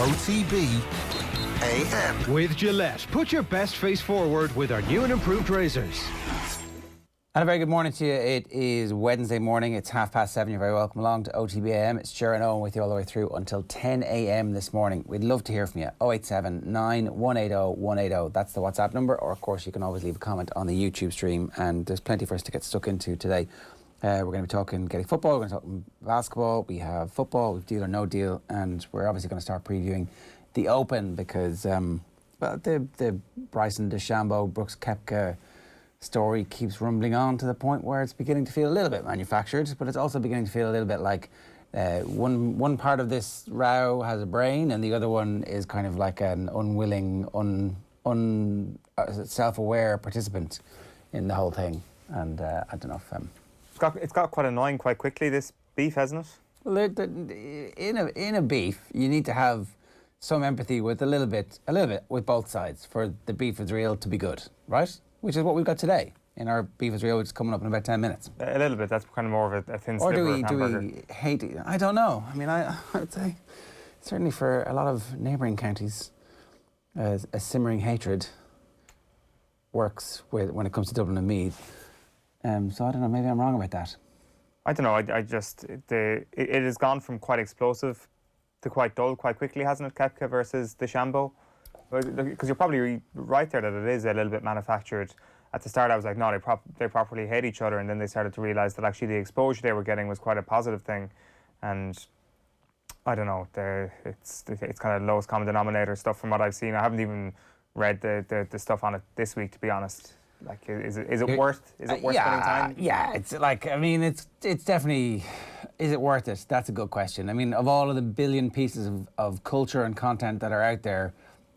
OTB AM. With Gillette, put your best face forward with our new and improved razors. And a very good morning to you. It is Wednesday morning. It's 7:30. You're very welcome along to OTB AM. It's Sheahan and Eoin with you all the way through until 10 a.m. this morning. We'd love to hear from you. 087 9180 180. That's the WhatsApp number. Or, of course, you can always leave a comment on the YouTube stream. And there's plenty for us to get stuck into today. We're going to be talking Gaelic football. We're going to talk basketball. We have football. We have deal or no deal. And we're obviously going to start previewing the Open because, well, the Bryson DeChambeau, Brooks Koepka story keeps rumbling on to the point where it's beginning to feel a little bit manufactured, but it's also beginning to feel a little bit like one part of this row has a brain and the other one is kind of like an unwilling, self-aware participant in the whole thing. And I don't know if... It's got quite annoying quite quickly, this beef, hasn't it? Well, in a beef, you need to have some empathy with a little bit with both sides for the beef is real to be good, right? Which is what we've got today in our beef is real, which is coming up in about 10 minutes. A little bit. That's kind of more of a thin or sliver of hamburger. Or do we hate it? I don't know. I mean, I would say certainly for a lot of neighbouring counties, a simmering hatred works when it comes to Dublin and Meath. So I don't know, maybe I'm wrong about that. I don't know, it has gone from quite explosive to quite dull quite quickly, hasn't it, Koepka versus DeChambeau? Because you're probably right there that it is a little bit manufactured. At the start I was like, no, they properly hate each other, and then they started to realise that actually the exposure they were getting was quite a positive thing. And I don't know, it's kind of lowest common denominator stuff from what I've seen. I haven't even read the stuff on it this week, to be honest. Like, is it worth spending time? Yeah, it's like, I mean, it's definitely, is it worth it? That's a good question. I mean, of all of the billion pieces of culture and content that are out there,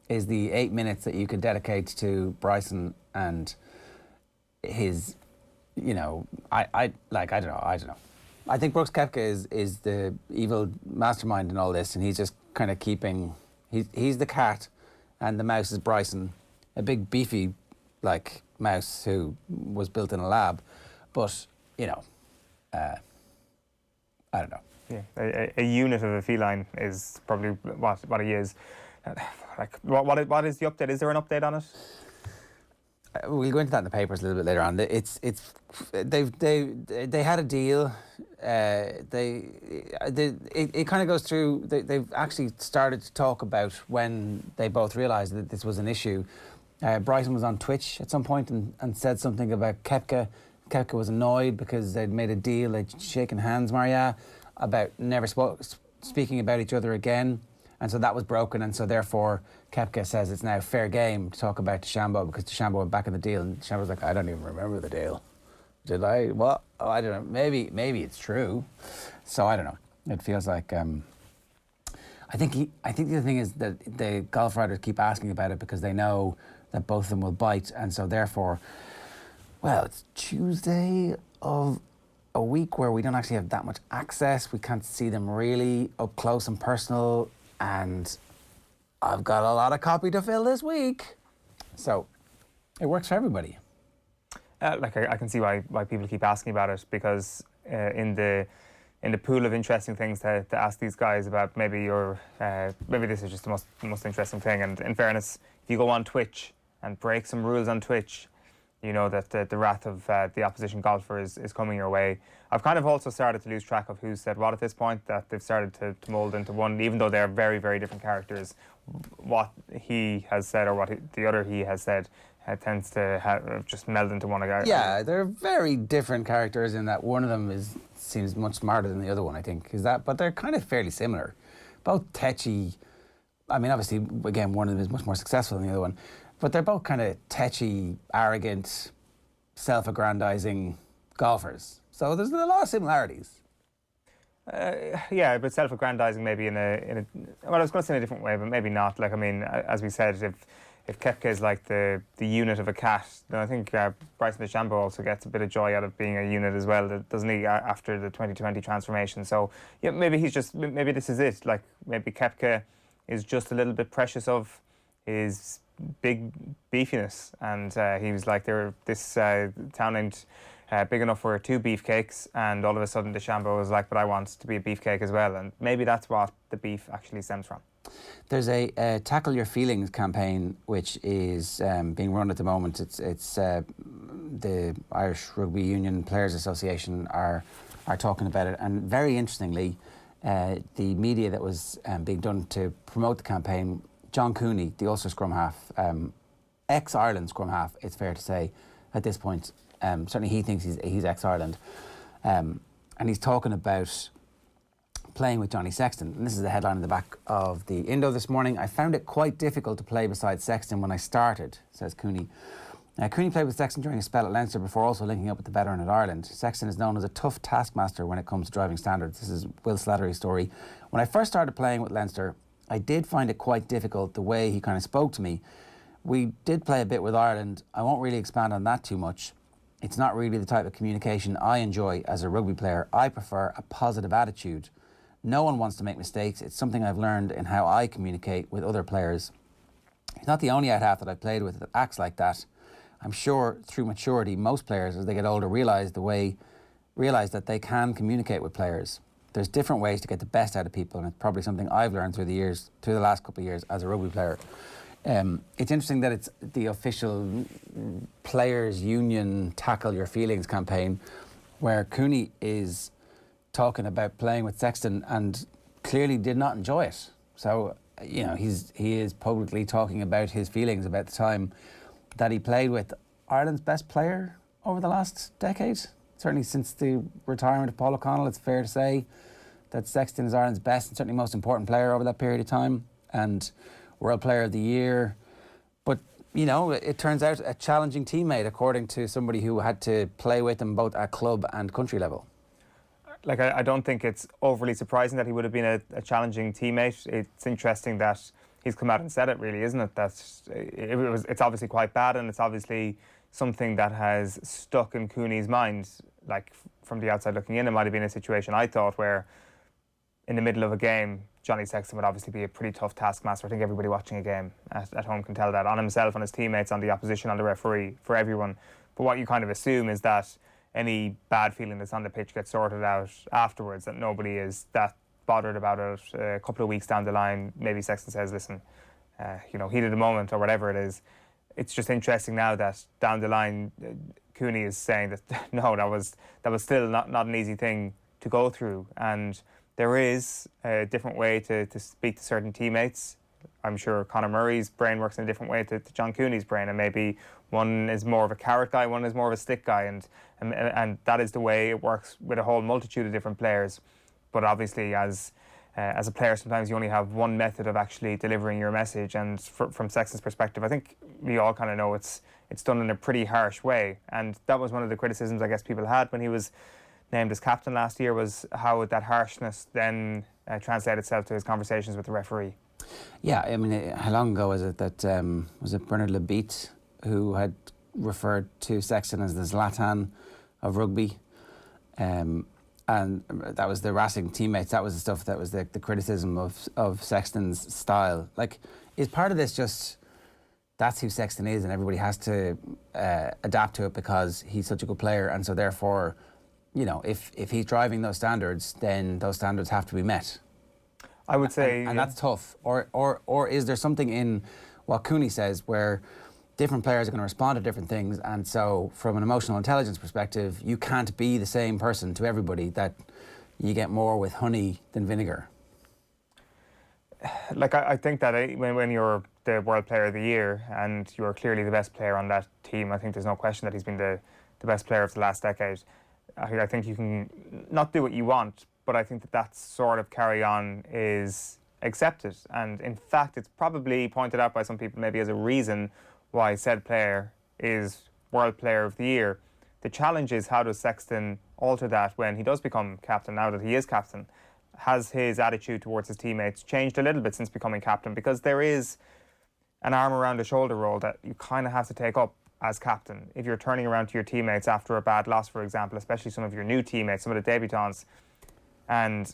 is the 8 minutes that you could dedicate to Bryson and his, you know, I don't know. I think Brooks Koepka is the evil mastermind in all this, and he's just kind of keeping, he's the cat and the mouse is Bryson, a big beefy, like, mouse who was built in a lab, but you know, I don't know. Yeah, a unit of a feline is probably what he is. Like, what is the update? Is there an update on it? We'll go into that in the papers a little bit later on. They had a deal. It kind of goes through. They've actually started to talk about when they both realised that this was an issue. Bryson was on Twitch at some point and said something about Koepka. Koepka was annoyed because they'd made a deal, they'd shaken hands, Maria, about never speaking about each other again. And so that was broken, and so therefore Koepka says it's now fair game to talk about DeChambeau because DeChambeau went back in the deal, and DeChambeau's like, I don't even remember the deal. Did I? What? Oh, I don't know. Maybe it's true. So I don't know. It feels like... I think the other thing is that the golf writers keep asking about it because they know that both of them will bite, and so therefore, well, it's Tuesday of a week where we don't actually have that much access. We can't see them really up close and personal, and I've got a lot of copy to fill this week. So it works for everybody. Like I can see why people keep asking about it, because in the pool of interesting things to ask these guys about, maybe this is just the most interesting thing. And in fairness, if you go on Twitch and break some rules on Twitch, you know that the wrath of the opposition golfer is coming your way. I've kind of also started to lose track of who said what at this point, that they've started to mould into one, even though they're very, very different characters. What he has said or what the other he has said tends to just meld into one again. Yeah, they're very different characters in that one of them seems much smarter than the other one, I think. But they're kind of fairly similar. Both tetchy. I mean, obviously, again, one of them is much more successful than the other one. But they're both kind of tetchy, arrogant, self-aggrandizing golfers. So there's a lot of similarities. Yeah, but self-aggrandizing maybe in a well, I was going to say in a different way, but maybe not. Like, I mean, as we said, if Koepka is like the unit of a cat, then I think Bryson DeChambeau also gets a bit of joy out of being a unit as well, doesn't he, after the 2020 transformation. So, yeah, maybe this is it. Like, maybe Koepka is just a little bit precious of his big beefiness, and he was like, this town ain't big enough for 2 beefcakes, and all of a sudden DeChambeau was like, but I want to be a beefcake as well, and maybe that's what the beef actually stems from. There's a Tackle Your Feelings campaign which is being run at the moment. It's the Irish Rugby Union Players Association are talking about it, and very interestingly, the media that was being done to promote the campaign, John Cooney, the Ulster scrum half, ex-Ireland scrum half, it's fair to say at this point. Certainly he thinks he's ex-Ireland, and he's talking about playing with Johnny Sexton. And this is the headline in the back of the Indo this morning. I found it quite difficult to play beside Sexton when I started, says Cooney. Cooney played with Sexton during a spell at Leinster before also linking up with the veteran at Ireland. Sexton is known as a tough taskmaster when it comes to driving standards. This is Will Slattery's story. When I first started playing with Leinster, I did find it quite difficult the way he kind of spoke to me. We did play a bit with Ireland. I won't really expand on that too much. It's not really the type of communication I enjoy as a rugby player. I prefer a positive attitude. No one wants to make mistakes. It's something I've learned in how I communicate with other players. He's not the only out-half that I've played with that acts like that. I'm sure through maturity, most players, as they get older, realise that they can communicate with players. There's different ways to get the best out of people, and it's probably something I've learned through the last couple of years as a rugby player. It's interesting that it's the official Players Union Tackle Your Feelings campaign, where Cooney is talking about playing with Sexton and clearly did not enjoy it. So, you know, he is publicly talking about his feelings about the time that he played with Ireland's best player over the last decade. Certainly since the retirement of Paul O'Connell, it's fair to say that Sexton is Ireland's best and certainly most important player over that period of time, and World Player of the Year. But, you know, it turns out a challenging teammate, according to somebody who had to play with him both at club and country level. Like, I don't think it's overly surprising that he would have been a challenging teammate. It's interesting that he's come out and said it, really, isn't it? It's obviously quite bad, and it's obviously something that has stuck in Cooney's mind. Like, from the outside looking in, it might have been a situation, I thought, where in the middle of a game, Johnny Sexton would obviously be a pretty tough taskmaster. I think everybody watching a game at home can tell that, on himself, on his teammates, on the opposition, on the referee, for everyone. But what you kind of assume is that any bad feeling that's on the pitch gets sorted out afterwards, that nobody is that bothered about it. A couple of weeks down the line, maybe Sexton says, listen, heat of the moment or whatever it is. It's just interesting now that down the line, Cooney is saying that, no, that was still not an easy thing to go through. And there is a different way to speak to certain teammates. I'm sure Conor Murray's brain works in a different way to John Cooney's brain, and maybe one is more of a carrot guy, one is more of a stick guy, and that is the way it works with a whole multitude of different players. But obviously, as a player, sometimes you only have one method of actually delivering your message, and from Sexton's perspective, I think we all kind of know it's done in a pretty harsh way, and that was one of the criticisms I guess people had when he was named as captain last year, was how that harshness then translated itself to his conversations with the referee. Yeah, I mean, how long ago was it that, was it Bernard Lebeat who had referred to Sexton as the Zlatan of rugby? And that was the harassing teammates. That was the stuff that was the criticism of Sexton's style. Like, is part of this just that's who Sexton is and everybody has to adapt to it because he's such a good player, and so therefore, you know, if he's driving those standards, then those standards have to be met? I would say, and that's tough. Or is there something in what Cooney says where different players are going to respond to different things, and so from an emotional intelligence perspective, you can't be the same person to everybody, that you get more with honey than vinegar? Like, I think that when you're the World Player of the Year and you're clearly the best player on that team, I think there's no question that he's been the best player of the last decade. I think you can not do what you want, but I think that sort of carry on is accepted. And in fact, it's probably pointed out by some people maybe as a reason why said player is World Player of the Year. The challenge is, how does Sexton alter that when he does become captain, now that he is captain? Has his attitude towards his teammates changed a little bit since becoming captain? Because there is an arm around the shoulder role that you kind of have to take up as captain. If you're turning around to your teammates after a bad loss, for example, especially some of your new teammates, some of the debutants, and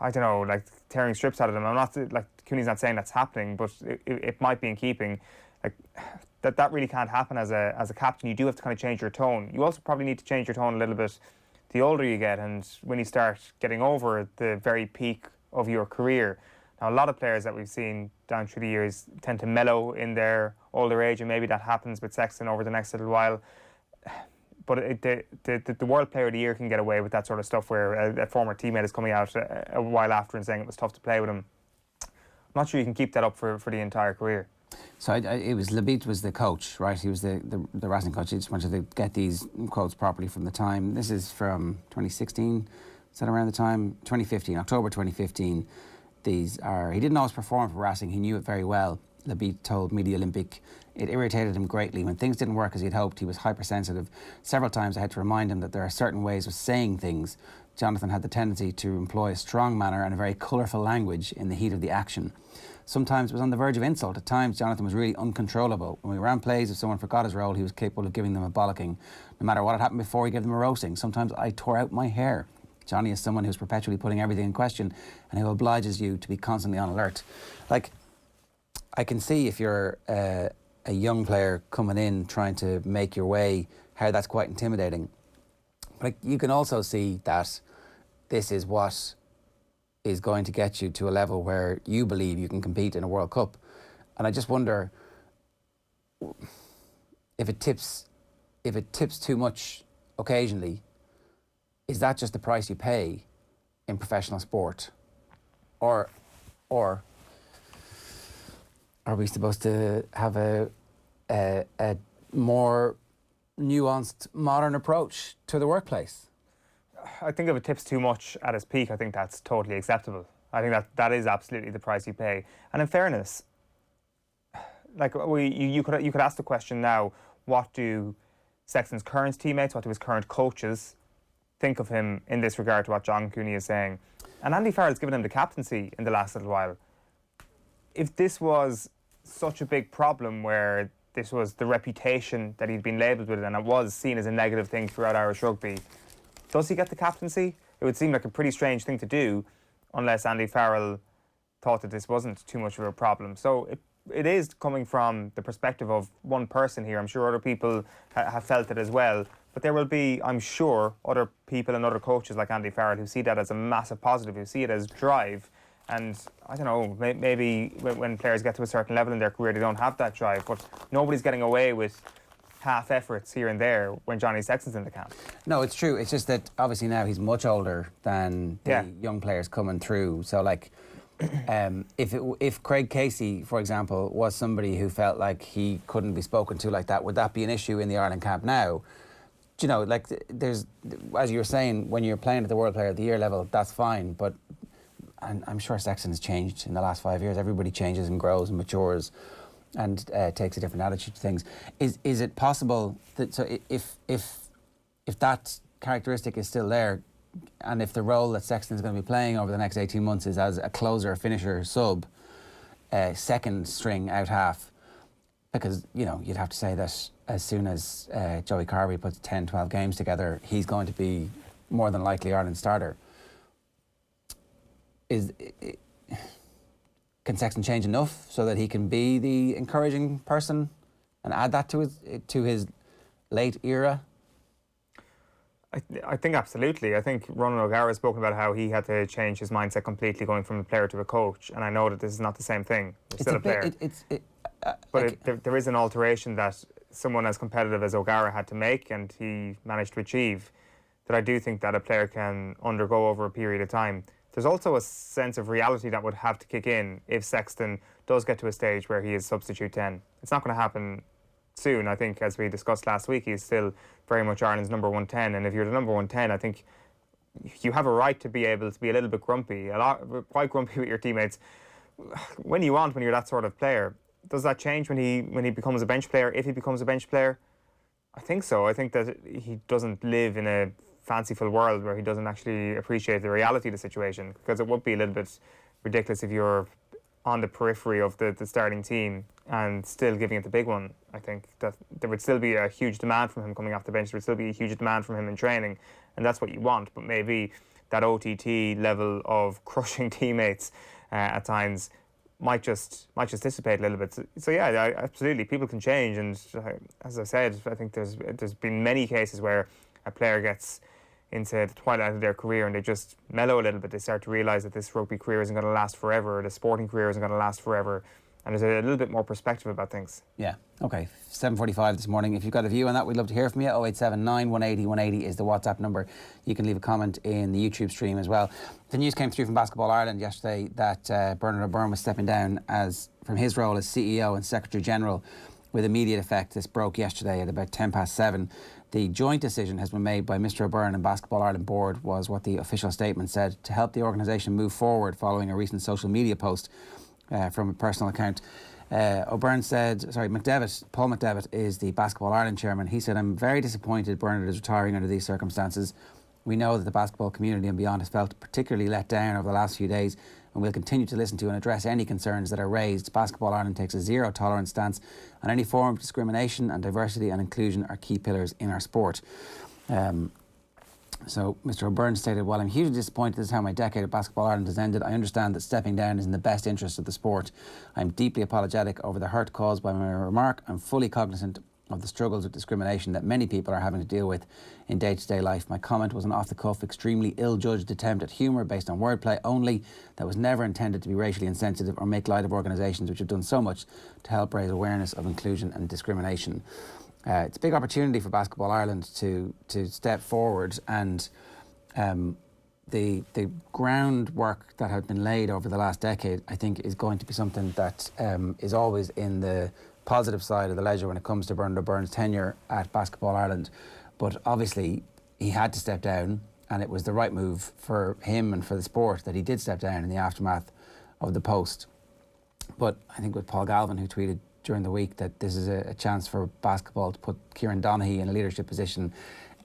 I don't know, like tearing strips out of them. I'm not, like, Cooney's not saying that's happening, but it might be in keeping. Like, that really can't happen as a captain. You do have to kind of change your tone. You also probably need to change your tone a little bit the older you get, and when you start getting over the very peak of your career. Now, a lot of players that we've seen down through the years tend to mellow in their older age, and maybe that happens with Sexton over the next little while. But the World Player of the Year can get away with that sort of stuff, where a former teammate is coming out a while after and saying it was tough to play with him. I'm not sure you can keep that up for the entire career. So it was Labite was the coach, right? He was the Racing coach. He just wanted to get these quotes properly from the time. This is from 2016. Is that around the time? 2015, October 2015. These are. He didn't always perform for Racing. He knew it very well. Labite told Media Olympic it irritated him greatly. When things didn't work as he'd hoped, he was hypersensitive. Several times I had to remind him that there are certain ways of saying things. Jonathan had the tendency to employ a strong manner and a very colourful language in the heat of the action. Sometimes it was on the verge of insult. At times, Jonathan was really uncontrollable. When we ran plays, if someone forgot his role, he was capable of giving them a bollocking. No matter what had happened before, he gave them a roasting. Sometimes I tore out my hair. Johnny is someone who's perpetually putting everything in question and who obliges you to be constantly on alert. Like, I can see if you're a young player coming in trying to make your way, how that's quite intimidating. But you can also see that this is what is going to get you to a level where you believe you can compete in a World Cup. And I just wonder if it tips too much occasionally, is that just the price you pay in professional sport? Or are we supposed to have a more nuanced, modern approach to the workplace? I think if it tips too much at its peak, I think that's totally acceptable. I think that is absolutely the price you pay. And in fairness, like you could ask the question now: what do Sexton's current teammates, what do his current coaches think of him in this regard to what John Cooney is saying? And Andy Farrell's given him the captaincy in the last little while. If this was such a big problem, where this was the reputation that he'd been labelled with, and it was seen as a negative thing throughout Irish rugby, does he get the captaincy? It would seem like a pretty strange thing to do, unless Andy Farrell thought that this wasn't too much of a problem. So it is coming from the perspective of one person here. I'm sure other people have felt it as well. But there will be, I'm sure, other people and other coaches like Andy Farrell who see that as a massive positive, who see it as drive. And I don't know, maybe when players get to a certain level in their career, they don't have that drive. But nobody's getting away with half efforts here and there when Johnny Sexton's in the camp. No, it's true. It's just that obviously now he's much older than the young players coming through. So like, if Craig Casey, for example, was somebody who felt like he couldn't be spoken to like that, would that be an issue in the Ireland camp now? Do you know, like, there's, as you were saying, when you're playing at the World Player of the Year level, that's fine. But and I'm sure Sexton has changed in the last 5 years. Everybody changes and grows and matures and takes a different attitude to things. Is it possible that, so if that characteristic is still there, and if the role that Sexton is going to be playing over the next 18 months is as a closer, finisher, sub, second string out half, because, you know, you'd have to say that as soon as Joey Carbery puts 10, 12 games together, he's going to be more than likely Ireland's starter. Can Sexton change enough so that he can be the encouraging person and add that to his late era? I think absolutely. I think Ronan O'Gara has spoken about how he had to change his mindset completely, going from a player to a coach. And I know that this is not the same thing. He's still a player. There is an alteration that someone as competitive as O'Gara had to make, and he managed to achieve, that I do think that a player can undergo over a period of time. There's also a sense of reality that would have to kick in if Sexton does get to a stage where he is substitute 10. It's not going to happen soon. I think, as we discussed last week, he's still very much Ireland's number 110, and if you're the number 110, I think you have a right to be able to be a little bit grumpy, quite grumpy with your teammates when you want, when you're that sort of player. Does that change when he becomes a bench player, if he becomes a bench player? I think so. I think that he doesn't live in a fanciful world where he doesn't actually appreciate the reality of the situation, because it would be a little bit ridiculous if you're on the periphery of the starting team and still giving it the big one. I think that there would still be a huge demand from him coming off the bench. There would still be a huge demand from him in training, and that's what you want. But maybe that OTT level of crushing teammates at times might just dissipate a little bit. So yeah, absolutely, people can change. And as I said, I think there's been many cases where a player gets into the twilight of their career and they just mellow a little bit. They start to realise that this rugby career isn't going to last forever, the sporting career isn't going to last forever, and there's a little bit more perspective about things. Yeah, okay. 7:45 this morning. If you've got a view on that, we'd love to hear from you. 0879 180 180 is the WhatsApp number. You can leave a comment in the YouTube stream as well. The news came through from Basketball Ireland yesterday that Bernard O'Byrne was stepping down from his role as CEO and Secretary General with immediate effect. This broke yesterday at about 7:10. The joint decision has been made by Mr O'Byrne and Basketball Ireland Board, was what the official statement said, to help the organisation move forward following a recent social media post from a personal account. O'Byrne said, Paul McDevitt is the Basketball Ireland chairman. He said, "I'm very disappointed Bernard is retiring under these circumstances. We know that the basketball community and beyond has felt particularly let down over the last few days, and we'll continue to listen to and address any concerns that are raised. Basketball Ireland takes a zero tolerance stance, and any form of discrimination, and diversity and inclusion are key pillars in our sport." So Mr O'Byrne stated, "While I'm hugely disappointed this is how my decade of Basketball Ireland has ended, I understand that stepping down is in the best interest of the sport. I'm deeply apologetic over the hurt caused by my remark. I'm fully cognizant of the struggles with discrimination that many people are having to deal with in day-to-day life. My comment was an off-the-cuff, extremely ill-judged attempt at humour based on wordplay only that was never intended to be racially insensitive or make light of organisations which have done so much to help raise awareness of inclusion and discrimination." It's a big opportunity for Basketball Ireland to step forward, and the groundwork that had been laid over the last decade, I think, is going to be something that is always in the positive side of the ledger when it comes to Bernard O'Byrne's tenure at Basketball Ireland. But obviously he had to step down, and it was the right move for him and for the sport that he did step down in the aftermath of the post. But I think with Paul Galvin, who tweeted during the week that this is a chance for basketball to put Kieran Donaghy in a leadership position,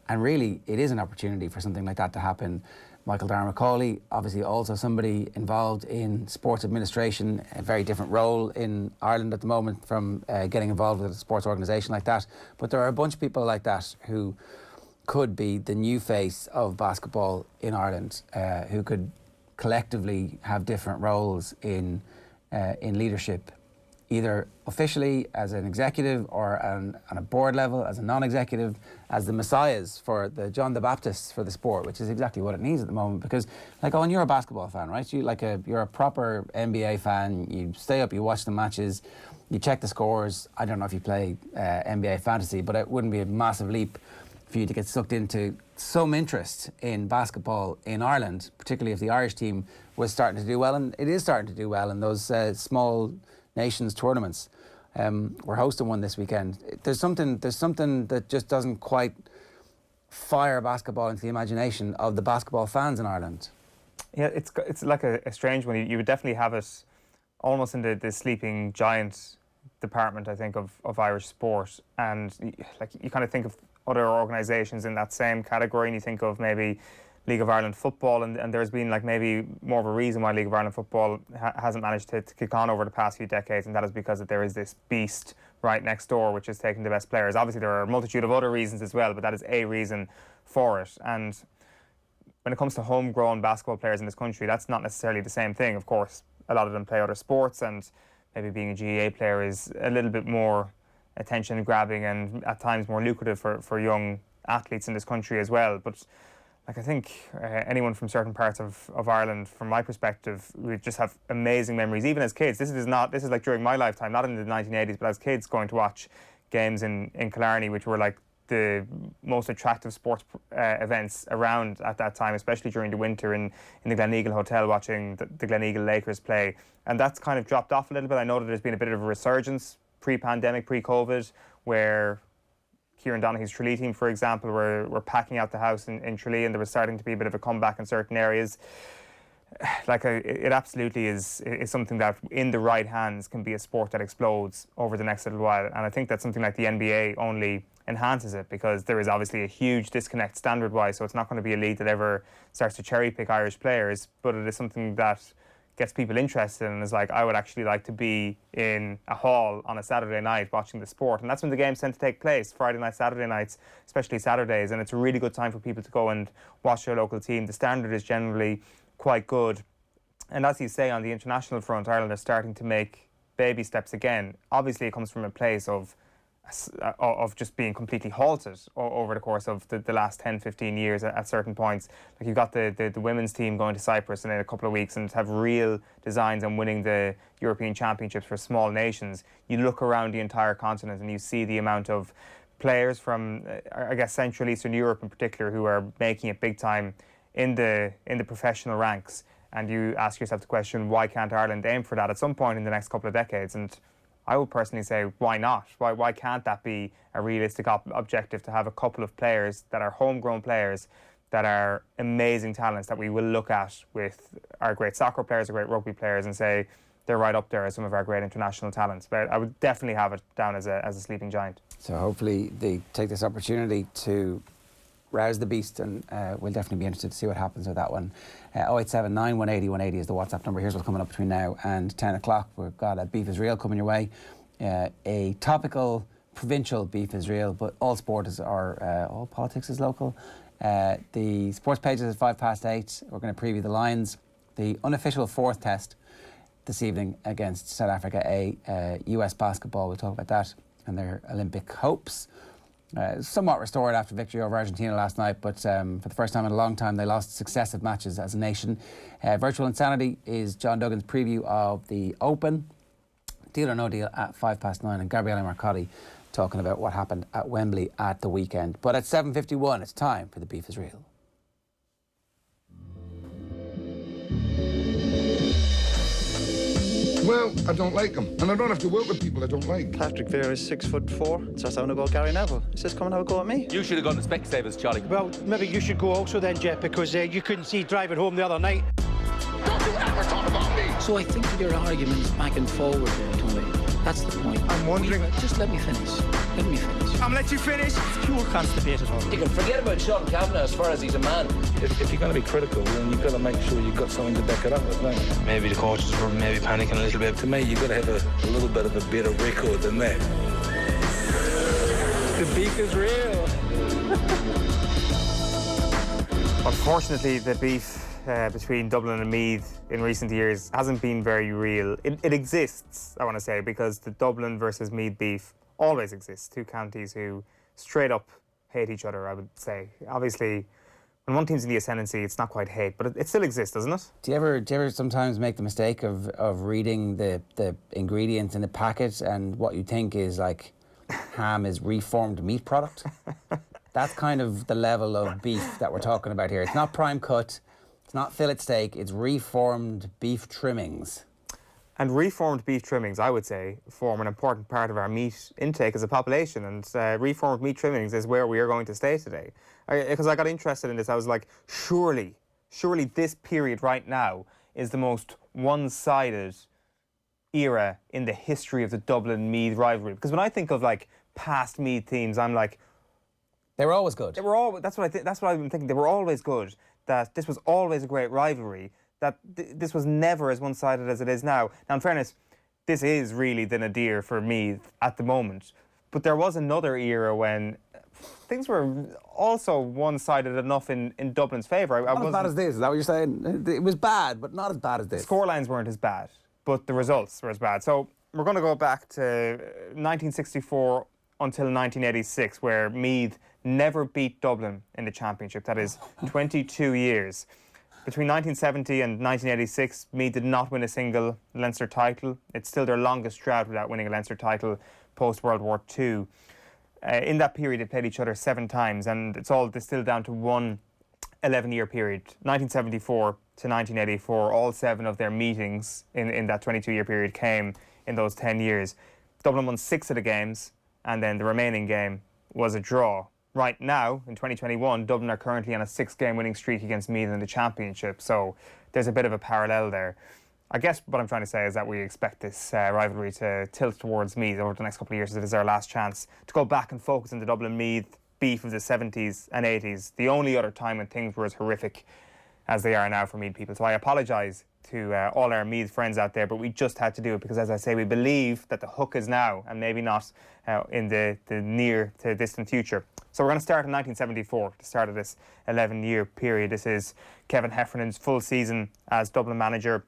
and really it is an opportunity for something like that to happen. Michael Darragh-McCauley, obviously also somebody involved in sports administration, a very different role in Ireland at the moment from getting involved with a sports organisation like that. But there are a bunch of people like that who could be the new face of basketball in Ireland, who could collectively have different roles in leadership, either officially as an executive or on a board level as a non-executive, as the messiahs for the John the Baptists for the sport, which is exactly what it needs at the moment. Because, like, Owen, you're a basketball fan, right? You're a proper NBA fan. You stay up, you watch the matches, you check the scores. I don't know if you play NBA fantasy, but it wouldn't be a massive leap for you to get sucked into some interest in basketball in Ireland, particularly if the Irish team was starting to do well, and it is starting to do well in those small nations tournaments. We're hosting one this weekend. There's something that just doesn't quite fire basketball into the imagination of the basketball fans in Ireland. Yeah, it's like a strange one. You would definitely have it almost in the sleeping giant department, I think, of Irish sport. And like you kind of think of other organisations in that same category, and you think of maybe League of Ireland football, and there's been like maybe more of a reason why League of Ireland football hasn't managed to kick on over the past few decades, and that is because that there is this beast right next door which is taking the best players. Obviously there are a multitude of other reasons as well, but that is a reason for it. And when it comes to homegrown basketball players in this country, that's not necessarily the same thing. Of course, a lot of them play other sports, and maybe being a GAA player is a little bit more attention grabbing and at times more lucrative for young athletes in this country as well. But like, I think anyone from certain parts of Ireland, from my perspective, we just have amazing memories, even as kids. This is like during my lifetime, not in the 1980s, but as kids going to watch games in Killarney, which were like the most attractive sports events around at that time, especially during the winter in the Gleneagle Hotel, watching the Gleneagle Lakers play. And that's kind of dropped off a little bit. I know that there's been a bit of a resurgence pre-pandemic, pre-COVID, where Kieran Donaghy's Tralee team, for example, were packing out the house in Tralee, and there was starting to be a bit of a comeback in certain areas. Like, it absolutely is something that, in the right hands, can be a sport that explodes over the next little while. And I think that something like the NBA only enhances it, because there is obviously a huge disconnect standard-wise, so it's not going to be a league that ever starts to cherry-pick Irish players, but it is something that gets people interested and is like, I would actually like to be in a hall on a Saturday night watching the sport. And that's when the games tend to take place, Friday nights, Saturday nights, especially Saturdays, and it's a really good time for people to go and watch their local team. The standard is generally quite good. And as you say, on the international front, Ireland are starting to make baby steps again. Obviously, it comes from a place of of just being completely halted over the course of the last 10, 15 years at certain points. Like you've got the women's team going to Cyprus in a couple of weeks and have real designs on winning the European Championships for small nations. You look around the entire continent and you see the amount of players from, I guess, Central Eastern Europe in particular, who are making it big time in the professional ranks. And you ask yourself the question, why can't Ireland aim for that at some point in the next couple of decades? And I would personally say, why not? Why can't that be a realistic objective, to have a couple of players that are homegrown players that are amazing talents that we will look at with our great soccer players, our great rugby players, and say they're right up there as some of our great international talents. But I would definitely have it down as a sleeping giant. So hopefully they take this opportunity to rouse the beast, and we'll definitely be interested to see what happens with that one. 0879 180 180 is the WhatsApp number. Here's what's coming up between now and 10 o'clock. We've got a Beef is Real coming your way. A topical provincial Beef is Real, but all sport is all politics is local. The sports pages at 8:05. We're going to preview the Lions, the unofficial fourth test this evening against South Africa A. US basketball, we'll talk about that and their Olympic hopes. Somewhat restored after victory over Argentina last night, but for the first time in a long time they lost successive matches as a nation. Virtual Insanity is John Duggan's preview of the Open. Deal or No Deal at 9:05, and Gabriele Marcotti talking about what happened at Wembley at the weekend. But at 7:51 it's time for the Beef is Real. Well, I don't like him, and I don't have to work with people I don't like. Patrick Vieira is 6'4", so I was having a go at Gary Neville. He says, come and have a go at me. You should have gone to Specsavers, Charlie. Well, maybe you should go also then, Jeff, because you couldn't see driving home the other night. Don't you ever talk about me! So I think that your arguments back and forward there, Tony. That's the point. I'm wondering... Just let me finish. Let me finish. I'm let you finish. It's pure constipated. You can forget about Sean Kavanagh as far as he's a man. If you're going to be critical, then you've got to make sure you've got something to back it up with, don't you? Maybe the coaches were maybe panicking a little bit. To me, you've got to have a little bit of a better record than that. The beef is real. Unfortunately, the beef between Dublin and Meath in recent years hasn't been very real. It exists, I want to say, because the Dublin versus Meath beef always exists. Two counties who straight up hate each other, I would say. Obviously, when one team's in the ascendancy, it's not quite hate, but it still exists, doesn't it? Do you ever sometimes make the mistake of reading the ingredients in the packet and what you think is like ham is reformed meat product? That's kind of the level of beef that we're talking about here. It's not prime cut, it's not fillet steak, it's reformed beef trimmings. And reformed beef trimmings, I would say, form an important part of our meat intake as a population. And reformed meat trimmings is where we are going to stay today. Because I got interested in this, I was like, surely this period right now is the most one-sided era in the history of the Dublin-Meath rivalry. Because when I think of like past Meath teams, I'm like, they were always good. They were always. That's what I've been thinking. They were always good. That this was always a great rivalry. That this was never as one-sided as it is now. Now, in fairness, this is really the nadir for Meath at the moment. But there was another era when things were also one-sided enough in Dublin's favour. Not as bad as this. Is that what you're saying? It was bad, but not as bad as this. Scorelines weren't as bad, but the results were as bad. So we're going to go back to 1964 until 1986, where Meath never beat Dublin in the championship. That is 22 years. Between 1970 and 1986, Meath did not win a single Leinster title. It's still their longest drought without winning a Leinster title post-World War II. In that period, they played each other 7 times, and it's all distilled down to one 11-year period. 1974 to 1984, all 7 of their meetings in that 22-year period came in those 10 years. Dublin won 6 of the games, and then the remaining game was a draw. Right now, in 2021, Dublin are currently on a 6-game winning streak against Meath in the championship, so there's a bit of a parallel there. I guess what I'm trying to say is that we expect this rivalry to tilt towards Meath over the next couple of years, as it is our last chance to go back and focus on the Dublin-Meath beef of the 70s and 80s, the only other time when things were as horrific as they are now for Meath people. So I apologise to all our Meath friends out there, but we just had to do it because, as I say, we believe that the hook is now and maybe not in the near to distant future. So we're going to start in 1974, the start of this 11-year period. This is Kevin Heffernan's full season as Dublin manager.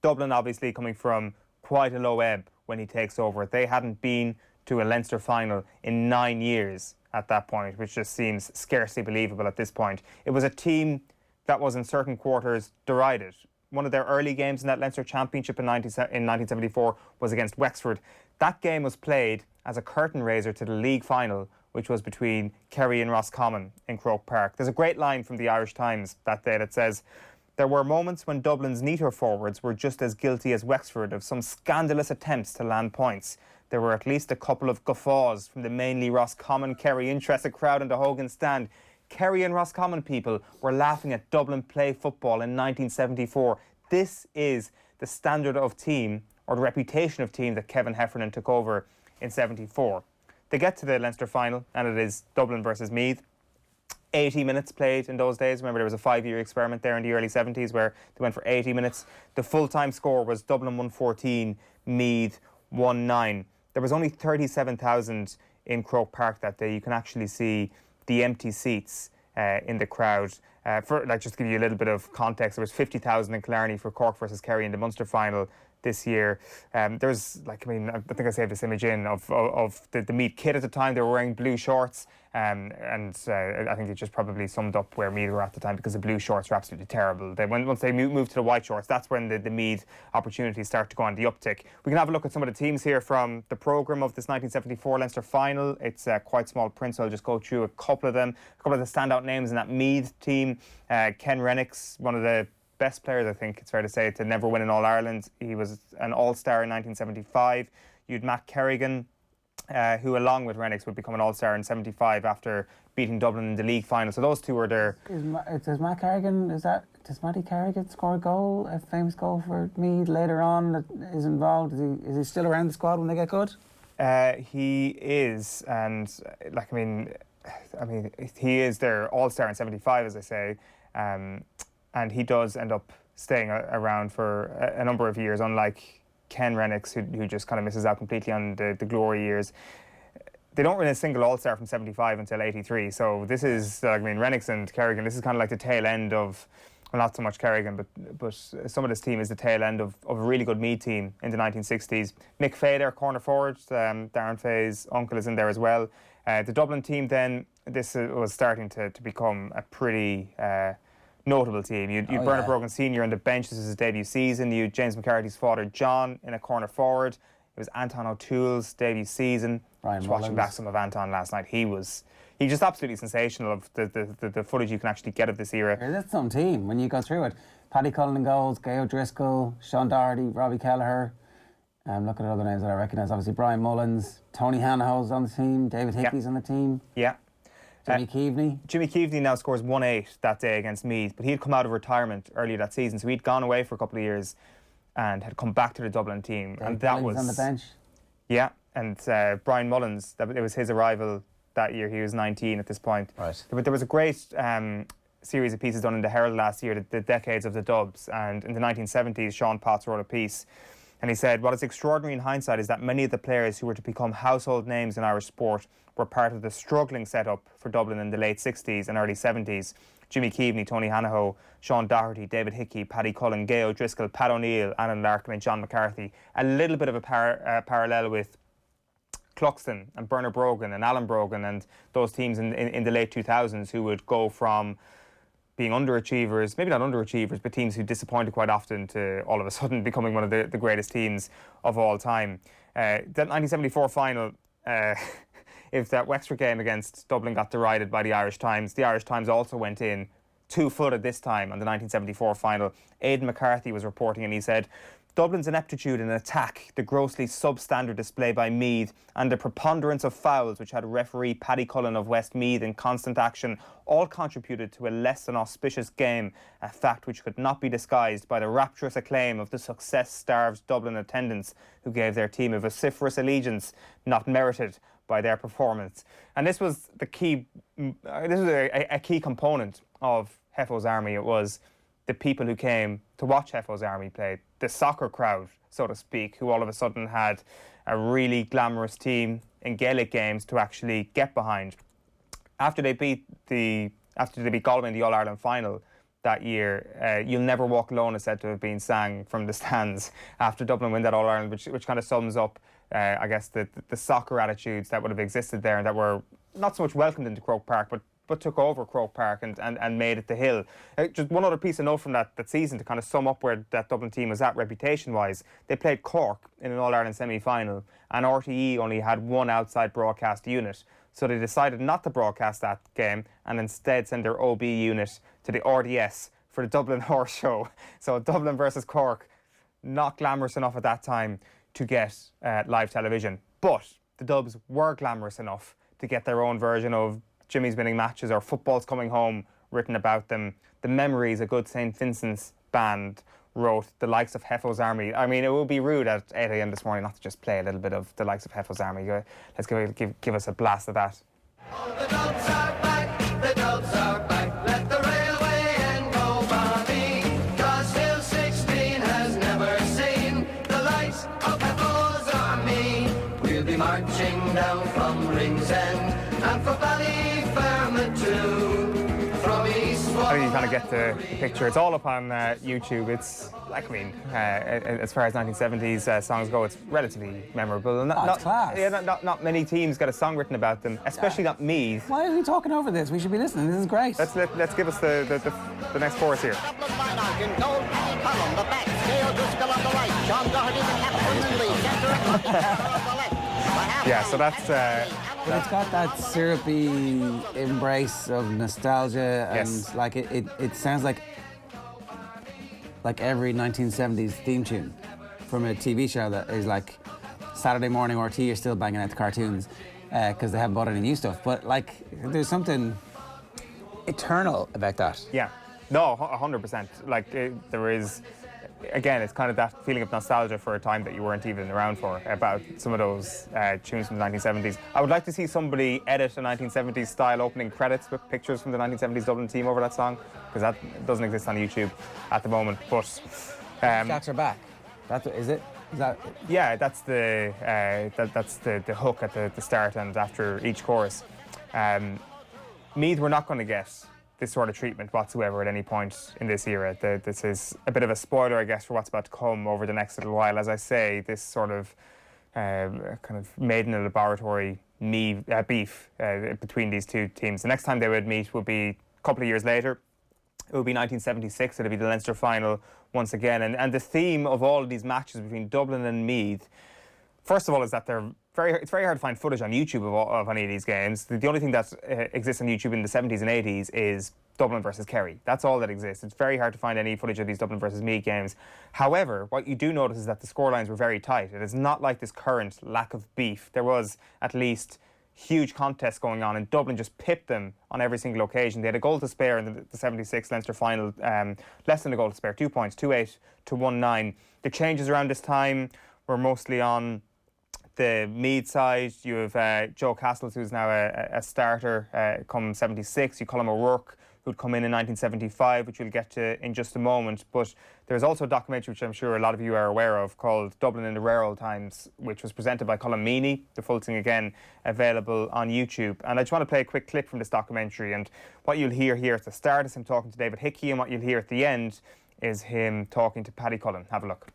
Dublin obviously coming from quite a low ebb when he takes over. They hadn't been to a Leinster final in 9 years at that point, which just seems scarcely believable at this point. It was a team that was in certain quarters derided. One of their early games in that Leinster Championship in 1974 was against Wexford. That game was played as a curtain raiser to the league final, which was between Kerry and Roscommon in Croke Park. There's a great line from the Irish Times that day that says, "There were moments when Dublin's neater forwards were just as guilty as Wexford of some scandalous attempts to land points. There were at least a couple of guffaws from the mainly Roscommon Kerry interested crowd in the Hogan stand. Kerry and Roscommon people were laughing at Dublin play football in 1974. This is the standard of team, or the reputation of team, that Kevin Heffernan took over in 74. They get to the Leinster final, and it is Dublin versus Meath. 80 minutes played in those days. Remember, there was a 5-year experiment there in the early 70s where they went for 80 minutes. The full-time score was Dublin 114, Meath 1-9. There was only 37,000 in Croke Park that day. You can actually see the empty seats in the crowd. Just to give you a little bit of context, there was 50,000 in Killarney for Cork versus Kerry in the Munster final this year. There's, I think I saved this image in of the Meath kit at the time. They were wearing blue shorts, and I think it just probably summed up where Meath were at the time, because the blue shorts were absolutely terrible. Once they moved to the white shorts, that's when the Meath opportunities start to go on the uptick. We can have a look at some of the teams here from the programme of this 1974 Leinster final. It's quite small print, so I'll just go through a couple of them. A couple of the standout names in that Meath team. Ken Rennicks, one of the best players, I think it's fair to say, to never win an All-Ireland. He was an All-Star in 1975. You'd Matt Kerrigan, who along with Rennicks would become an All-Star in 75 after beating Dublin in the league final. So those two were there. Does Matt Kerrigan, does Matty Kerrigan score a goal, a famous goal for Meath later on that is involved? Is he still around the squad when they get good? He is, and he is their All-Star in 75, as I say. And he does end up staying around for a number of years, unlike Ken Rennicks, who just kind of misses out completely on the glory years. They don't win a single All-Star from 75 until 83. So this is, Rennicks and Kerrigan, this is kind of like the tail end of, well, not so much Kerrigan, but some of this team is the tail end of a really good Meath team in the 1960s. Mick Fay, their corner forward, Darren Fay's uncle is in there as well. The Dublin team then, this was starting to become a pretty notable team. You'd Bernard Brogan Sr. on the bench. This is his debut season. You'd James McCarthy's father, John, in a corner forward. It was Anton O'Toole's debut season. I was watching back some of Anton last night. He's just absolutely sensational, of the footage you can actually get of this era. Yeah, that's some team when you go through it. Paddy Cullen in goals, Gay O'Driscoll, Sean Doherty, Robbie Kelleher. Looking at other names that I recognise, obviously Brian Mullins, Tony Hanaho's on the team, David Hickey's on the team. Yeah. Jimmy Keaveney. Jimmy Keaveney now scores 1-8 that day against Meath, but he had come out of retirement earlier that season, so he'd gone away for a couple of years and had come back to the Dublin team. Dave and that Billings was on the bench. Yeah, and Brian Mullins, it was his arrival that year. He was 19 at this point. Right. There was a great series of pieces done in the Herald last year, the decades of the Dubs, and in the 1970s, Sean Potts wrote a piece. And he said, what is extraordinary in hindsight is that many of the players who were to become household names in Irish sport were part of the struggling setup for Dublin in the late 60s and early 70s. Jimmy Keaveney, Tony Hanaho, Sean Doherty, David Hickey, Paddy Cullen, Gay O'Driscoll, Pat O'Neill, Alan Larkin and John McCarthy. A little bit of a parallel with Cluxton and Bernard Brogan and Alan Brogan and those teams in the late 2000s who would go from being underachievers, maybe not underachievers, but teams who disappointed quite often, to all of a sudden becoming one of the greatest teams of all time. That 1974 final, if that Wexford game against Dublin got derided by the Irish Times also went in 2-footed this time on the 1974 final. Aidan McCarthy was reporting and he said, Dublin's ineptitude in attack, the grossly substandard display by Meath, and the preponderance of fouls which had referee Paddy Cullen of Westmeath in constant action all contributed to a less than auspicious game, a fact which could not be disguised by the rapturous acclaim of the success-starved Dublin attendants who gave their team a vociferous allegiance not merited by their performance. And this was the key, a key component of Heffo's army. It was the people who came to watch Heffo's army play, the soccer crowd, so to speak, who all of a sudden had a really glamorous team in Gaelic games to actually get behind. After they beat Galway in the All-Ireland final that year, You'll Never Walk Alone is said to have been sang from the stands after Dublin win that All-Ireland, which kind of sums up I guess, the soccer attitudes that would have existed there and that were not so much welcomed into Croke Park, but took over Croke Park and made it the Hill. Just one other piece of note from that season to kind of sum up where that Dublin team was at reputation-wise. They played Cork in an All-Ireland semi-final, and RTE only had one outside broadcast unit. So they decided not to broadcast that game and instead send their OB unit to the RDS for the Dublin Horse Show. So Dublin versus Cork, not glamorous enough at that time to get live television. But the Dubs were glamorous enough to get their own version of Jimmy's winning matches or football's coming home written about them. The Memories, a good St. Vincent's band, wrote the likes of Heffo's Army. I mean, it would be rude at 8 a.m. this morning not to just play a little bit of the likes of Heffo's Army. Let's give us a blast of that. The Dubs are back, the Dubs are back. Let the railway and go Bobby, 'cause Hill 16 has never seen the likes of Heffo's Army. We'll be marching down from Ringsend and for Ballyfermot too. From East. I think you kind of get the picture. It's all up on YouTube. It's like, I mean, as far as 1970s songs go, it's relatively memorable. It's class. Yeah, not many teams got a song written about them, especially not Meath. Why are we talking over this? We should be listening. This is great. Let's give us the next chorus here. Yeah, so that's. But it's got that syrupy embrace of nostalgia, and Yes. like it sounds like every 1970s theme tune from a TV show that is like Saturday morning RT are still banging out the cartoons because they haven't bought any new stuff. But like, there's something eternal about that. Yeah, no, 100%. Like there is. Again, it's kind of that feeling of nostalgia for a time that you weren't even around for, about some of those tunes from the 1970s. I would like to see somebody edit a 1970s style opening credits with pictures from the 1970s Dublin team over that song, because that doesn't exist on YouTube at the moment. But Cats are back. Is it? Is that? Yeah, that's the hook at the start and after each chorus. Meath were not going to get this sort of treatment whatsoever at any point in this era. This is a bit of a spoiler, I guess, for what's about to come over the next little while. As I say, this sort of kind of made in a laboratory beef between these two teams. The next time they would meet would be a couple of years later. It would be 1976. It'll be the Leinster final once again. And the theme of all of these matches between Dublin and Meath, first of all, is that it's very hard to find footage on YouTube of any of these games. The only thing that exists on YouTube in the 70s and 80s is Dublin versus Kerry. That's all that exists. It's very hard to find any footage of these Dublin versus Meath games. However, what you do notice is that the scorelines were very tight. It is not like this current lack of beef. There was at least huge contests going on, and Dublin just pipped them on every single occasion. They had a goal to spare in the 76 Leinster final, less than a goal to spare, 2 points, 2-8 to 1-9. The changes around this time were mostly on the Meath side. You have Joe Castles, who's now a starter, come 76. You Colm O'Rourke, who'd come in 1975, which we'll get to in just a moment. But there's also a documentary, which I'm sure a lot of you are aware of, called Dublin in the Rare Old Times, which was presented by Colm Meaney. The full thing, again, available on YouTube. And I just want to play a quick clip from this documentary. And what you'll hear here at the start is him talking to David Hickey, and what you'll hear at the end is him talking to Paddy Cullen. Have a look.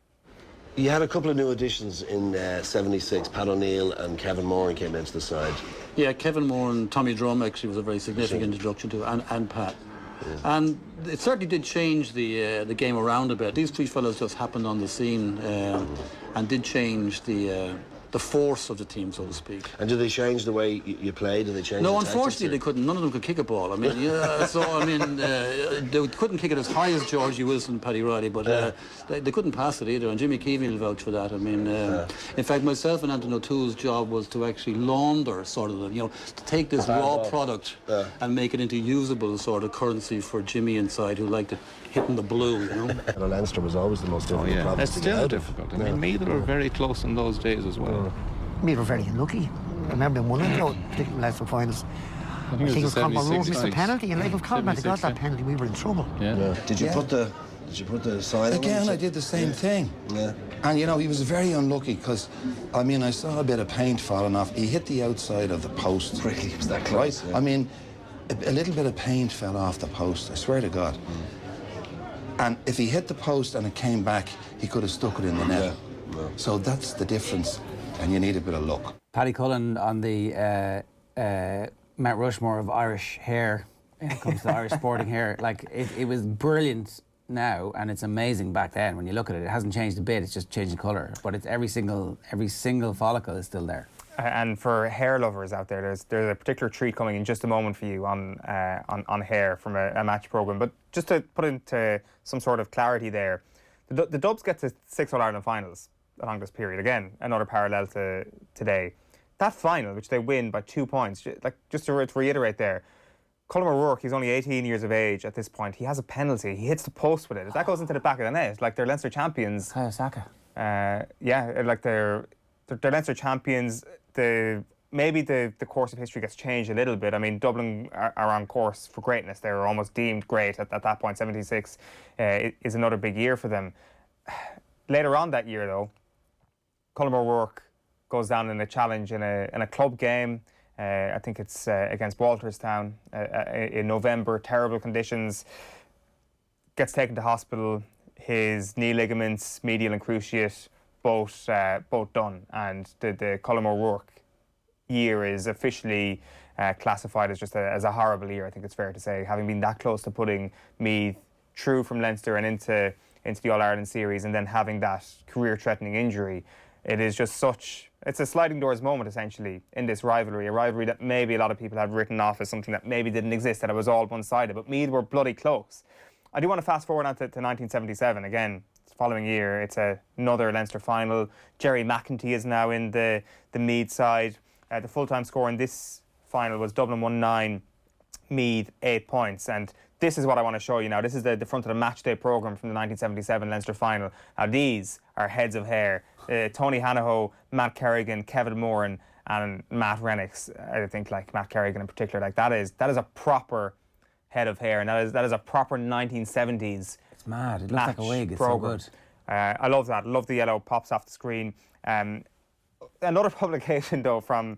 You had a couple of new additions in 76. Pat O'Neill and Kevin Moran came into the side. Yeah, Kevin Moran and Tommy Drum actually was a very significant introduction to, and Pat. Yeah. And it certainly did change the game around a bit. These three fellas just happened on the scene and did change the force of the team, so to speak. And did they change the way you played? Did they change? No, unfortunately they couldn't. None of them could kick a ball. I mean, they couldn't kick it as high as Georgie Wilson and Paddy Riley, but they couldn't pass it either. And Jimmy Keevan will vouch for that. I mean, in fact, myself and Anton O'Toole's job was to actually launder sort of, to take this raw product and make it into usable sort of currency for Jimmy inside, who liked it hitting the blue, And Leinster was always the most difficult problem. That's still difficult. I mean, Meath were very close in those days as well. Meath were very unlucky. I remember them winning those particular Leinster finals. I think it was Conor Rose missed a penalty, and like if Conor had got that penalty, we were in trouble. Yeah. Did you put the sign again? I did the same thing. Yeah. And he was very unlucky because, I mean, I saw a bit of paint falling off. He hit the outside of the post. Really, he was that close. Right? Yeah. I mean, a little bit of paint fell off the post. I swear to God. And if he hit the post and it came back, he could have stuck it in the net. Yeah. So that's the difference. and you need a bit of luck. Paddy Cullen on the Mount Rushmore of Irish hair, when it comes to Irish sporting hair. Like, it was brilliant now, and it's amazing back then. When you look at it, it hasn't changed a bit, it's just changed the colour. But it's every single follicle is still there. And for hair lovers out there, there's a particular treat coming in just a moment for you on hair from a match programme. But just to put into some sort of clarity there, the Dubs get to 6 All-Ireland finals along this period. Again, another parallel to today. That final, which they win by 2 points, like just to reiterate there, Colm O'Rourke, he's only 18 years of age at this point. He has a penalty. He hits the post with it. If that goes into the back of the net, like they're Leinster champions. Kayosaka. Yeah, like they're Leinster champions. Maybe the course of history gets changed a little bit. I mean, Dublin are on course for greatness. They were almost deemed great at that point. 76 is another big year for them. Later on that year, though, Colm O'Rourke goes down in a challenge in a club game. I think it's against Walterstown in November. Terrible conditions. Gets taken to hospital. His knee ligaments, medial and cruciate, both done, and the Colm O'Rourke year is officially classified as just as a horrible year. I think it's fair to say, having been that close to putting Meath through from Leinster and into the All-Ireland series, and then having that career-threatening injury. It is just it's a sliding doors moment, essentially, in this rivalry, a rivalry that maybe a lot of people have written off as something that maybe didn't exist, that it was all one-sided, but Meath were bloody close. I do want to fast forward on to 1977. Again, following year, it's another Leinster final. Jerry McEntee is now in the Meath side. The full-time score in this final was Dublin 1-9, Meath 8 points. And this is what I want to show you now. This is the front of the match day programme from the 1977 Leinster final. Now, these are heads of hair. Tony Hanaho, Matt Kerrigan, Kevin Moran, and Matt Rennicks. I think, like, Matt Kerrigan in particular. Like, that is a proper head of hair, and that is a proper 1970s. It's mad. It looks like a wig. It's program. So good. I love that. Love the yellow pops off the screen. Another publication though from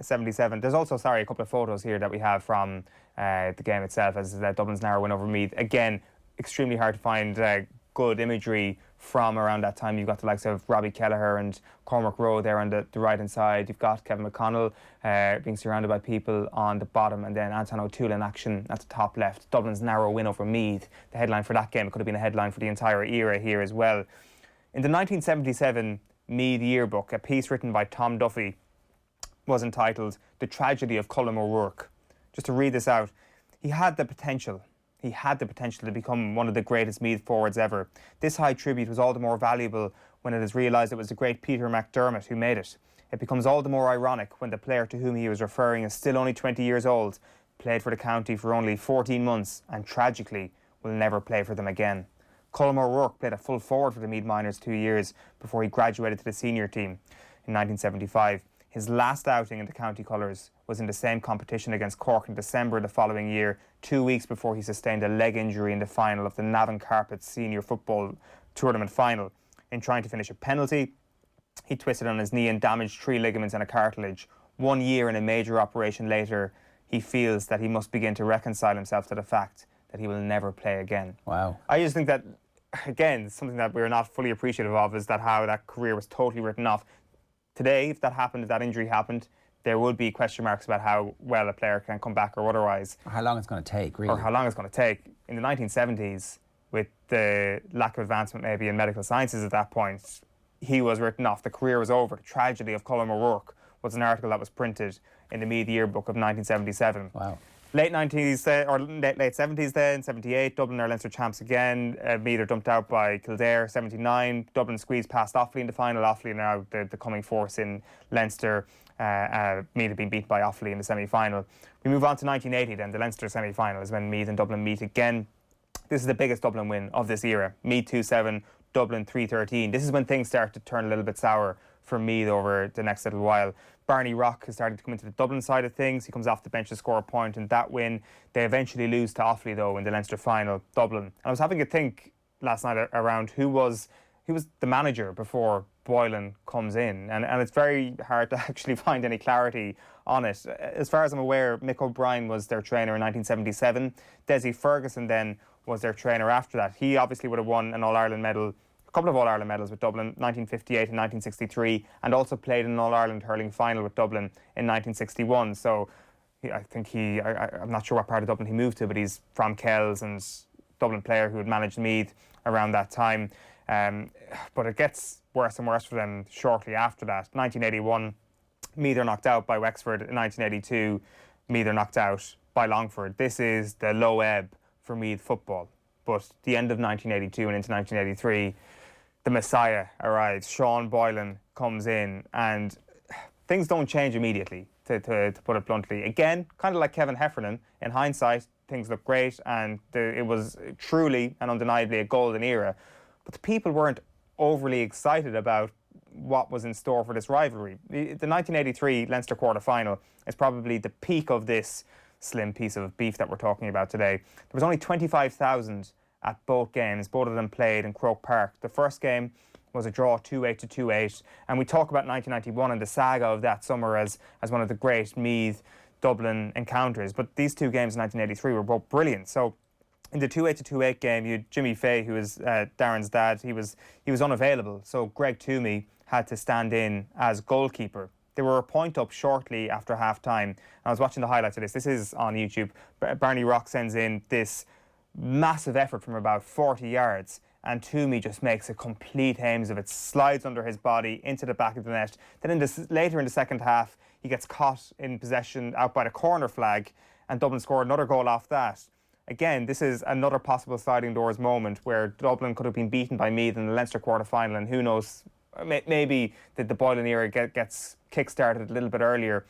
77. There's also, a couple of photos here that we have from the game itself, as Dublin's narrow win over Meath. Again, extremely hard to find good imagery from around that time. You've got the likes of Robbie Kelleher and Cormac Rowe there on the right hand side. You've got Kevin McConnell being surrounded by people on the bottom, and then Anton O'Toole in action at the top left. Dublin's narrow win over Meath. The headline for that game, it could have been a headline for the entire era here as well. In the 1977 Meath yearbook, a piece written by Tom Duffy was entitled "The Tragedy of Colm O'Rourke." Just to read this out, he had the potential to become one of the greatest Meath forwards ever. This high tribute was all the more valuable when it is realised it was the great Peter McDermott who made it. It becomes all the more ironic when the player to whom he was referring is still only 20 years old, played for the county for only 14 months, and tragically will never play for them again. Colm O'Rourke played a full forward for the Meath Miners 2 years before he graduated to the senior team in 1975. His last outing in the county colours was in the same competition against Cork in December the following year, 2 weeks before he sustained a leg injury in the final of the Navan Carpet Senior Football Tournament final. In trying to finish a penalty, he twisted on his knee and damaged 3 ligaments and a cartilage. 1 year and a major operation later, he feels that he must begin to reconcile himself to the fact that he will never play again. Wow. I just think that, again, something that we're not fully appreciative of is that how that career was totally written off. Today, if that injury happened, there would be question marks about how well a player can come back or otherwise. Or how long it's going to take, really. Or how long it's going to take. In the 1970s, with the lack of advancement maybe in medical sciences at that point, he was written off. The career was over. The tragedy of Colm O'Rourke was an article that was printed in the Meath yearbook of 1977. Wow. Late 90s, or late 70s then, 78, Dublin are Leinster champs again. Meath are dumped out by Kildare, 79. Dublin squeezed past Offaly in the final. Offaly now the coming force in Leinster. Meath have been beat by Offaly in the semi-final. We move on to 1980 then, the Leinster semi-final is when Meath and Dublin meet again. This is the biggest Dublin win of this era. Meath 2-7, Dublin 3-13. This is when things start to turn a little bit sour for Meath over the next little while. Barney Rock has started to come into the Dublin side of things. He comes off the bench to score a point in that win. They eventually lose to Offaly, though, in the Leinster final, Dublin. And I was having a think last night around who was the manager before Boylan comes in. And it's very hard to actually find any clarity on it. As far as I'm aware, Mick O'Brien was their trainer in 1977. Desi Ferguson then was their trainer after that. He obviously would have won an All-Ireland medal a couple of All-Ireland medals with Dublin, 1958 and 1963, and also played in an All-Ireland hurling final with Dublin in 1961. So I think I'm not sure what part of Dublin he moved to, but he's from Kells and Dublin player who had managed Meath around that time. But it gets worse and worse for them shortly after that. 1981, Meath are knocked out by Wexford. In 1982, Meath are knocked out by Longford. This is the low ebb for Meath football. But the end of 1982 and into 1983, the Messiah arrives. Sean Boylan comes in, and things don't change immediately, to put it bluntly. Again, kind of like Kevin Heffernan, in hindsight, things look great, and it was truly and undeniably a golden era. But the people weren't overly excited about what was in store for this rivalry. The 1983 Leinster quarter-final is probably the peak of this slim piece of beef that we're talking about today. There was only 25,000 at both games. Both of them played in Croke Park. The first game was a draw 2-8 to 2-8, and we talk about 1991 and the saga of that summer as one of the great Meath-Dublin encounters. But these two games in 1983 were both brilliant. So in the 2-8 to 2-8 game, you had Jimmy Fay, who was Darren's dad. He was unavailable, so Greg Toomey had to stand in as goalkeeper. They were a point up shortly after half-time. I was watching the highlights of this. This is on YouTube. Barney Rock sends in this massive effort from about 40 yards, and Toomey just makes a complete hames of it, slides under his body into the back of the net. Then later in the second half, he gets caught in possession out by the corner flag, and Dublin scored another goal off that. Again, this is another possible sliding doors moment where Dublin could have been beaten by Meath in the Leinster quarter-final, and who knows, maybe the Boylan era gets kick-started a little bit earlier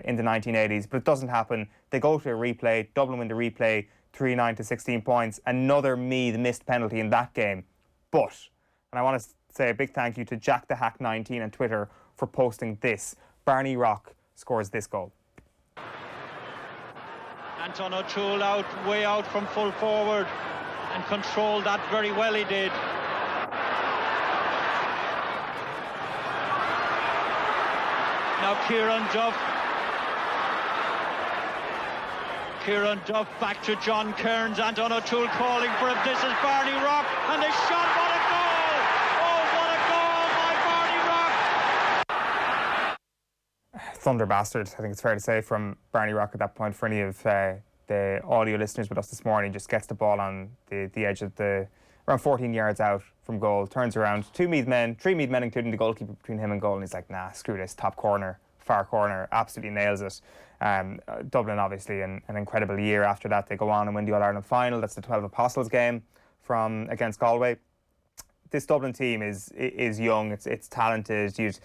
in the 1980s, but it doesn't happen. They go to a replay, Dublin win the replay, 3-9 to 16 points. Another Meath missed penalty in that game. But, and I want to say a big thank you to Jack the Hack 19 on Twitter for posting this. Barney Rock scores this goal. Anton O'Toole way out from full forward, and controlled that very well, he did. Now Kieran Duff back to John Kearns. Anton O'Toole calling for him. This is Barney Rock, and the shot, what a goal! Oh, what a goal by Barney Rock! Thunder bastard, I think it's fair to say, from Barney Rock at that point. For any of the audio listeners with us this morning, just gets the ball on the edge of around 14 yards out from goal, turns around, three Meath men, including the goalkeeper between him and goal, and he's like, nah, screw this, top corner, far corner, absolutely nails it. Dublin, obviously, an incredible year after that. They go on and win the All-Ireland final. That's the 12 Apostles game against Galway. This Dublin team is young, it's talented. You've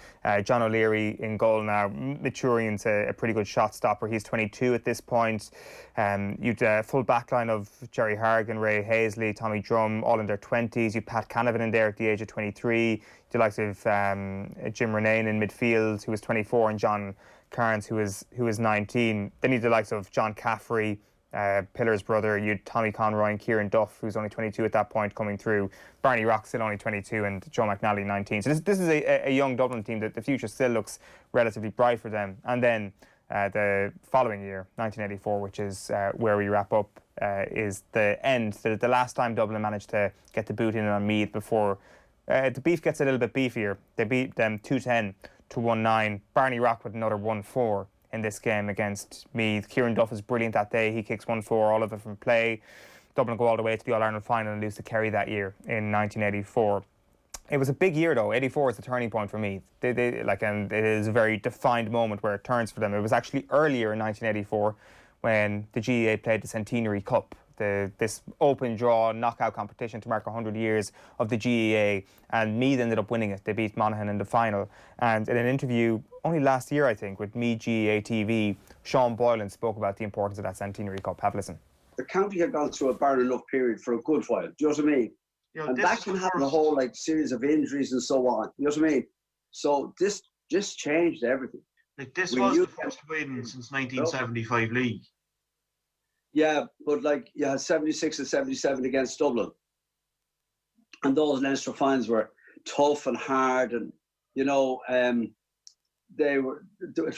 John O'Leary in goal now, maturing into a pretty good shot stopper. He's 22 at this point. You've a full backline of Jerry Hargan, Ray Hazley, Tommy Drum, all in their 20s. You've Pat Canavan in there at the age of 23. The likes of Jim Renane in midfield, who was 24, and John Carnes, who was 19. Then you've the likes of John Caffrey, Pillar's brother. You had Tommy Conroy and Kieran Duff, who's only 22 at that point, coming through. Barney Rock still only 22, and Joe McNally 19. So this is a young Dublin team that the future still looks relatively bright for them. And then the following year, 1984, which is where we wrap up, is the end. The last time Dublin managed to get the boot in on Meath before the beef gets a little bit beefier. They beat them 2-10 to 1-9. Barney Rock with another 1-4 in this game against Meath. Kieran Duff is brilliant that day. He kicks 1-4, all of it from play. Dublin go all the way to the All-Ireland final and lose to Kerry that year in 1984. It was a big year though. 84 is the turning point for Meath. And it is a very defined moment where it turns for them. It was actually earlier in 1984 when the GAA played the Centenary Cup, this open draw knockout competition to mark 100 years of the GAA, and Meath ended up winning it. They beat Monaghan in the final. And in an interview only last year, I think, with Meath GAA TV, Sean Boylan spoke about the importance of that Centenary Cup. Have a listen. The county had gone through a bad enough period for a good while. Do you know what I mean? You know, and that can happen a whole series of injuries and so on. You know what I mean? So this just changed everything. This was the first win since 1975 league. Yeah, but you had 76 and 77 against Dublin. And those Leinster finals were tough and hard, and it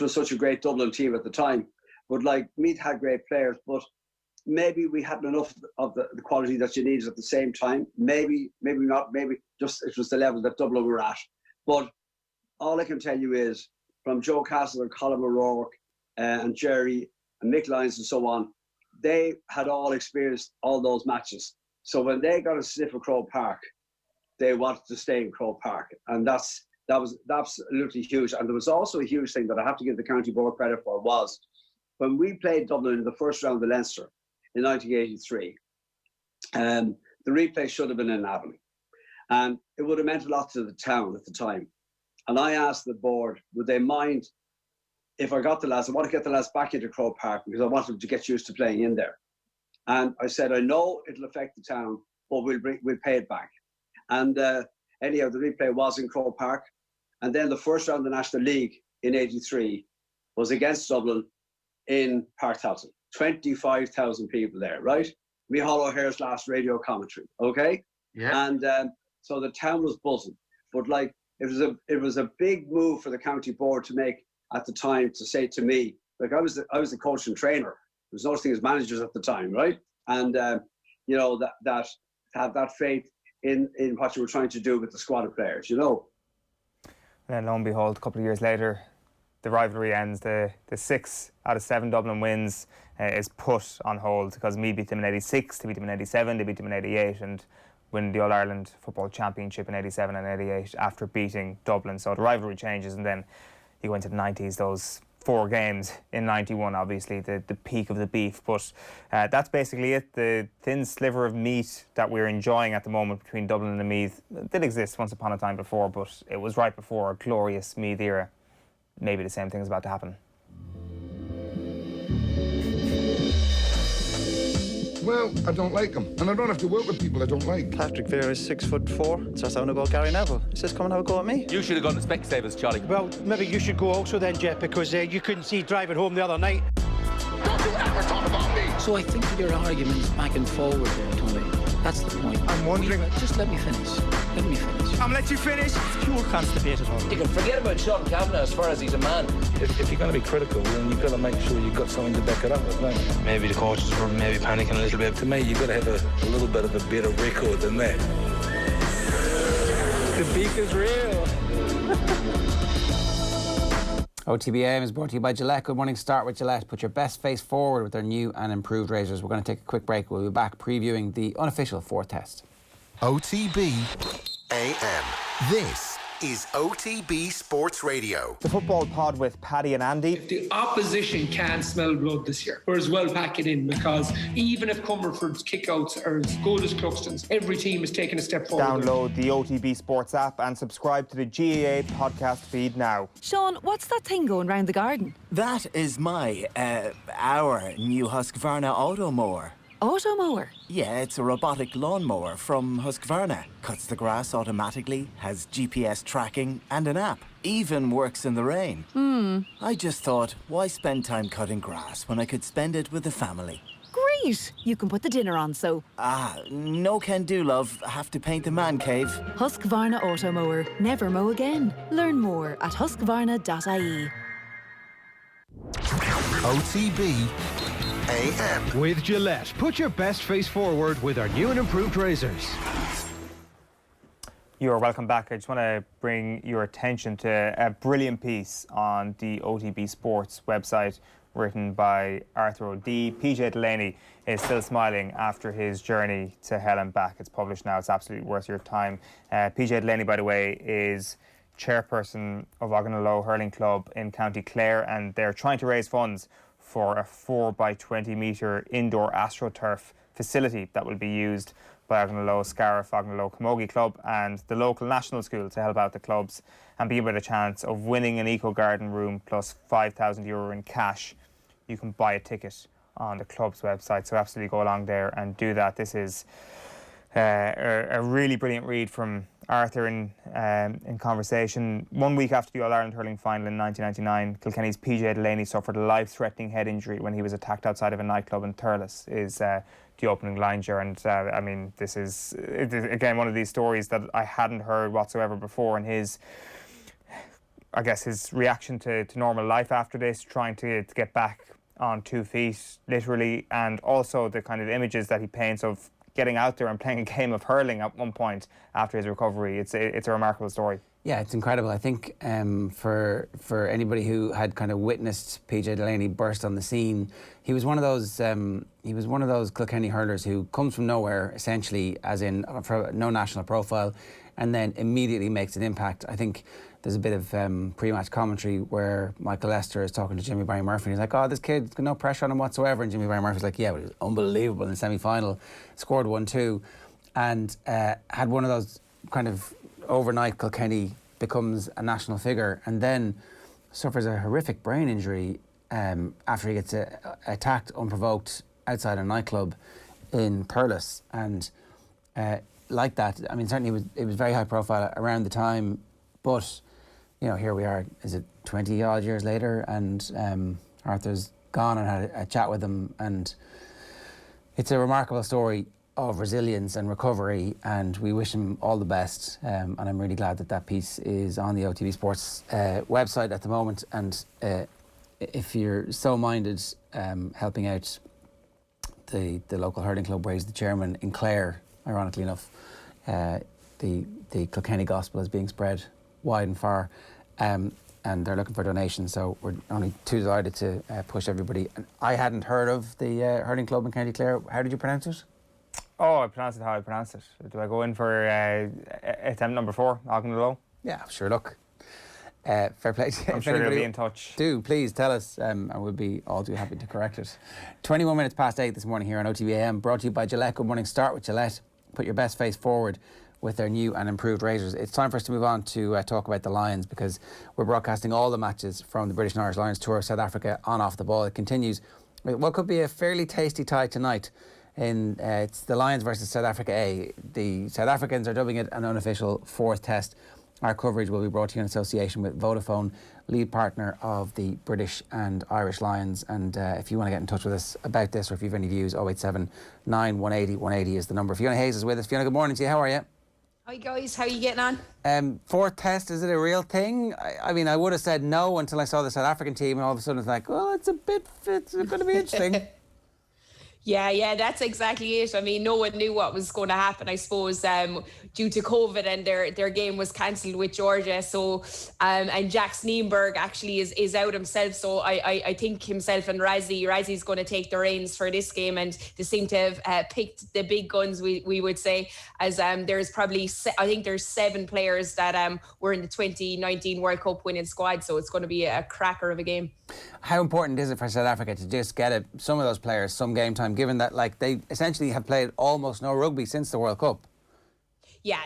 was such a great Dublin team at the time. But Meath had great players, but maybe we hadn't enough of the quality that you needed at the same time. Maybe not. Maybe just it was the level that Dublin were at. But all I can tell you is, from Joe Castle and Colin O'Rourke and Jerry and Mick Lyons and so on, they had all experienced all those matches. So when they got a sniff of Croke Park, they wanted to stay in Croke Park, and that was absolutely huge. And there was also a huge thing that I have to give the county board credit for, was when we played Dublin in the first round of Leinster in 1983, the replay should have been in Avenue, and it would have meant a lot to the town at the time. And I asked the board, would they mind if I got the lads? I want to get the lads back into Croke Park because I want them to get used to playing in there. And I said, I know it'll affect the town, but we'll pay it back. And anyhow, the replay was in Croke Park. And then the first round of the National League in '83 was against Dublin in Park Towson. 25,000 people there, right? Micheál O'Hare's last radio commentary, okay? Yeah. And so the town was buzzing. But like, it was a big move for the county board to make at the time, to say to me, like, I was the coach and trainer. There was no such thing as managers at the time, right? And you know, that to have that faith in what you were trying to do with the squad of players, you know. And then lo and behold, a couple of years later, the rivalry ends. The 6 out of 7 Dublin wins is put on hold because Meath beat them in '86, they beat them in '87, they beat them in '88, and win the All-Ireland Football Championship in '87 and '88 after beating Dublin. So the rivalry changes, and then you go into the 90s, those 4 games in '91, obviously the peak of the beef. But that's basically it. The thin sliver of meat that we're enjoying at the moment between Dublin and Meath did exist once upon a time before, but it was right before a glorious Meath era. Maybe the same thing is about to happen. Well, I don't like them, and I don't have to work with people I don't like. Patrick Vieira is 6'4", starts having a go at Gary Neville. He says, come and have a go at me. You should have gone to Specsavers, Charlie. Well, maybe you should go also then, Jet, because you couldn't see driving home the other night. Don't you ever talk about me! So I think that your argument's back and forward there, Tony. That's the point. I'm wondering... Just let me finish. Let me finish. I'm let you finish. It's pure constipated. You can forget about Sean Kavanagh as far as he's a man. If you're going to be critical, then you've got to make sure you've got something to back it up with, don't you? Maybe the coaches were maybe panicking a little bit. To me, you've got to have a little bit of a better record than that. The beef is real. OTB AM is brought to you by Gillette. Good morning. Start with Gillette. Put your best face forward with their new and improved razors. We're going to take a quick break. We'll be back previewing the unofficial 4th test. OTB AM. This is OTB Sports Radio. The football pod with Paddy and Andy. If the opposition can't smell blood this year, we're as well pack it in, because even if Cumberford's kickouts are as good as Cluxton's, every team is taking a step forward. Download the OTB Sports app and subscribe to the GAA podcast feed now. Sean, what's that thing going round the garden? That is our new Husqvarna Automower. Automower? Yeah, it's a robotic lawnmower from Husqvarna. Cuts the grass automatically, has GPS tracking and an app. Even works in the rain. I just thought, why spend time cutting grass when I could spend it with the family? Great! You can put the dinner on, so... No can do, love. Have to paint the man cave. Husqvarna Automower. Never mow again. Learn more at husqvarna.ie. OTB AM. With Gillette, put your best face forward with our new and improved razors. You're welcome back. I just want to bring your attention to a brilliant piece on the OTB Sports website written by Arthur O'Dea. PJ Delaney is still smiling after his journey to hell and back. It's published now. It's absolutely worth your time. PJ Delaney, by the way, is chairperson of Oganalow Hurling Club in County Clare, and they're trying to raise funds for a 4x20 metre indoor AstroTurf facility that will be used by Oganalow, Scariff, Oganalow Camogie Club and the local national school to help out the clubs and be with a chance of winning an eco garden room plus €5,000 in cash. You can buy a ticket on the club's website, so absolutely go along there and do that. This is a really brilliant read from Arthur in conversation. 1 week after the All-Ireland hurling final in 1999, Kilkenny's PJ Delaney suffered a life-threatening head injury when he was attacked outside of a nightclub in Thurles, is the opening line here. And I mean, this is again one of these stories that I hadn't heard whatsoever before, and his reaction to normal life after this, trying to get back on 2 feet, literally, and also the kind of images that he paints of getting out there and playing a game of hurling at one point after his recovery. It's a remarkable story. Yeah, it's incredible. I think for anybody who had kind of witnessed PJ Delaney burst on the scene, he was one of those Kilkenny hurlers who comes from nowhere, essentially, as in no national profile, and then immediately makes an impact. I think there's a bit of pre-match commentary where Michael Lester is talking to Jimmy Barry Murphy, and he's like, "Oh, this kid's got no pressure on him whatsoever," and Jimmy Barry Murphy's like, "Yeah, but it was unbelievable in the semi-final, scored 1-2, and had one of those kind of overnight Kilkenny becomes a national figure, and then suffers a horrific brain injury after he gets attacked unprovoked outside a nightclub in Perlis. And like that, I mean, certainly it was very high profile around the time, but you know, here we are, is it 20 odd years later, and Arthur's gone, and had a chat with him, and it's a remarkable story of resilience and recovery, and we wish him all the best, and I'm really glad that piece is on the OTB Sports website at the moment. And if you're so minded, helping out the local hurling club where he's the chairman in Clare, ironically enough, the Kilkenny gospel is being spread wide and far, and they're looking for donations, so we're only too delighted to push everybody. And I hadn't heard of the hurling club in County Clare. How did you pronounce it? Oh, I pronounce it how I pronounce it. Do I go in for attempt number 4, Ogden? Yeah, sure, look. Fair play to you. I'm sure they'll be in touch. Do, please tell us, and we'll be all too happy to correct it. 21 minutes past 8 this morning here on OTB AM, brought to you by Gillette. Good morning. Start with Gillette. Put your best face forward with their new and improved razors. It's time for us to move on to talk about the Lions, because we're broadcasting all the matches from the British and Irish Lions Tour of South Africa on Off the Ball. It continues with what could be a fairly tasty tie tonight. It's the Lions versus South Africa A. The South Africans are dubbing it an unofficial 4th test. Our coverage will be brought to you in association with Vodafone, lead partner of the British and Irish Lions. And if you want to get in touch with us about this, or if you have any views, 087 9 180 180 is the number. Fiona Hayes is with us. Fiona, good morning to you. How are you? Hi guys, how are you getting on? 4th test, is it a real thing? I mean, I would have said no until I saw the South African team, and all of a sudden it's like, well, it's going to be interesting. Yeah, that's exactly it. I mean, no one knew what was going to happen, I suppose, due to COVID, and their game was cancelled with Georgia. So, and Jack Sneenberg actually is out himself. So I think himself and Razzy's going to take the reins for this game, and they seem to have picked the big guns, we would say, as there's probably, I think there's 7 players that were in the 2019 World Cup winning squad. So it's going to be a cracker of a game. How important is it for South Africa to just get some of those players some game time, given that they essentially have played almost no rugby since the World Cup? Yeah,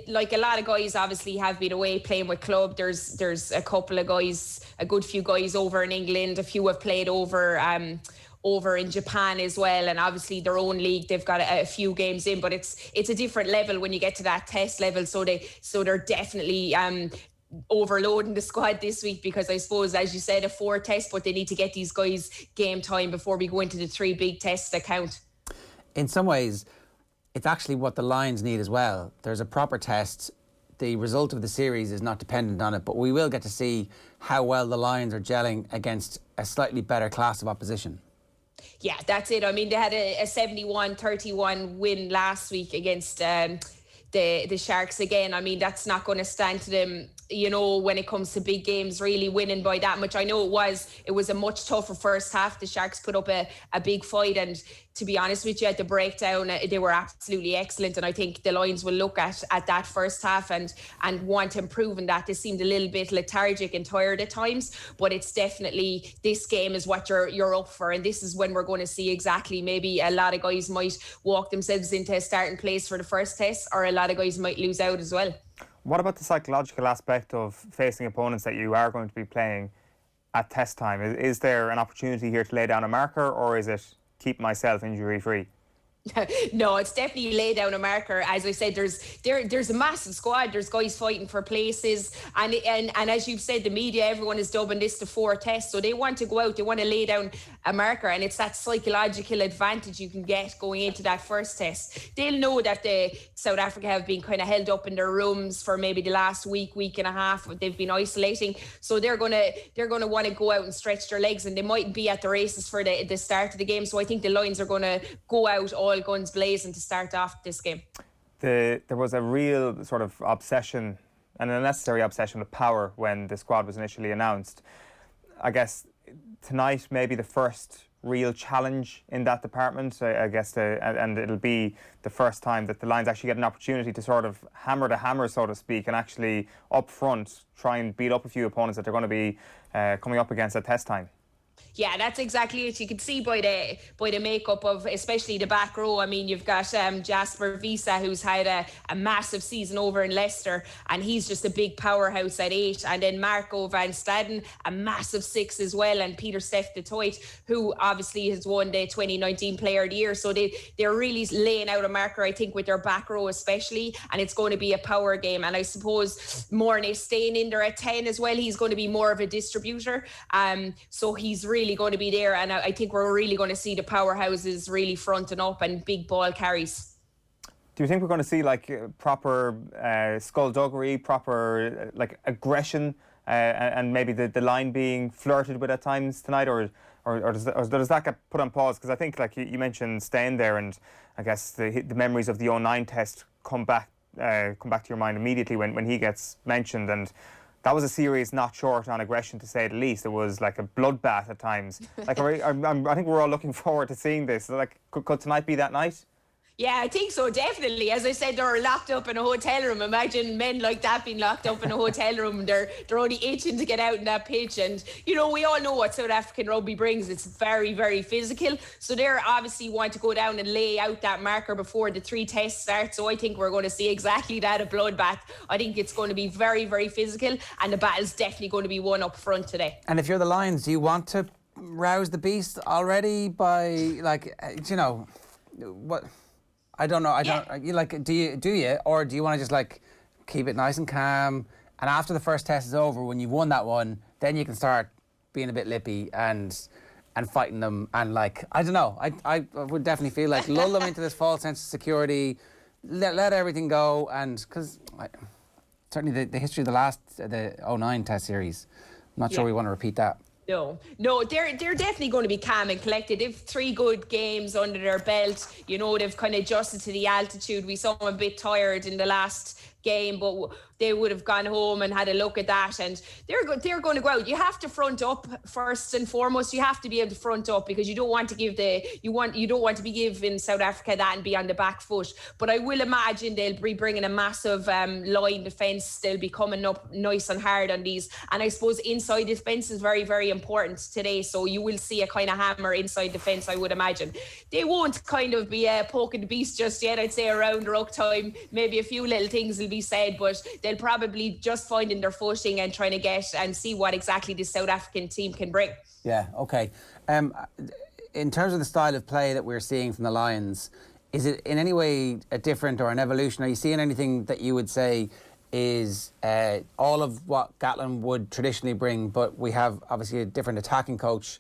like a lot of guys obviously have been away playing with club. There's a couple of guys, a good few guys over in England. A few have played over in Japan as well, and obviously their own league, they've got a few games in, but it's a different level when you get to that test level. So they're definitely overloading the squad this week, because I suppose, as you said, a 4 test, but they need to get these guys game time before we go into the 3 big tests that count. In some ways, it's actually what the Lions need as well. There's a proper test. The result of the series is not dependent on it, but we will get to see how well the Lions are gelling against a slightly better class of opposition. Yeah, that's it. I mean, they had a 71-31 win last week against the Sharks again. I mean, that's not going to stand to them, you know, when it comes to big games, really winning by that much. I know it was a much tougher first half. The Sharks put up a big fight, and to be honest with you, at the breakdown, they were absolutely excellent. And I think the Lions will look at that first half and want to improve in that. They seemed a little bit lethargic and tired at times, but it's definitely, this game is what you're up for. And this is when we're going to see exactly, maybe a lot of guys might walk themselves into a starting place for the first test, or a lot of guys might lose out as well. What about the psychological aspect of facing opponents that you are going to be playing at test time? Is there an opportunity here to lay down a marker, or is it keep myself injury free? No, it's definitely lay down a marker. As I said, there's a massive squad. There's guys fighting for places, and as you've said, the media, everyone is dubbing this the 4 test. So they want to go out, they want to lay down a marker, and it's that psychological advantage you can get going into that first test. They'll know that South Africa have been kind of held up in their rooms for maybe the last week and a half. They've been isolating, so they're gonna want to go out and stretch their legs, and they might be at the races for the start of the game. So I think the Lions are going to go out all guns blazing to start off this game. There was a real sort of obsession, an unnecessary obsession with power when the squad was initially announced. I guess tonight maybe the first real challenge in that department, I guess, and it'll be the first time that the Lions actually get an opportunity to sort of hammer the hammer, so to speak, and actually up front try and beat up a few opponents that they're going to be coming up against at test time. Yeah, that's exactly it. You can see by the makeup of especially the back row. I mean, you've got Jasper Visa, who's had a massive season over in Leicester, and he's just a big powerhouse at 8. And then Marco van Staden, a massive 6 as well, and Peter Steph de Toit, who obviously has won the 2019 Player of the Year. So they're really laying out a marker, I think, with their back row especially, and it's going to be a power game. And I suppose Mornay staying in there at 10 as well. He's going to be more of a distributor, so he's really going to be there, and I think we're really going to see the powerhouses really fronting up and big ball carries. Do you think we're going to see like proper skullduggery, proper like aggression, and maybe the line being flirted with at times tonight, or does that get put on pause? Because I think, like you mentioned, staying there, and I guess the memories of the 09 test come back to your mind immediately when he gets mentioned, and that was a series not short on aggression, to say the least. It was like a bloodbath at times. Like, I think we're all looking forward to seeing this. Like, could tonight be that night? Yeah, I think so, definitely. As I said, they're locked up in a hotel room. Imagine men like that being locked up in a hotel room. They're only itching to get out in that pitch. And, you know, we all know what South African rugby brings. It's very, very physical. So they're obviously want to go down and lay out that marker before the 3 tests start. So I think we're going to see exactly that, a bloodbath. I think it's going to be very, very physical. And the battle's definitely going to be won up front today. And if you're the Lions, do you want to rouse the beast already by, like, you know, what... I don't know. You like, do you, or do you want to just like keep it nice and calm? And after the first test is over, when you've won that one, then you can start being a bit lippy and fighting them. And like, I don't know. I would definitely feel like lull them into this false sense of security, let everything go, and because certainly the history of the 09 test series, I'm not sure we want to repeat that. No, they're definitely going to be calm and collected. They've 3 good games under their belt. You know, they've kind of adjusted to the altitude. We saw them a bit tired in the last game, but they would have gone home and had a look at that, and they're going to go out. You have to front up first and foremost. You have to be able to front up, because you don't want to give you don't want to be giving South Africa that and be on the back foot. But I will imagine they'll be bringing a massive line defence. They'll be coming up nice and hard on these, and I suppose inside defence is very, very important today. So you will see a kind of hammer inside defence, I would imagine. They won't kind of be poking the beast just yet. I'd say around ruck time, maybe a few little things will be said, but they'll probably just finding their footing and trying to get and see what exactly the South African team can bring. Yeah, okay. In terms of the style of play that we're seeing from the Lions, is it in any way a different or an evolution? Are you seeing anything that you would say is all of what Gatland would traditionally bring, but we have obviously a different attacking coach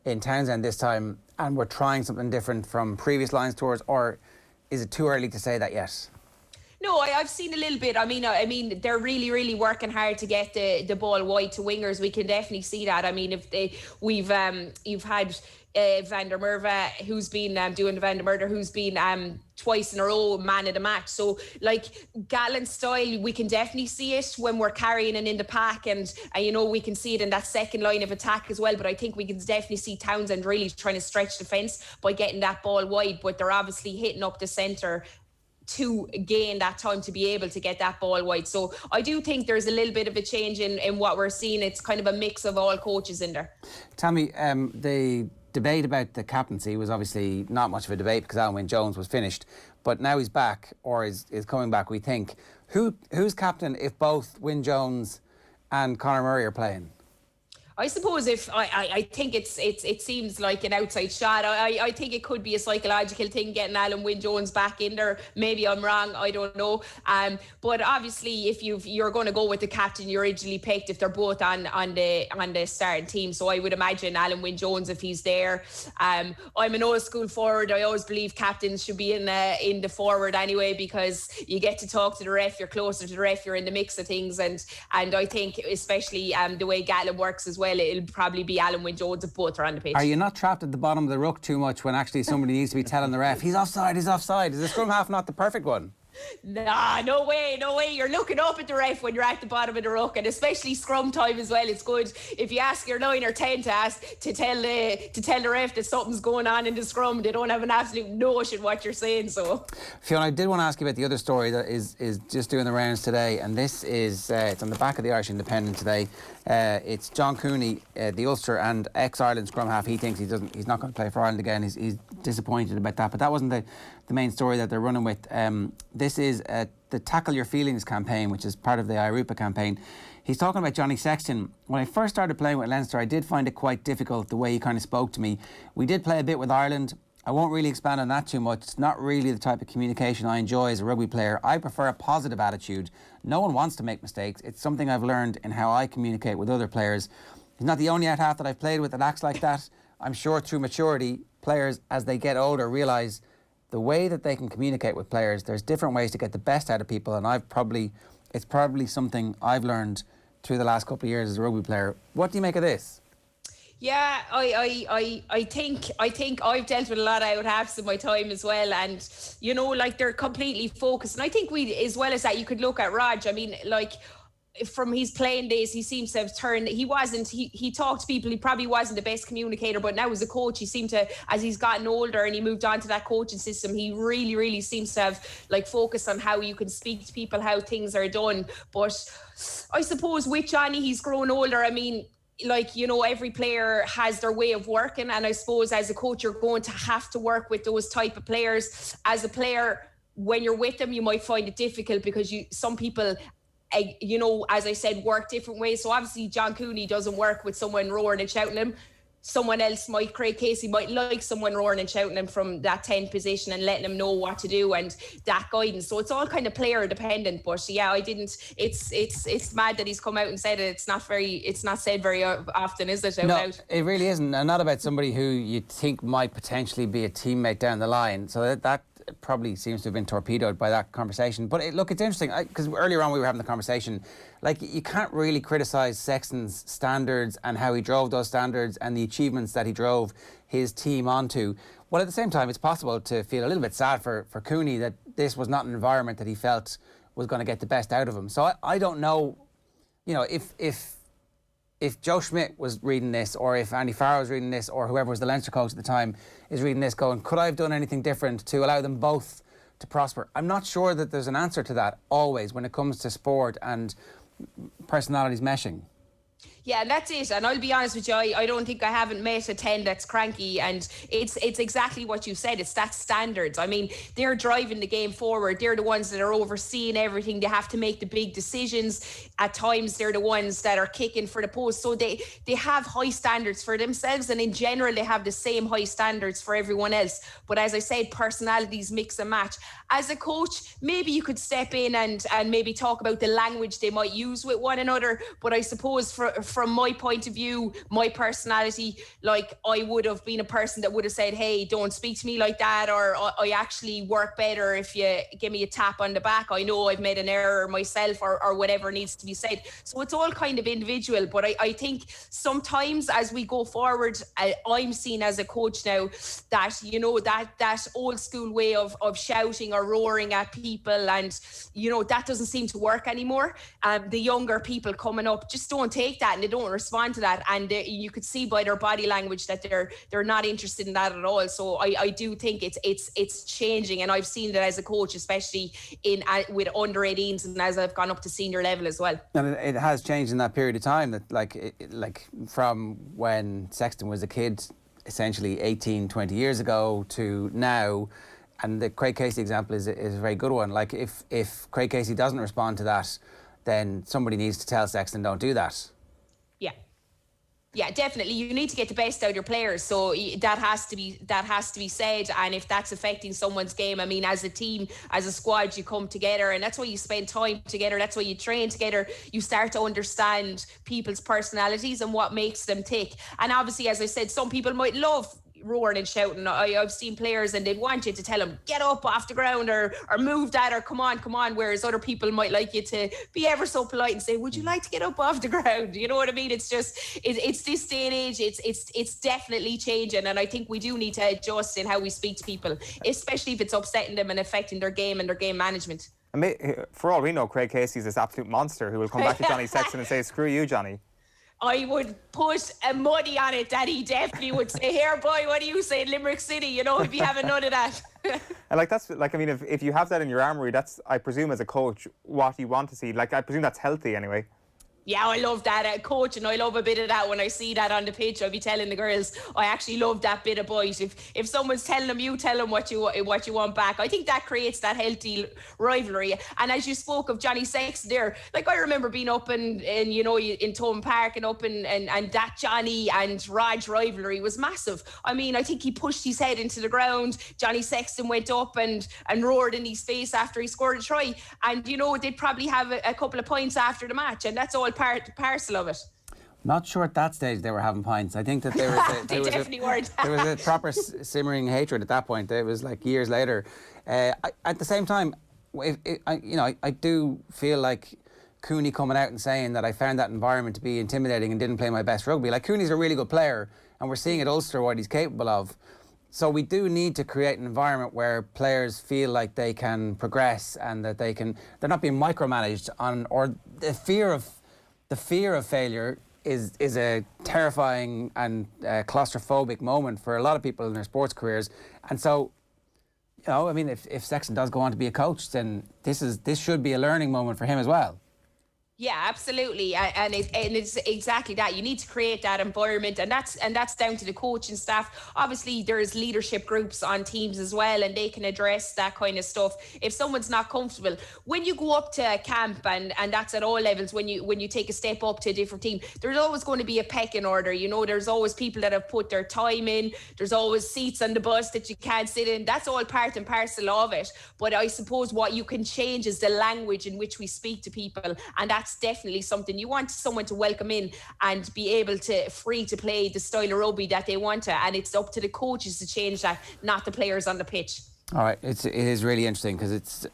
in Townsend this time, and we're trying something different from previous Lions tours, or is it too early to say that yet? No, I've seen a little bit. I mean, they're really, really working hard to get the ball wide to wingers. We can definitely see that. I mean, you've had Van der Merwe, who's been doing Van der Merwe, who's been twice in a row man of the match. So, like, Gatland style, we can definitely see it when we're carrying and in the pack, and you know, we can see it in that second line of attack as well. But I think we can definitely see Townsend really trying to stretch defence by getting that ball wide. But they're obviously hitting up the centre to gain that time to be able to get that ball wide. So I do think there's a little bit of a change in what we're seeing. It's kind of a mix of all coaches in there. Tell me, the debate about the captaincy was obviously not much of a debate because Alan Wynne-Jones was finished, but now he's back, or is coming back, we think. Who's captain if both Wynne-Jones and Conor Murray are playing? I suppose if I think it seems like an outside shot. I think it could be a psychological thing getting Alan Wynne-Jones back in there. Maybe I'm wrong. I don't know. But obviously, if you're going to go with the captain you originally picked, if they're both on the starting team, so I would imagine Alan Wynne-Jones if he's there. I'm an old school forward. I always believe captains should be in the forward anyway, because you get to talk to the ref. You're closer to the ref. You're in the mix of things, and I think especially the way Gatlin works as well, it'll probably be Alan Wynne-Jones if both are on the pitch. Are you not trapped at the bottom of the ruck too much when actually somebody needs to be telling the ref, he's offside, he's offside? Is the scrum half not the perfect one? Nah, no way. You're looking up at the ref when you're at the bottom of the ruck, and especially scrum time as well. It's good if you ask your 9 or 10 to tell the ref that something's going on in the scrum. They don't have an absolute notion what you're saying. So, Fiona, I did want to ask you about the other story that is just doing the rounds today, and this is it's on the back of the Irish Independent today. It's John Cooney, the Ulster and ex-Ireland scrum half. He thinks he's not going to play for Ireland again. He's disappointed about that, but that wasn't the main story that they're running with. This is the Tackle Your Feelings campaign, which is part of the IRUPA campaign. He's talking about Johnny Sexton. When I first started playing with Leinster, I did find it quite difficult the way he kind of spoke to me. We did play a bit with Ireland. I won't really expand on that too much. It's not really the type of communication I enjoy as a rugby player. I prefer a positive attitude. No one wants to make mistakes. It's something I've learned in how I communicate with other players. He's not the only out half that I've played with that acts like that. I'm sure through maturity, players, as they get older, realise the way that they can communicate with players, there's different ways to get the best out of people, and it's probably something I've learned through the last couple of years as a rugby player. What do you make of this? Yeah, I think I've dealt with a lot of out halves in my time as well, and they're completely focused. And I think as well as that, you could look at Raj. I mean, from his playing days, he seems to have turned. He talked to people. He probably wasn't the best communicator, but now as a coach, he seemed to, as he's gotten older and he moved on to that coaching system, he really, really seems to have focused on how you can speak to people, how things are done. But I suppose with Johnny, he's grown older. I mean, every player has their way of working, and I suppose as a coach, you're going to have to work with those type of players. As a player, when you're with them, you might find it difficult because some people, as I said, work different ways. So obviously John Cooney doesn't work with someone roaring and shouting him. Someone else Craig Casey might like someone roaring and shouting him from that 10 position and letting him know what to do and that guidance. So it's all kind of player dependent. But yeah, it's mad that he's come out and said it. It's not said very often, is it? No, it really isn't. And not about somebody who you think might potentially be a teammate down the line. So that probably seems to have been torpedoed by that conversation. But it's interesting, because earlier on we were having the conversation, you can't really criticise Sexton's standards and how he drove those standards and the achievements that he drove his team onto. Well, at the same time, it's possible to feel a little bit sad for Cooney that this was not an environment that he felt was going to get the best out of him. So I don't know, if Joe Schmidt was reading this, or if Andy Farrell was reading this, or whoever was the Leinster coach at the time is reading this going, could I have done anything different to allow them both to prosper? I'm not sure that there's an answer to that always when it comes to sport and personalities meshing. Yeah, and that's it. And I'll be honest with you, I don't think I haven't met a 10 that's cranky, and it's exactly what you said. It's that standards. I mean, they're driving the game forward. They're the ones that are overseeing everything. They have to make the big decisions. At times, they're the ones that are kicking for the post. So they have high standards for themselves, and in general, they have the same high standards for everyone else. But as I said, personalities mix and match. As a coach, maybe you could step in and maybe talk about the language they might use with one another. But I suppose from my point of view, my personality, I would have been a person that would have said, hey, don't speak to me like that, or I actually work better if you give me a tap on the back. I know I've made an error myself, or whatever needs to be said. So it's all kind of individual. But I think sometimes as we go forward, I'm seen as a coach now that, that old school way of shouting or roaring at people, and, that doesn't seem to work anymore. The younger people coming up just don't take that, and they don't respond to that, and you could see by their body language that they're not interested in that at all. So I do think it's changing, and I've seen that as a coach, especially with under 18s and as I've gone up to senior level as well. And it has changed in that period of time, that from when Sexton was a kid, essentially 18, 20 years ago, to now. And the Craig Casey example is a very good one. If Craig Casey doesn't respond to that, then somebody needs to tell Sexton, don't do that. Yeah. Yeah, definitely. You need to get the best out of your players. So that has to be said. And if that's affecting someone's game, I mean, as a team, as a squad, you come together, and that's why you spend time together. That's why you train together. You start to understand people's personalities and what makes them tick. And obviously, as I said, some people might love roaring and shouting. I've seen players and they'd want you to tell them, get up off the ground or move that or come on, whereas other people might like you to be ever so polite and say, would you like to get up off the ground? You know what I mean? It's just, it's this day and age, it's definitely changing, and I think we do need to adjust in how we speak to people, especially if it's upsetting them and affecting their game and their game management. For all we know, Craig Casey's this absolute monster who will come back to Johnny Sexton and say, screw you, Johnny. I would put a money on it that he definitely would say, here, boy, what do you say in Limerick City? You know, if you have none of that. And if you have that in your armoury, that's, I presume, as a coach, what you want to see. Like, I presume that's healthy anyway. Yeah, I love that coach, and I love a bit of that. When I see that on the pitch, I'll be telling the girls, I actually love that bit of bite. If someone's telling them, you tell them what you want back. I think that creates that healthy rivalry. And as you spoke of Johnny Sexton there, like I remember being up in you know, in Tone Park and up and that Johnny and Raj rivalry was massive. I mean, I think he pushed his head into the ground. Johnny Sexton went up and roared in his face after he scored a try. And, you know, they'd probably have a couple of points after the match, and that's all parcel of it. Not sure at that stage they were having pints. I think that there was they definitely weren't. There was a proper simmering hatred at that point. It was like years later. At the same time, I do feel like Cooney coming out and saying that I found that environment to be intimidating and didn't play my best rugby. Like, Cooney's a really good player, and we're seeing at Ulster what he's capable of. So we do need to create an environment where players feel like they can progress and that they're not being micromanaged or the fear of failure is a terrifying and claustrophobic moment for a lot of people in their sports careers. And so, you know, I mean, if Sexton does go on to be a coach, then this should be a learning moment for him as well. Yeah, absolutely, and it's exactly that. You need to create that environment, and that's down to the coaching staff. Obviously, there's leadership groups on teams as well, and they can address that kind of stuff. If someone's not comfortable, when you go up to camp, and that's at all levels, when you take a step up to a different team, there's always going to be a pecking order. You know, there's always people that have put their time in. There's always seats on the bus that you can't sit in. That's all part and parcel of it. But I suppose what you can change is the language in which we speak to people, and that's definitely something you want someone to welcome in and be able to free to play the style of rugby that they want to, and it's up to the coaches to change that, not the players on the pitch. All right, it is really interesting because it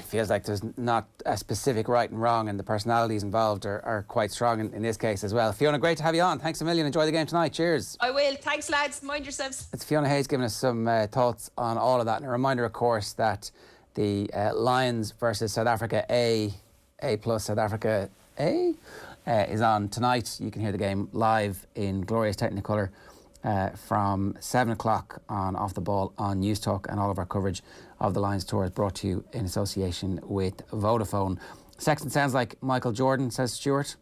feels like there's not a specific right and wrong, and the personalities involved are quite strong in this case as well. Fiona, great to have you on. Thanks a million. Enjoy the game tonight. Cheers. I will. Thanks, lads. Mind yourselves. It's Fiona Hayes giving us some thoughts on all of that, and a reminder, of course, that the Lions versus South Africa A plus South Africa A is on tonight. You can hear the game live in glorious Technicolor from 7 o'clock on Off the Ball on News Talk, and all of our coverage of the Lions tour is brought to you in association with Vodafone. Sexton sounds like Michael Jordan, says Stuart.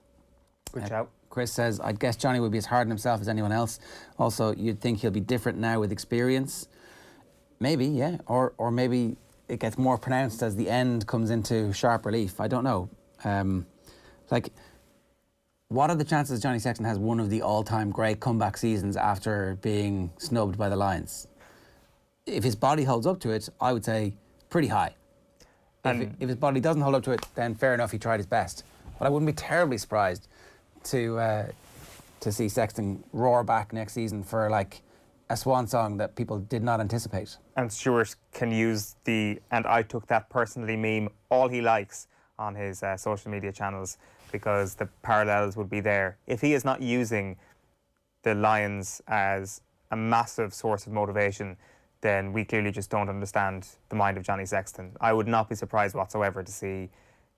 Good shout. Chris says, I'd guess Johnny would be as hard on himself as anyone else. Also, you'd think he'll be different now with experience. Maybe, yeah. Or maybe it gets more pronounced as the end comes into sharp relief. I don't know. What are the chances Johnny Sexton has one of the all-time great comeback seasons after being snubbed by the Lions? If his body holds up to it, I would say pretty high. If his body doesn't hold up to it, then fair enough, he tried his best. But I wouldn't be terribly surprised to see Sexton roar back next season for like a swan song that people did not anticipate. And Stuart can use the "and I took that personally" meme all he likes on his social media channels, because the parallels would be there. If he is not using the Lions as a massive source of motivation, then we clearly just don't understand the mind of Johnny Sexton. I would not be surprised whatsoever to see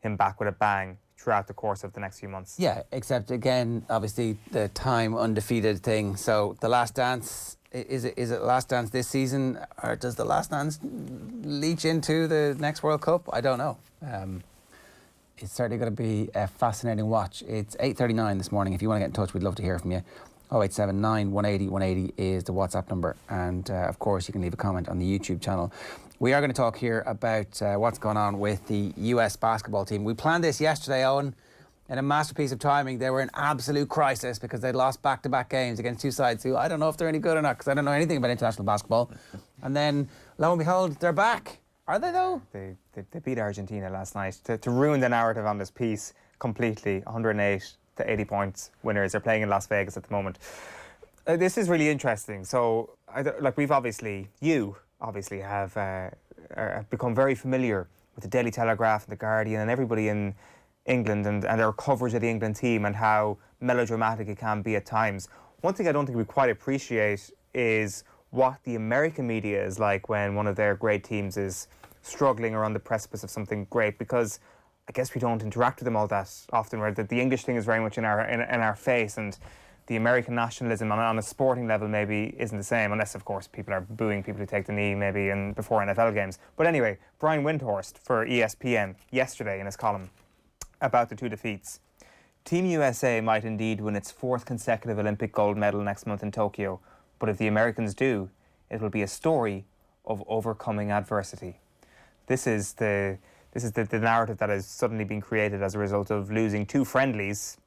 him back with a bang throughout the course of the next few months. Yeah, except again, obviously the time undefeated thing. So the Last Dance, is it Last Dance this season, or does the Last Dance leach into the next World Cup? I don't know. It's certainly going to be a fascinating watch. It's 8:39 this morning. If you want to get in touch, we'd love to hear from you. 0879 180 180 is the WhatsApp number. And of course, you can leave a comment on the YouTube channel. We are going to talk here about what's going on with the US basketball team. We planned this yesterday, Eoin. in a masterpiece of timing, they were in absolute crisis because they'd lost back-to-back games against two sides who I don't know if they're any good or not because I don't know anything about international basketball. And then, lo and behold, they're back. Are they, though? They beat Argentina last night. To ruin the narrative on this piece completely, 108 to 80 points winners. They're playing in Las Vegas at the moment. This is really interesting. So, you obviously have become very familiar with the Daily Telegraph and the Guardian and everybody in England and their coverage of the England team and how melodramatic it can be at times. One thing I don't think we quite appreciate is what the American media is like when one of their great teams is struggling or on the precipice of something great, because I guess we don't interact with them all that often, where the English thing is very much in our face, and the American nationalism on a sporting level maybe isn't the same, unless of course people are booing people who take the knee maybe before NFL games. But anyway, Brian Windhorst for ESPN yesterday in his column about the two defeats. Team USA might indeed win its 4th consecutive Olympic gold medal next month in Tokyo, but if the Americans do, it will be a story of overcoming adversity. This is the narrative that has suddenly been created as a result of losing two friendlies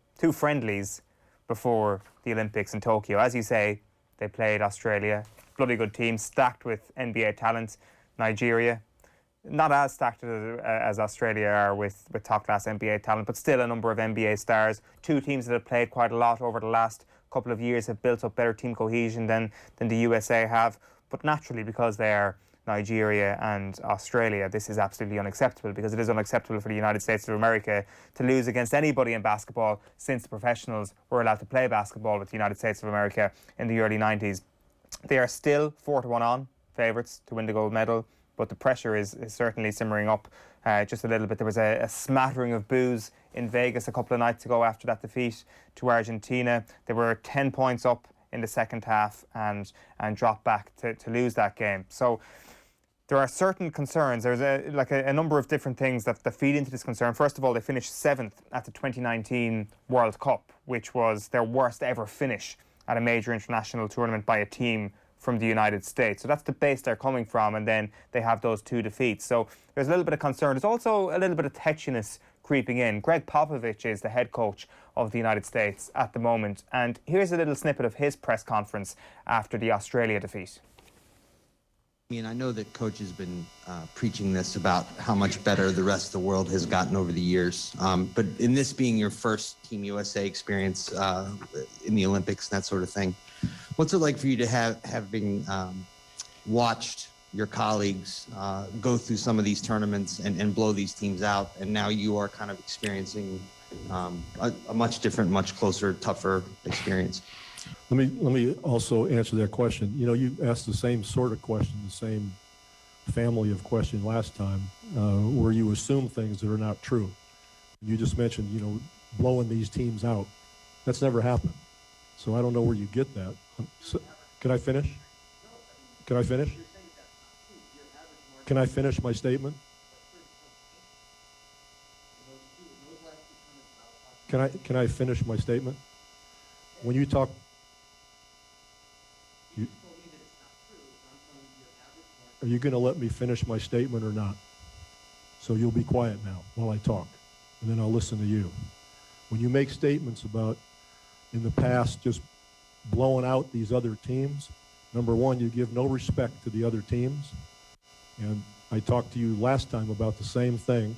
before the Olympics in Tokyo. As you say, they played Australia, bloody good team, stacked with NBA talent. Nigeria, not as stacked as Australia are with top-class NBA talent, but still a number of NBA stars. Two teams that have played quite a lot over the last couple of years have built up better team cohesion than the USA have. But naturally, because they are Nigeria and Australia, this is absolutely unacceptable, because it is unacceptable for the United States of America to lose against anybody in basketball since the professionals were allowed to play basketball with the United States of America in the early 90s. They are still 4-1 on favourites to win the gold medal, but the pressure is certainly simmering up just a little bit. There was a smattering of boos in Vegas a couple of nights ago after that defeat to Argentina. They were 10 points up in the second half and dropped back to lose that game. So there are certain concerns. There's a number of different things that feed into this concern. First of all, they finished 7th at the 2019 World Cup, which was their worst ever finish at a major international tournament by a team from the United States. So that's the base they're coming from, and then they have those two defeats. So there's a little bit of concern. There's also a little bit of tetchiness creeping in. Greg Popovich is the head coach of the United States at the moment, and here's a little snippet of his press conference after the Australia defeat. I know that Coach has been preaching this about how much better the rest of the world has gotten over the years. But in this being your first Team USA experience in the Olympics and that sort of thing, what's it like for you to having watched your colleagues go through some of these tournaments and blow these teams out, and now you are kind of experiencing a much different, much closer, tougher experience? Let me also answer that question. You know, you asked the same sort of question, the same family of question last time, where you assume things that are not true. You just mentioned, you know, blowing these teams out. That's never happened. So I don't know where you get that. So, can I finish? Can I finish? Can I finish my statement? Can I finish my statement? When you talk, are you going to let me finish my statement or not? So you'll be quiet now while I talk, and then I'll listen to you. When you make statements about in the past just blowing out these other teams, number one, you give no respect to the other teams. And I talked to you last time about the same thing.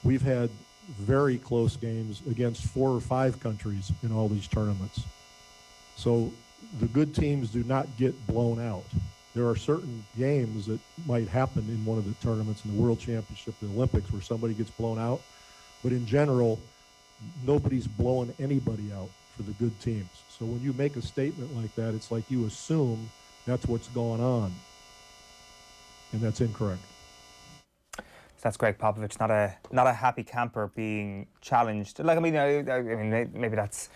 We've had very close games against 4 or 5 countries in all these tournaments. So the good teams do not get blown out. There are certain games that might happen in one of the tournaments, in the World Championship, the Olympics, where somebody gets blown out. But in general, nobody's blowing anybody out for the good teams. So when you make a statement like that, it's like you assume that's what's going on. And that's incorrect. So that's Greg Popovich, not a happy camper being challenged. Like, I mean, maybe that's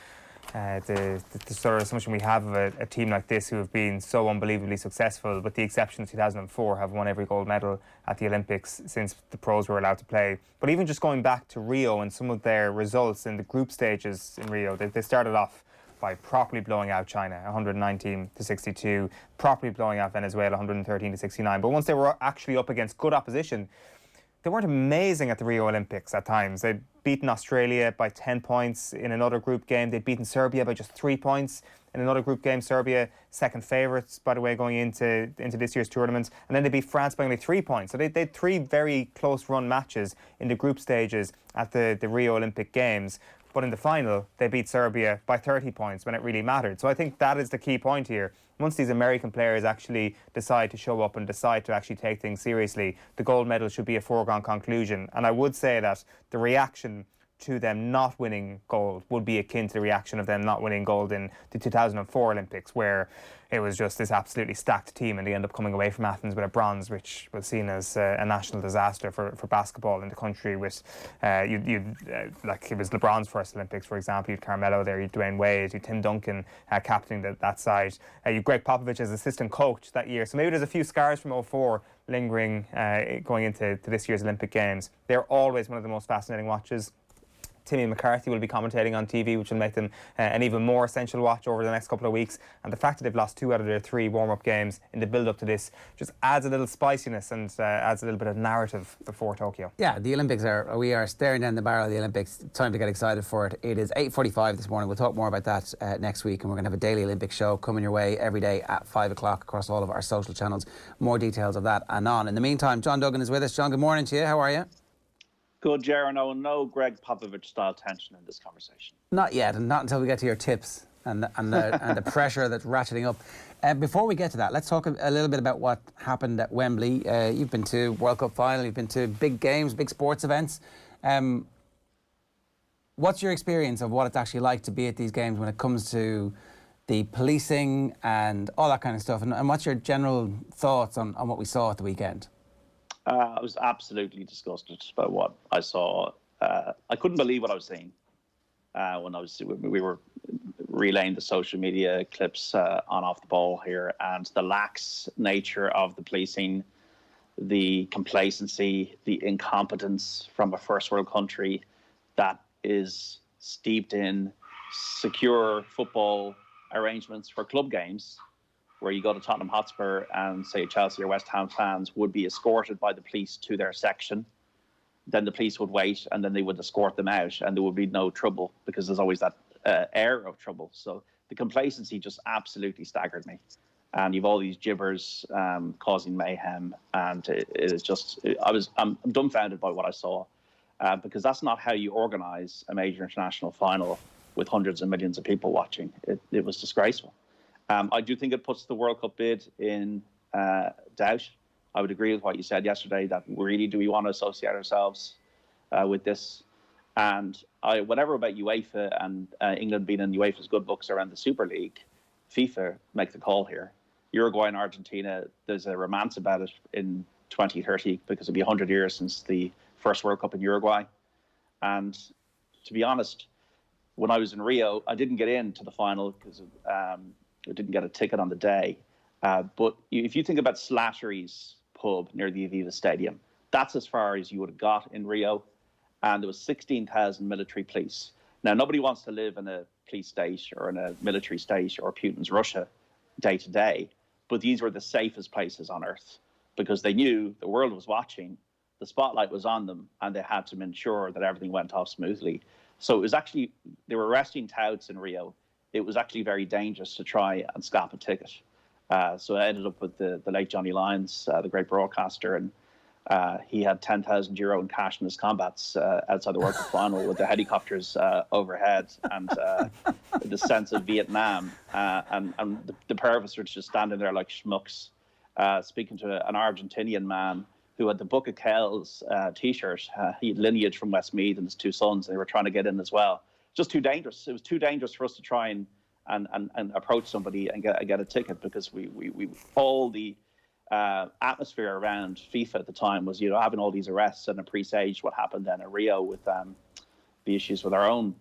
the sort of assumption we have of a team like this who have been so unbelievably successful, with the exception of 2004, have won every gold medal at the Olympics since the pros were allowed to play. But even just going back to Rio and some of their results in the group stages in Rio, they started off by properly blowing out China, 119-62, properly blowing out Venezuela, 113-69. But once they were actually up against good opposition, they weren't amazing at the Rio Olympics at times. They beaten Australia by 10 points in another group game. They'd beaten Serbia by just 3 points in another group game. Serbia, second favourites, by the way, going into this year's tournament. And then they beat France by only 3 points. So they had 3 very close-run matches in the group stages at the Rio Olympic Games. But in the final, they beat Serbia by 30 points when it really mattered. So I think that is the key point here. Once these American players actually decide to show up and decide to actually take things seriously, the gold medal should be a foregone conclusion. And I would say that the reaction to them not winning gold would be akin to the reaction of them not winning gold in the 2004 Olympics, where it was just this absolutely stacked team and they end up coming away from Athens with a bronze, which was seen as a national disaster for basketball in the country. With like it was LeBron's first Olympics, for example. You had Carmelo there, you had Dwayne Wade, you had Tim Duncan captaining that side. You had Greg Popovich as assistant coach that year. So maybe there's a few scars from 2004 lingering going into this year's Olympic Games. They're always one of the most fascinating watches. Timmy McCarthy will be commentating on TV, which will make them an even more essential watch over the next couple of weeks. And the fact that they've lost 2 out of their 3 warm-up games in the build-up to this just adds a little spiciness and adds a little bit of narrative before Tokyo. Yeah, the Olympics we are staring down the barrel of the Olympics. Time to get excited for it. It is 8:45 this morning. We'll talk more about that next week, and we're going to have a daily Olympic show coming your way every day at 5 o'clock across all of our social channels. More details of that anon. In the meantime, John Duggan is with us. John, good morning to you. How are you? Good, Ger. No Greg Popovich-style tension in this conversation. Not yet, and not until we get to your tips and the pressure that's ratcheting up. Before we get to that, let's talk a little bit about what happened at Wembley. You've been to World Cup final, you've been to big games, big sports events. What's your experience of what it's actually like to be at these games when it comes to the policing and all that kind of stuff? And what's your general thoughts on what we saw at the weekend? I was absolutely disgusted by what I saw. I couldn't believe what I was seeing when we were relaying the social media clips on off the ball here, and the lax nature of the policing, the complacency, the incompetence from a first world country that is steeped in secure football arrangements for club games, where you go to Tottenham Hotspur and say Chelsea or West Ham fans would be escorted by the police to their section. Then the police would wait and then they would escort them out and there would be no trouble, because there's always that air of trouble. So the complacency just absolutely staggered me. And you've all these gibbers causing mayhem, and it is just, I'm dumbfounded by what I saw, because that's not how you organise a major international final with hundreds of millions of people watching. It was disgraceful. I do think it puts the World Cup bid in doubt. I would agree with what you said yesterday, that really do we want to associate ourselves with this? And whatever about UEFA and England being in UEFA's good books around the Super League, FIFA make the call here. Uruguay and Argentina, there's a romance about it in 2030 because it'll be 100 years since the first World Cup in Uruguay. And to be honest, when I was in Rio, I didn't get into the final because I didn't get a ticket on the day. But if you think about Slattery's pub near the Aviva Stadium, that's as far as you would have got in Rio. And there was 16,000 military police. Now, nobody wants to live in a police state or in a military state or Putin's Russia day to day. But these were the safest places on earth because they knew the world was watching, the spotlight was on them, and they had to ensure that everything went off smoothly. So it was actually, they were arresting touts in Rio. It was actually very dangerous to try and scalp a ticket. So I ended up with the late Johnny Lyons, the great broadcaster, and he had €10,000 in cash in his combats outside the World Cup final with the helicopters overhead and the sense of Vietnam. And the pair of us were just standing there like schmucks, speaking to an Argentinian man who had the Book of Kells T-shirt. He had lineage from Westmeath and his 2 sons, and they were trying to get in as well. Just too dangerous. It was too dangerous for us to try and approach somebody and get a ticket, because we all the atmosphere around FIFA at the time was, having all these arrests, and it presaged what happened then at Rio with the issues with our own,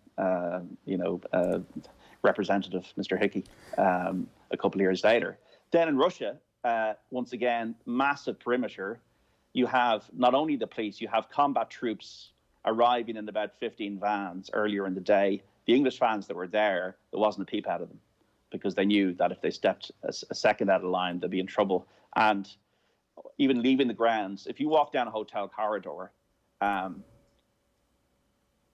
representative, Mr. Hickey, a couple of years later. Then in Russia, once again, massive perimeter. You have not only the police, you have combat troops arriving in about 15 vans earlier in the day. The English fans that were there wasn't a peep out of them, because they knew that if they stepped a second out of line, they'd be in trouble. And even leaving the grounds, if you walk down a hotel corridor,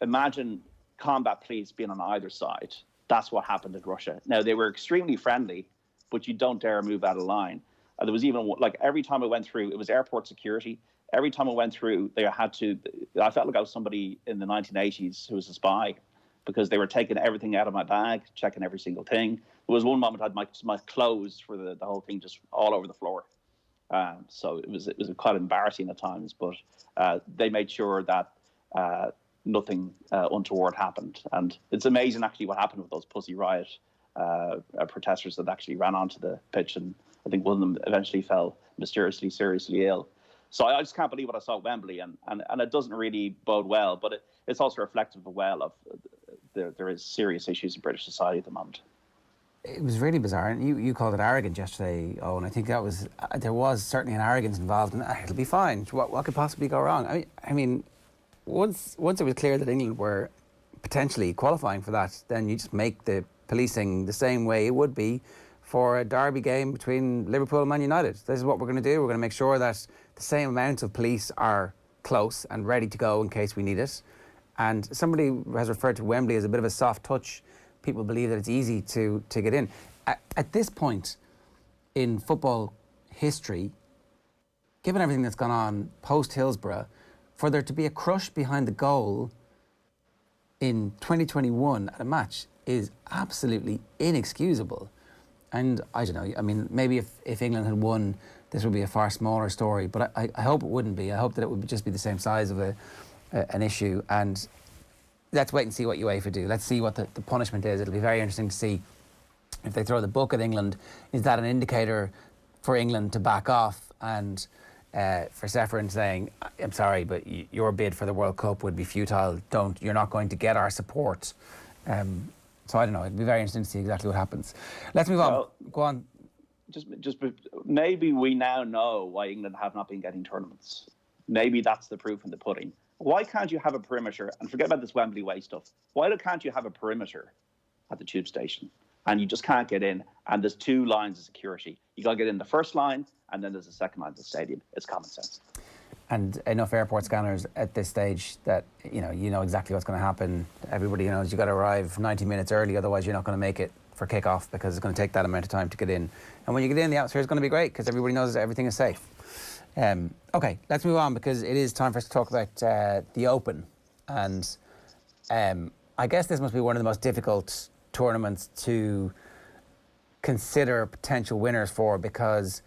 imagine combat police being on either side. That's what happened in Russia. Now, they were extremely friendly, but you don't dare move out of line. There was even, like, every time I went through, it was airport security. Every time I went through, I felt like I was somebody in the 1980s who was a spy, because they were taking everything out of my bag, checking every single thing. There was one moment I had my clothes for the whole thing just all over the floor. So it was quite embarrassing at times, but they made sure that nothing untoward happened. And it's amazing actually what happened with those Pussy Riot protesters that actually ran onto the pitch, and I think one of them eventually fell mysteriously, seriously ill. So I just can't believe what I saw at Wembley, and it doesn't really bode well, but it's also reflective of there is serious issues in British society at the moment. It was really bizarre, and you called it arrogant yesterday, Owen. I think there was certainly an arrogance involved, and it'll be fine. What could possibly go wrong? I mean, once it was clear that England were potentially qualifying for that, then you just make the policing the same way it would be for a derby game between Liverpool and Man United. This is what we're going to do. We're going to make sure that the same amount of police are close and ready to go in case we need it. And somebody has referred to Wembley as a bit of a soft touch. People believe that it's easy to get in. At this point in football history, given everything that's gone on post-Hillsborough, for there to be a crush behind the goal in 2021 at a match is absolutely inexcusable. And I don't know, I mean, maybe if England had won, this would be a far smaller story, but I hope it wouldn't be. I hope that it would just be the same size of an issue. And let's wait and see what UEFA do. Let's see what the punishment is. It'll be very interesting to see if they throw the book at England. Is that an indicator for England to back off, and for Sheahan saying, I'm sorry, but your bid for the World Cup would be futile. You're not going to get our support. So I don't know. It'd be very interesting to see exactly what happens. Let's move on. Go on. Just maybe we now know why England have not been getting tournaments. Maybe that's the proof in the pudding. Why can't you have a perimeter? And forget about this Wembley Way stuff. Why can't you have a perimeter at the tube station? And you just can't get in. And there's two lines of security. You got to get in the first line, and then there's a second line to the stadium. It's common sense. And enough airport scanners at this stage that you know exactly what's going to happen. Everybody knows you got to arrive 90 minutes early, otherwise you're not going to make it for kickoff, because it's going to take that amount of time to get in. And when you get in, the atmosphere is going to be great because everybody knows that everything is safe. Okay, let's move on, because it is time for us to talk about the Open. And I guess this must be one of the most difficult tournaments to consider potential winners for, because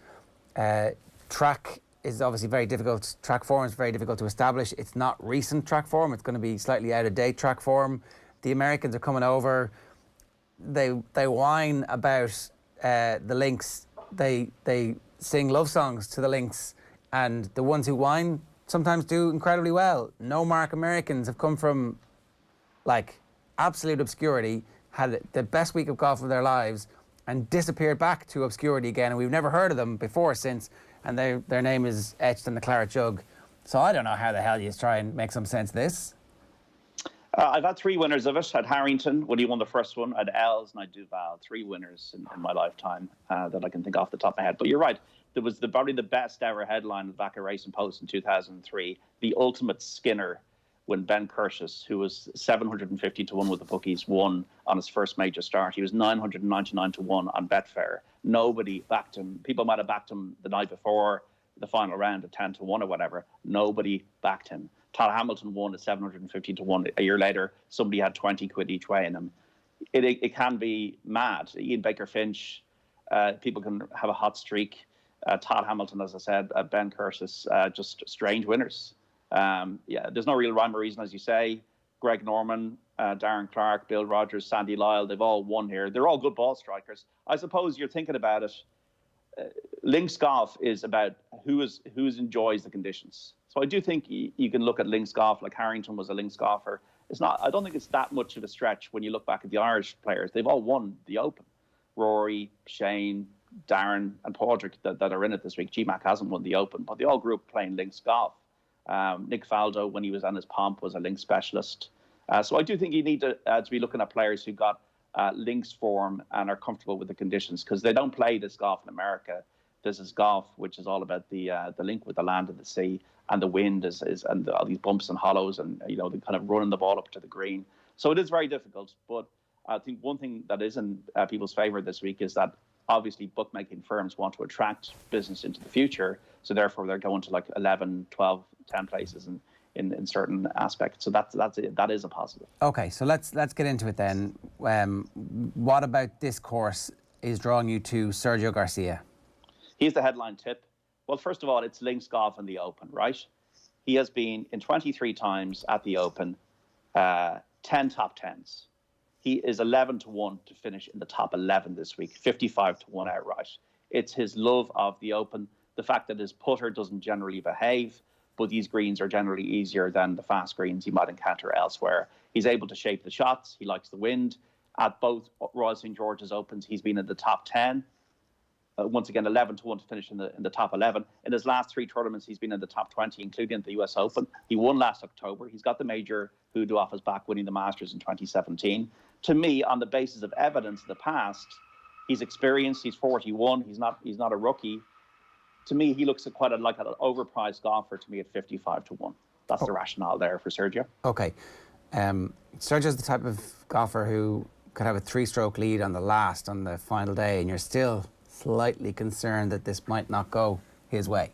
track is obviously very difficult. Track form is very difficult to establish. It's not recent track form. It's going to be slightly out-of-date track form. The Americans are coming over. They whine about the links. They sing love songs to the links, and the ones who whine sometimes do incredibly well. No mark Americans have come from like absolute obscurity, had the best week of golf of their lives, and disappeared back to obscurity again, and we've never heard of them before or since, and their name is etched in the claret jug. So I don't know how the hell you try and make some sense of this. I've had three winners of it. I had Harrington when he won the first one. I had Els and I had Duval. Three winners in my lifetime that I can think off the top of my head. But you're right. There was probably the best ever headline back at Racing Post in 2003. The ultimate Skinner, when Ben Curtis, who was 750 to 1 with the bookies, won on his first major start. He was 999 to 1 on Betfair. Nobody backed him. People might have backed him the night before the final round at 10 to 1 or whatever. Nobody backed him. Todd Hamilton won at 750 to 1. A year later, somebody had 20 quid each way in him. It can be mad. Ian Baker Finch, people can have a hot streak. Todd Hamilton, as I said, Ben Curtis, just strange winners. There's no real rhyme or reason, as you say. Greg Norman, Darren Clark, Bill Rogers, Sandy Lyle, they've all won here. They're all good ball strikers. I suppose you're thinking about it. Links golf is about who enjoys the conditions. So I do think you can look at links golf, like Harrington was a links golfer. I don't think it's that much of a stretch when you look back at the Irish players. They've all won the Open. Rory, Shane, Darren and Padraig that are in it this week. GMAC hasn't won the Open, but they all grew up playing links golf. Nick Faldo, when he was on his pomp, was a links specialist. So I do think you need to be looking at players who got links form and are comfortable with the conditions, because they don't play this golf in America. This is golf, which is all about the link with the land and the sea, and the wind and all these bumps and hollows, and the kind of running the ball up to the green. So it is very difficult. But I think one thing that is in people's favour this week is that obviously bookmaking firms want to attract business into the future, so therefore they're going to like 11, 12, 10 places in certain aspects. So that is a positive. Okay, so let's get into it then. What about this course is drawing you to Sergio Garcia? He's the headline tip. Well, first of all, it's links golf in the Open, right? He has been in 23 times at the Open, 10 top 10s. He is 11-1 to finish in the top 11 this week, 55-1 outright. It's his love of the Open, the fact that his putter doesn't generally behave, but these greens are generally easier than the fast greens he might encounter elsewhere. He's able to shape the shots. He likes the wind. At both Royal St. George's Opens, he's been in the top 10. Once again, 11-1 to finish in the top 11. In his last 3 tournaments, he's been in the top 20, including the US Open. He won last October. He's got the major hoodoo off his back, winning the Masters in 2017. To me, on the basis of evidence in the past, he's experienced. He's 41. He's not a rookie. To me, he looks like an overpriced golfer to me at 55-1. That's the rationale there for Sergio. Okay. Sergio's the type of golfer who could have a 3-stroke lead on the final day, and you're still slightly concerned that this might not go his way.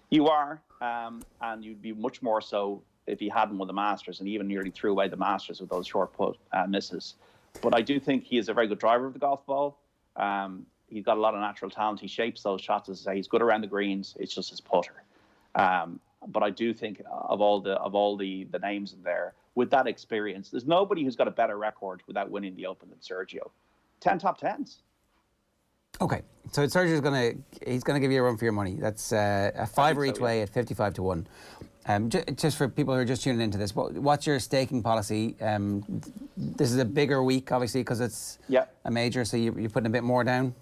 You are, and you'd be much more so if he hadn't won the Masters, and even nearly threw away the Masters with those short put misses. But I do think he is a very good driver of the golf ball. He's got a lot of natural talent. He shapes those shots, as I say. He's good around the greens. It's just his putter. But I do think of all the names in there, with that experience, there's nobody who's got a better record without winning the Open than Sergio. 10 top 10s. Okay, so Sergio's he's gonna give you a run for your money. That's a fiver each way at 55-1. Just for people who are just tuning into this, what's your staking policy? This is a bigger week, obviously, because it's a major, so you're putting a bit more down.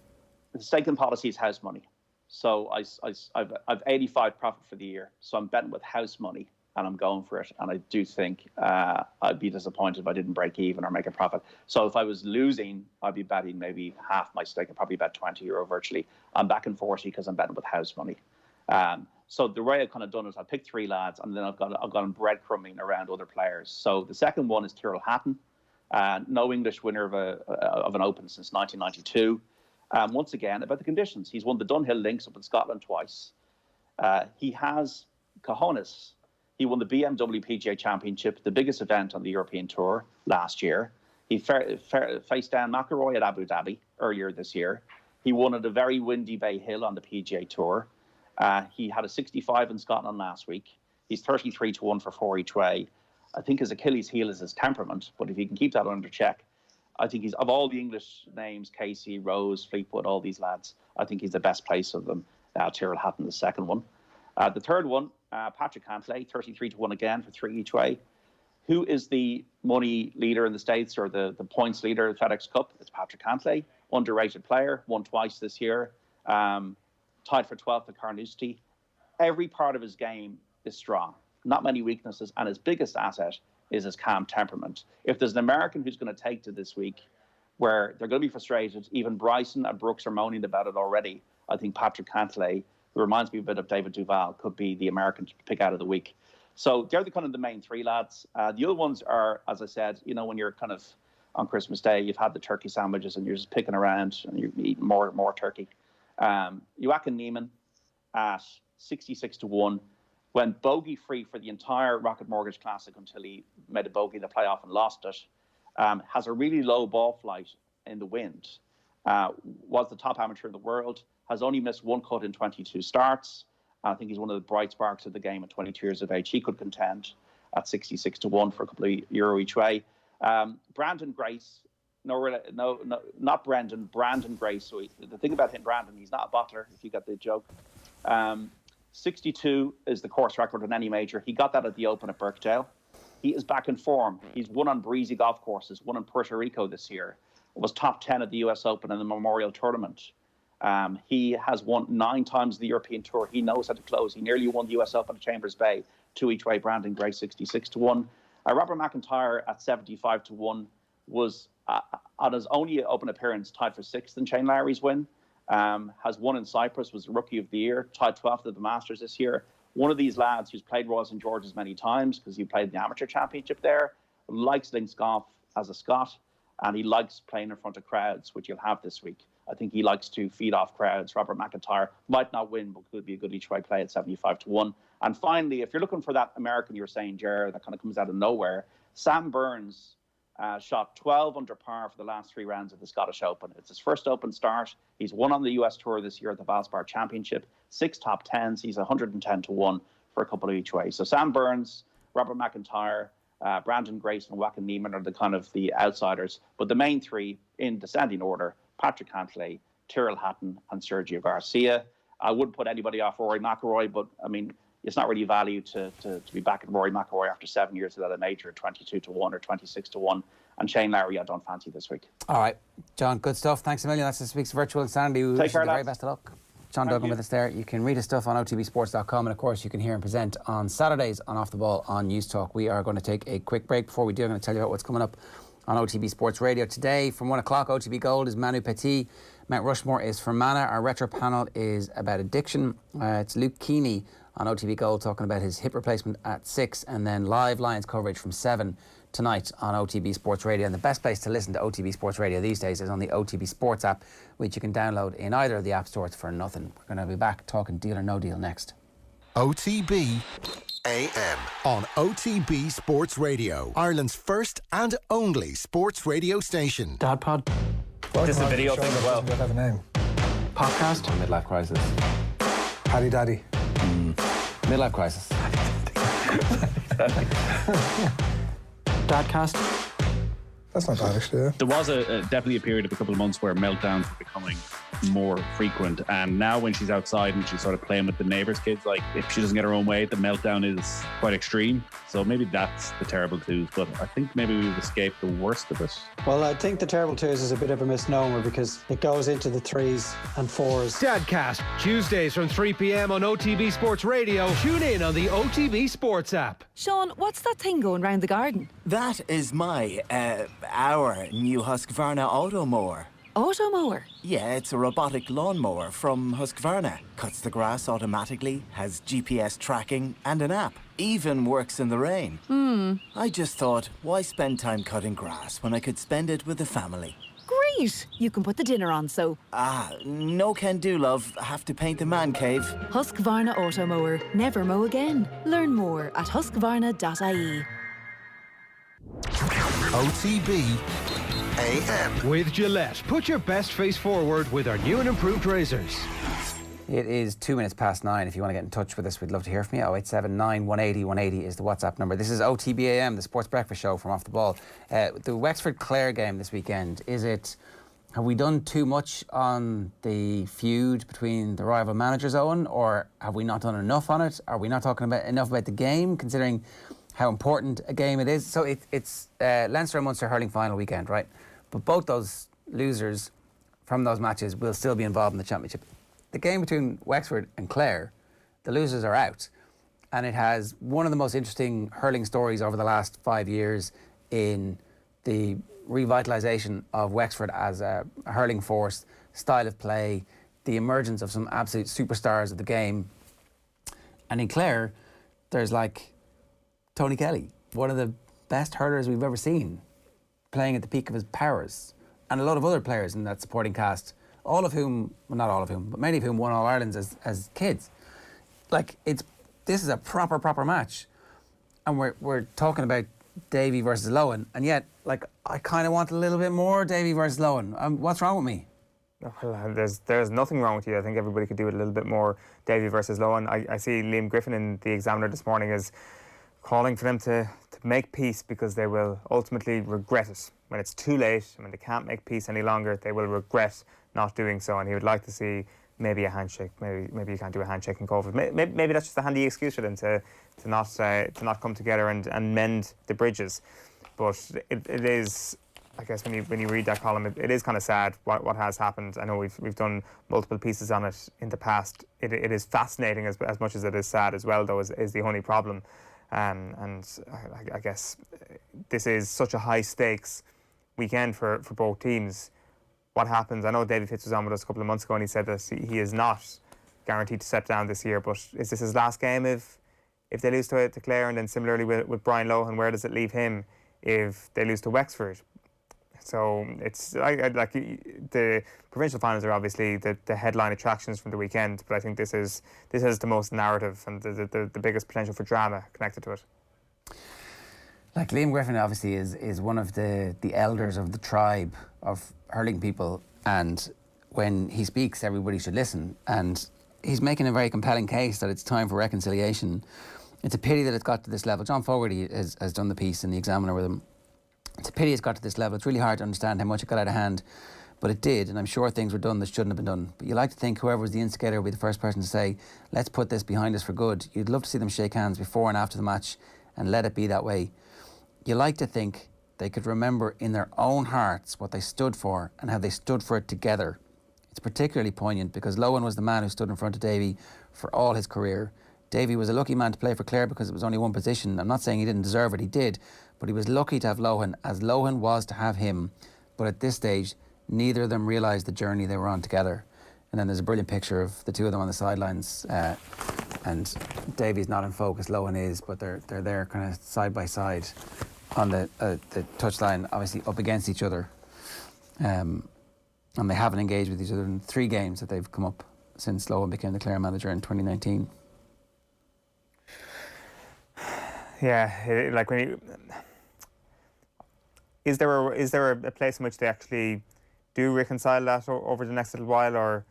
The staking policy is house money. So I've 85 profit for the year. So I'm betting with house money, and I'm going for it. And I do think I'd be disappointed if I didn't break even or make a profit. So if I was losing, I'd be betting maybe half my stake. I'd probably bet €20 virtually. I'm back in 40 because I'm betting with house money. So the way I've kind of done it is I picked 3 lads, and then I've gone breadcrumbing around other players. So the second one is Tyrrell Hatton, no English winner of an Open since 1992. Once again, about the conditions. He's won the Dunhill Links up in Scotland twice. He has cojones. He won the BMW PGA Championship, the biggest event on the European Tour last year. He faced Dan McIlroy at Abu Dhabi earlier this year. He won at a very windy Bay Hill on the PGA Tour. He had a 65 in Scotland last week. He's 33-1 for 4 each way. I think his Achilles heel is his temperament, but if he can keep that under check, I think he's, of all the English names, Casey, Rose, Fleetwood, all these lads, I think he's the best place of them. Tyrrell Hatton, the second one. The third one, Patrick Cantlay, 33-1 again for 3 each way. Who is the money leader in the States, or the points leader at FedEx Cup? It's Patrick Cantlay, underrated player, won twice this year, tied for 12th at Carnoustie. Every part of his game is strong, not many weaknesses, and his biggest asset is his calm temperament. If there's an American who's going to take to this week, where they're going to be frustrated, even Bryson and Brooks are moaning about it already, I think Patrick Cantlay, who reminds me a bit of David Duval, could be the American to pick out of the week. So they're the kind of the main 3 lads. The other ones are, as I said, when you're kind of on Christmas Day, you've had the turkey sandwiches and you're just picking around and you're eating more turkey. Joachim Neiman at 66-1. Went bogey-free for the entire Rocket Mortgage Classic until he made a bogey in the playoff and lost it. Has a really low ball flight in the wind. Was the top amateur in the world. Has only missed 1 cut in 22 starts. I think he's one of the bright sparks of the game at 22 years of age. He could contend at 66-1 for a couple of euro each way. Brandon Grace. No, not Brendan. Brandon Grace. So the thing about him, Brandon, he's not a bottler, if you got the joke. 62 is the course record in any major. He got that at the Open at Birkdale. He is back in form. He's won on breezy golf courses, won in Puerto Rico this year. Was top 10 at the US Open and the Memorial Tournament. He has won 9 times the European Tour. He knows how to close. He nearly won the US Open at Chambers Bay, 2 each way. Brandon Gray, 66-1. Robert McIntyre at 75-1 was, on his only Open appearance, tied for 6th in Shane Lowry's win. has won in Cyprus, was Rookie of the Year, tied 12th at the Masters this year. One of these lads who's played Royal St George's many times because he played the Amateur Championship there, likes links golf as a Scot, and he likes playing in front of crowds, which you'll have this week. I think he likes to feed off crowds. Robert McIntyre might not win, but could be a good each way play at 75-1. And finally, if you're looking for that American you were saying, Ger, that kind of comes out of nowhere, Sam Burns shot 12 under par for the last 3 rounds of the Scottish Open. It's his first Open start. He's won on the US Tour this year at the Valspar Championship. 6 top 10s. He's 110-1 for a couple of each way. So Sam Burns, Robert McIntyre, Brandon Grace and Joaquin Niemann are the kind of the outsiders. But the main 3 in descending order, Patrick Cantlay, Tyrrell Hatton and Sergio Garcia. I wouldn't put anybody off Rory McIlroy, but I mean, it's not really value to be back at Rory McIlroy after 7 years without a major, 22-1 or 26-1. And Shane Lowry, I don't fancy this week. All right, John, good stuff. Thanks a million. That's this week's Virtual Insanity. We wish you the very best of luck. John Duggan with us there. You can read his stuff on otbsports.com, and of course you can hear him present on Saturdays on Off the Ball on News Talk. We are going to take a quick break. Before we do, I'm going to tell you about what's coming up on OTB Sports Radio today. From 1 o'clock, OTB Gold is Manu Petit. Mount Rushmore is Fermanagh. Our retro panel is about addiction. It's Luke Keeney on OTB Gold talking about his hip replacement at 6, and then live Lions coverage from 7 tonight on OTB Sports Radio. And the best place to listen to OTB Sports Radio these days is on the OTB Sports app, which you can download in either of the app stores for nothing. We're going to be back talking Deal or No Deal next. OTB AM on OTB Sports Radio, Ireland's first and only sports radio station. Dad Pod. This is a video thing as well. Have a name. Podcast. Midlife Crisis. Paddy Daddy. Midlife Crisis. Dadcast. That's not bad, actually. Yeah. There was definitely a period of a couple of months where meltdowns were becoming more frequent, and now when she's outside and she's sort of playing with the neighbours' kids, like if she doesn't get her own way, the meltdown is quite extreme. So maybe that's the terrible twos, but I think maybe we've escaped the worst of it. Well, I think the terrible twos is a bit of a misnomer because it goes into the 3s and 4s. Dadcast, Tuesdays from 3 p.m. on OTB Sports Radio. Tune in on the OTB Sports app. Sean, what's that thing going round the garden? That is our new Husqvarna Automower. Automower? Yeah, it's a robotic lawnmower from Husqvarna. Cuts the grass automatically, has GPS tracking and an app. Even works in the rain. I just thought, why spend time cutting grass when I could spend it with the family? Great! You can put the dinner on, so... No can do, love. Have to paint the man cave. Husqvarna Automower. Never mow again. Learn more at husqvarna.ie. OTB AM. With Gillette, put your best face forward with our new and improved razors. It is 2 minutes past 9. If you want to get in touch with us, we'd love to hear from you. 0879 180 180 is the WhatsApp number. This is OTB AM, the Sports Breakfast Show from Off the Ball. The Wexford-Clare game this weekend, have we done too much on the feud between the rival managers, Eoin, or have we not done enough on it? Are we not talking enough about the game, considering how important a game it is? So it's Leinster and Munster hurling final weekend, right? But both those losers from those matches will still be involved in the championship. The game between Wexford and Clare, the losers are out. And it has one of the most interesting hurling stories over the last 5 years in the revitalisation of Wexford as a hurling force, style of play, the emergence of some absolute superstars of the game. And in Clare, there's like Tony Kelly, one of the best hurlers we've ever seen, playing at the peak of his powers, and a lot of other players in that supporting cast, all of whom, well, not all of whom, but many of whom won All Irelands as kids. Like, this is a proper match, and we're talking about Davy versus Lohan, and yet, like, I kind of want a little bit more Davy versus Lohan. What's wrong with me? Well, there's nothing wrong with you. I think everybody could do it a little bit more, Davy versus Lohan. I see Liam Griffin in the Examiner this morning is calling for them to make peace because they will ultimately regret it. When it's too late, when they can't make peace any longer, they will regret not doing so, and he would like to see maybe a handshake. Maybe you can't do a handshake in COVID. Maybe that's just a handy excuse for them to not come together and mend the bridges. But it is, I guess, when you read that column, it is kind of sad what has happened. I know we've done multiple pieces on it in the past. It is fascinating as much as it is sad as well, though, is the only problem. And I guess this is such a high stakes weekend for both teams. what happens. I know David Fitz was on with us a couple of months ago and he said that he is not guaranteed to step down this year, but is this his last game if they lose to Clare? And then similarly with Brian Lohan, where does it leave him if they lose to Wexford? So it's like the provincial finals are obviously the headline attractions from the weekend, but I think this has the most narrative and the biggest potential for drama connected to it. Like Liam Griffin obviously is one of the elders of the tribe of hurling people, and when he speaks everybody should listen, and he's making a very compelling case that it's time for reconciliation. It's a pity that it's got to this level. John Fogarty has done the piece in the Examiner with him. It's a pity it's got to this level. It's really hard to understand how much it got out of hand, but it did, and I'm sure things were done that shouldn't have been done. But you like to think whoever was the instigator would be the first person to say, let's put this behind us for good. You'd love to see them shake hands before and after the match and let it be that way. You like to think they could remember in their own hearts what they stood for and how they stood for it together. It's particularly poignant because Lohan was the man who stood in front of Davy for all his career. Davy was a lucky man to play for Clare because it was only one position. I'm not saying he didn't deserve it, he did, but he was lucky to have Lohan as Lohan was to have him. But at this stage, neither of them realised the journey they were on together. And then there's a brilliant picture of the two of them on the sidelines, and Davy's not in focus, Lohan is, but they're there kind of side by side on the touchline, obviously up against each other. And they haven't engaged with each other in 3 games that they've come up since Lohan became the Clare manager in 2019. Yeah, like when you, is there a place in which they actually do reconcile that over the next little while, or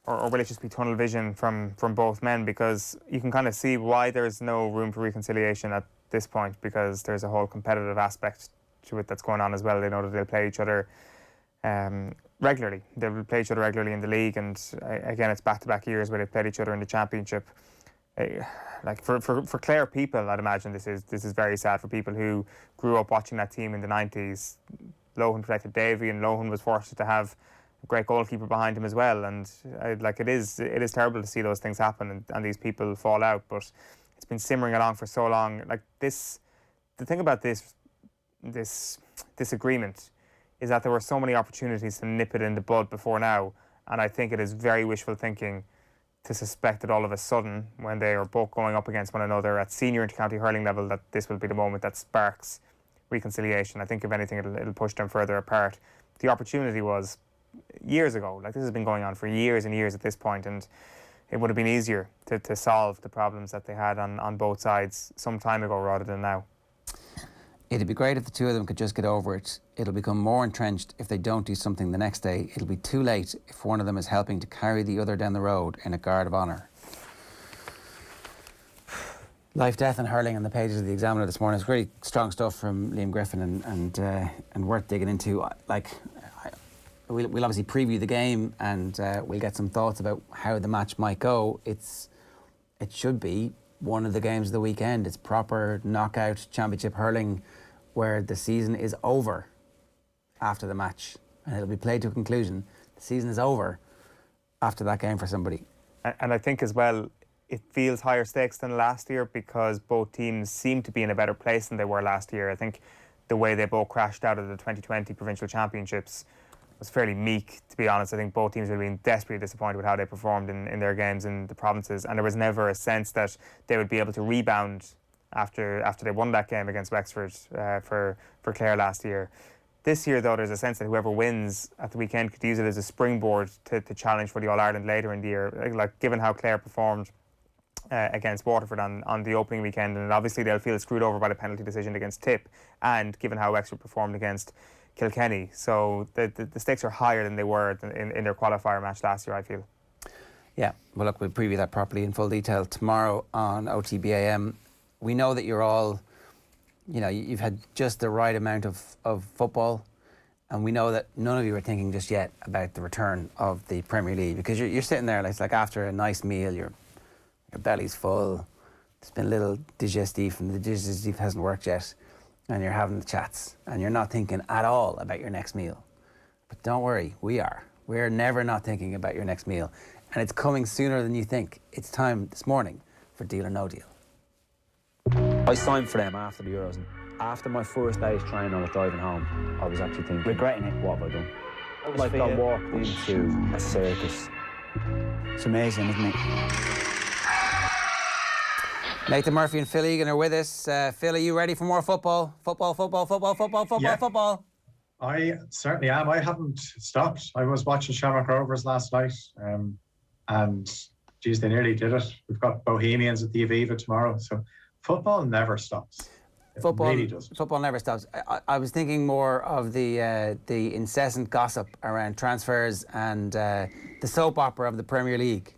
will it just be tunnel vision from both men? Because you can kind of see why there's no room for reconciliation at this point, because there's a whole competitive aspect to it that's going on as well. They know that they'll play each other regularly. They'll play each other regularly in the league, and again, it's back-to-back years where they've played each other in the championship. Like for Clare people, I'd imagine this is very sad for people who grew up watching that team in the 90s. Lohan protected Davy, and Lohan was fortunate to have a great goalkeeper behind him as well. And it is terrible to see those things happen and these people fall out. But it's been simmering along for so long. Like this, the thing about this agreement is that there were so many opportunities to nip it in the bud before now, and I think it is very wishful thinking to suspect that all of a sudden, when they are both going up against one another at senior intercounty hurling level, that this will be the moment that sparks reconciliation. I think if anything, it'll push them further apart. The opportunity was years ago. Like, this has been going on for years and years at this point, and it would have been easier to solve the problems that they had on both sides some time ago rather than now. It'd be great if the two of them could just get over it. It'll become more entrenched if they don't do something the next day. It'll be too late if one of them is helping to carry the other down the road in a guard of honour. Life, death and hurling on the pages of the Examiner this morning. It's really strong stuff from Liam Griffin and worth digging into. We'll obviously preview the game and we'll get some thoughts about how the match might go. It should be one of the games of the weekend. It's proper knockout championship hurling where the season is over after the match and it'll be played to a conclusion. The season is over after that game for somebody. And I think as well, it feels higher stakes than last year because both teams seem to be in a better place than they were last year. I think the way they both crashed out of the 2020 provincial championships was fairly meek, to be honest. I think both teams have been desperately disappointed with how they performed in their games in the provinces, and there was never a sense that they would be able to rebound after they won that game against Wexford for Clare last year. This year, though, there's a sense that whoever wins at the weekend could use it as a springboard to challenge for the All-Ireland later in the year. Like, given how Clare performed against Waterford on the opening weekend, and obviously they'll feel screwed over by the penalty decision against Tip, and given how Wexford performed against Kilkenny. So the stakes are higher than they were in their qualifier match last year, I feel. Yeah, well, look, we'll preview that properly in full detail tomorrow on OTB AM. We know that you're all, you've had just the right amount of football, and we know that none of you are thinking just yet about the return of the Premier League, because you're sitting there, like after a nice meal, your belly's full, there's been a little digestif, and the digestif hasn't worked yet, and you're having the chats, and you're not thinking at all about your next meal. But don't worry, we are. We're never not thinking about your next meal. And it's coming sooner than you think. It's time this morning for Deal or No Deal. I signed for them after the Euros, and after my first day's training I was driving home, I was actually thinking, regretting it, what have I done? Life got walked into a circus. It's amazing, isn't it? Nathan Murphy and Phil Egan are with us. Phil, are you ready for more football? Football. I certainly am. I haven't stopped. I was watching Shamrock Rovers last night, and geez, they nearly did it. We've got Bohemians at the Aviva tomorrow, so football never stops. Football really does. Football never stops. I was thinking more of the incessant gossip around transfers and the soap opera of the Premier League.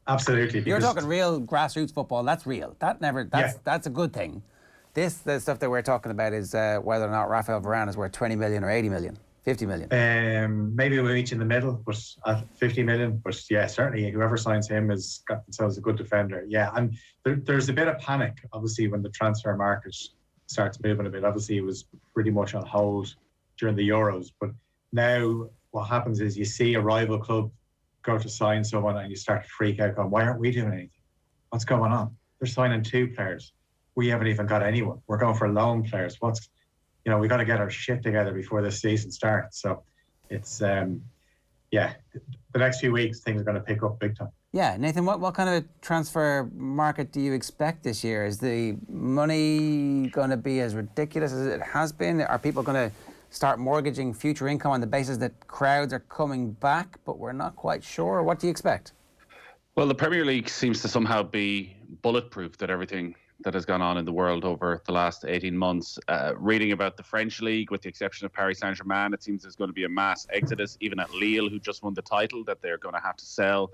Absolutely. You're talking real grassroots football. That's real. That's a good thing. The stuff that we're talking about is whether or not Raphael Varane is worth 20 million or 80 million, 50 million. Maybe we'll reach in the middle, but at 50 million. But yeah, certainly whoever signs him has got themselves a good defender. Yeah, and there's a bit of panic, obviously, when the transfer market starts moving a bit. Obviously, it was pretty much on hold during the Euros. But now what happens is you see a rival club go to sign someone and you start to freak out going, why aren't we doing anything? What's going on? They're signing 2 players. We haven't even got anyone. We're going for loan players. We got to get our shit together before this season starts. So it's, the next few weeks, things are going to pick up big time. Yeah, Nathan, what kind of a transfer market do you expect this year? Is the money going to be as ridiculous as it has been? Are people going to start mortgaging future income on the basis that crowds are coming back, but we're not quite sure? What do you expect? Well, the Premier League seems to somehow be bulletproof that everything that has gone on in the world over the last 18 months. Reading about the French League, with the exception of Paris Saint-Germain, it seems there's going to be a mass exodus, even at Lille, who just won the title, that they're going to have to sell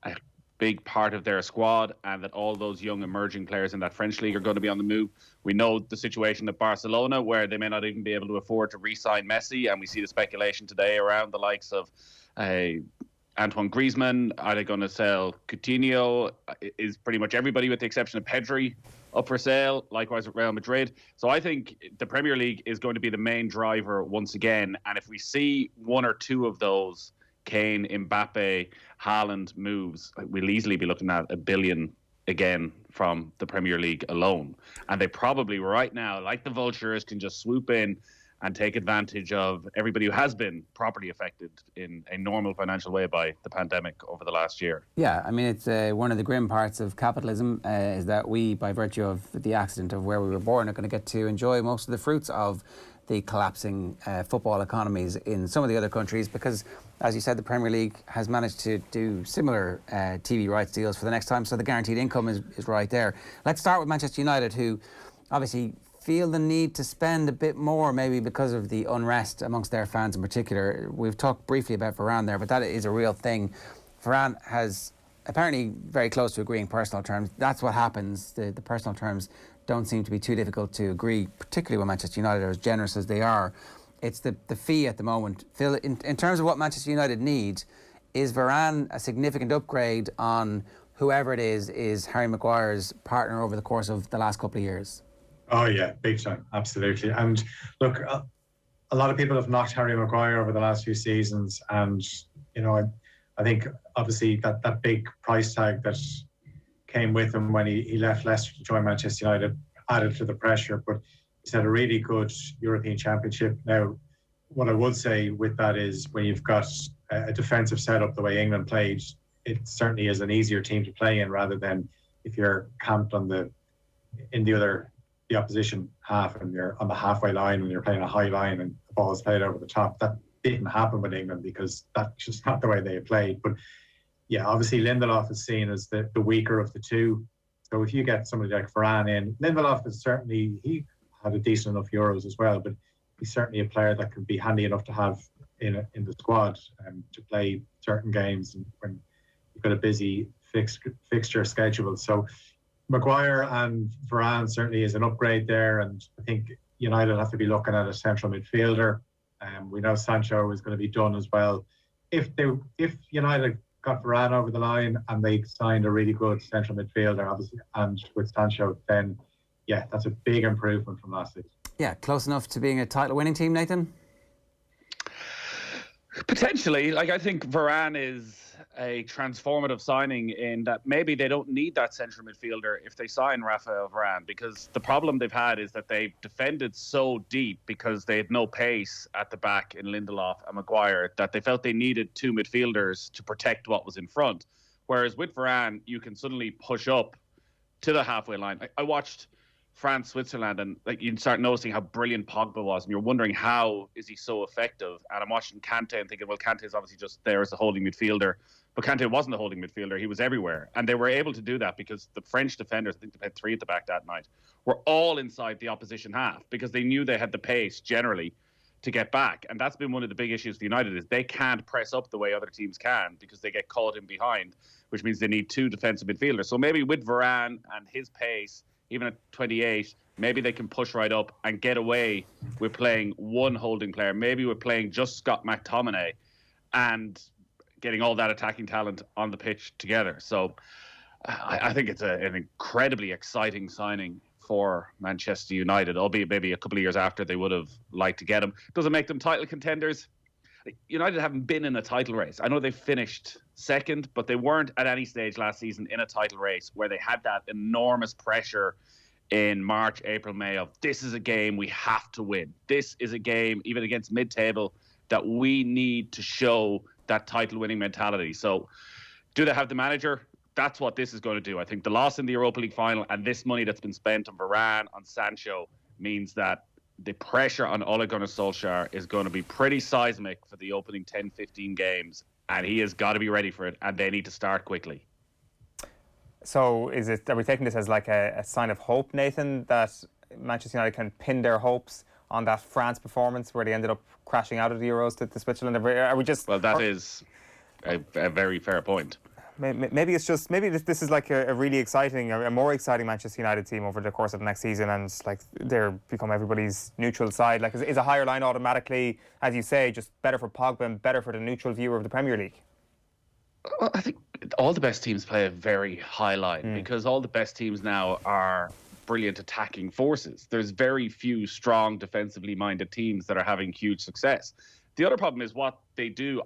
a big part of their squad, and that all those young emerging players in that French League are going to be on the move. We know the situation at Barcelona, where they may not even be able to afford to re-sign Messi, and we see the speculation today around the likes of Antoine Griezmann. Are they going to sell Coutinho? Is pretty much everybody, with the exception of Pedri, up for sale? Likewise at Real Madrid. So I think the Premier League is going to be the main driver once again, and if we see 1 or 2 of those Kane, Mbappe, Haaland moves, we'll easily be looking at $1 billion again from the Premier League alone. And they probably right now, like the vultures, can just swoop in and take advantage of everybody who has been properly affected in a normal financial way by the pandemic over the last year. Yeah, I mean, it's one of the grim parts of capitalism is that we, by virtue of the accident of where we were born, are going to get to enjoy most of the fruits of the collapsing football economies in some of the other countries, because, as you said, the Premier League has managed to do similar TV rights deals for the next time, so the guaranteed income is right there. Let's start with Manchester United, who obviously feel the need to spend a bit more, maybe because of the unrest amongst their fans in particular. We've talked briefly about Varane there, but that is a real thing. Varane has apparently very close to agreeing personal terms. That's what happens. The personal terms don't seem to be too difficult to agree, particularly when Manchester United are as generous as they are. It's the fee at the moment. Phil, in terms of what Manchester United need, is Varane a significant upgrade on whoever it is Harry Maguire's partner over the course of the last couple of years? Oh yeah, big time, absolutely. And look, a lot of people have knocked Harry Maguire over the last few seasons, and I think obviously that big price tag that came with him when he left Leicester to join Manchester United added to the pressure, but he's had a really good European Championship. Now, what I would say with that is, when you've got a defensive setup the way England played, it certainly is an easier team to play in, rather than if you're camped on the opposition half and you're on the halfway line and you're playing a high line and the ball is played over the top. That didn't happen with England because that's just not the way they played. But yeah, obviously Lindelof is seen as the weaker of the two. So if you get somebody like Varane in, Lindelof is certainly, he had a decent enough Euros as well, but he's certainly a player that can be handy enough to have in the squad to play certain games and when you've got a busy fixture schedule. So Maguire and Varane certainly is an upgrade there, and I think United have to be looking at a central midfielder. We know Sancho is going to be done as well. If United got Varane over the line and they signed a really good central midfielder, obviously, and with Sancho, then yeah, that's a big improvement from last season. Yeah, close enough to being a title-winning team, Nathan? Potentially. Like, I think Varane is a transformative signing in that maybe they don't need that central midfielder if they sign Raphael Varane, because the problem they've had is that they've defended so deep because they had no pace at the back in Lindelof and Maguire that they felt they needed two midfielders to protect what was in front. Whereas with Varane, you can suddenly push up to the halfway line. I watched France, Switzerland, and like you start noticing how brilliant Pogba was, and you're wondering how is he so effective. And I'm watching Kante and thinking, well, Kante is obviously just there as a holding midfielder, but Kante wasn't a holding midfielder; he was everywhere, and they were able to do that because the French defenders, I think they had 3 at the back that night, were all inside the opposition half because they knew they had the pace generally to get back. And that's been one of the big issues for United, is they can't press up the way other teams can because they get caught in behind, which means they need 2 defensive midfielders. So maybe with Varane and his pace, even at 28, maybe they can push right up and get away with playing one holding player. Maybe we're playing just Scott McTominay and getting all that attacking talent on the pitch together. So I think it's an incredibly exciting signing for Manchester United, albeit maybe a couple of years after they would have liked to get him. Does it make them title contenders? United haven't been in a title race. I know they finished second, but they weren't at any stage last season in a title race where they had that enormous pressure in March, April, May of this is a game we have to win. This is a game, even against mid-table, that we need to show that title-winning mentality. So do they have the manager? That's what this is going to do. I think the loss in the Europa League final and this money that's been spent on Varane, on Sancho, means that the pressure on Ole Gunnar Solskjaer is going to be pretty seismic for the opening 10, 15 games, and he has got to be ready for it, and they need to start quickly. So are we taking this as like a sign of hope, Nathan, that Manchester United can pin their hopes on that France performance where they ended up crashing out of the Euros to Switzerland? Are we just... Well, that is a very fair point. Maybe it's just this is like a really exciting, a more exciting Manchester United team over the course of the next season, and it's like they're become everybody's neutral side. Like, is a higher line automatically, as you say, just better for Pogba and better for the neutral viewer of the Premier League? Well, I think all the best teams play a very high line because all the best teams now are brilliant attacking forces. There's very few strong defensively minded teams that are having huge success. The other problem is what they do.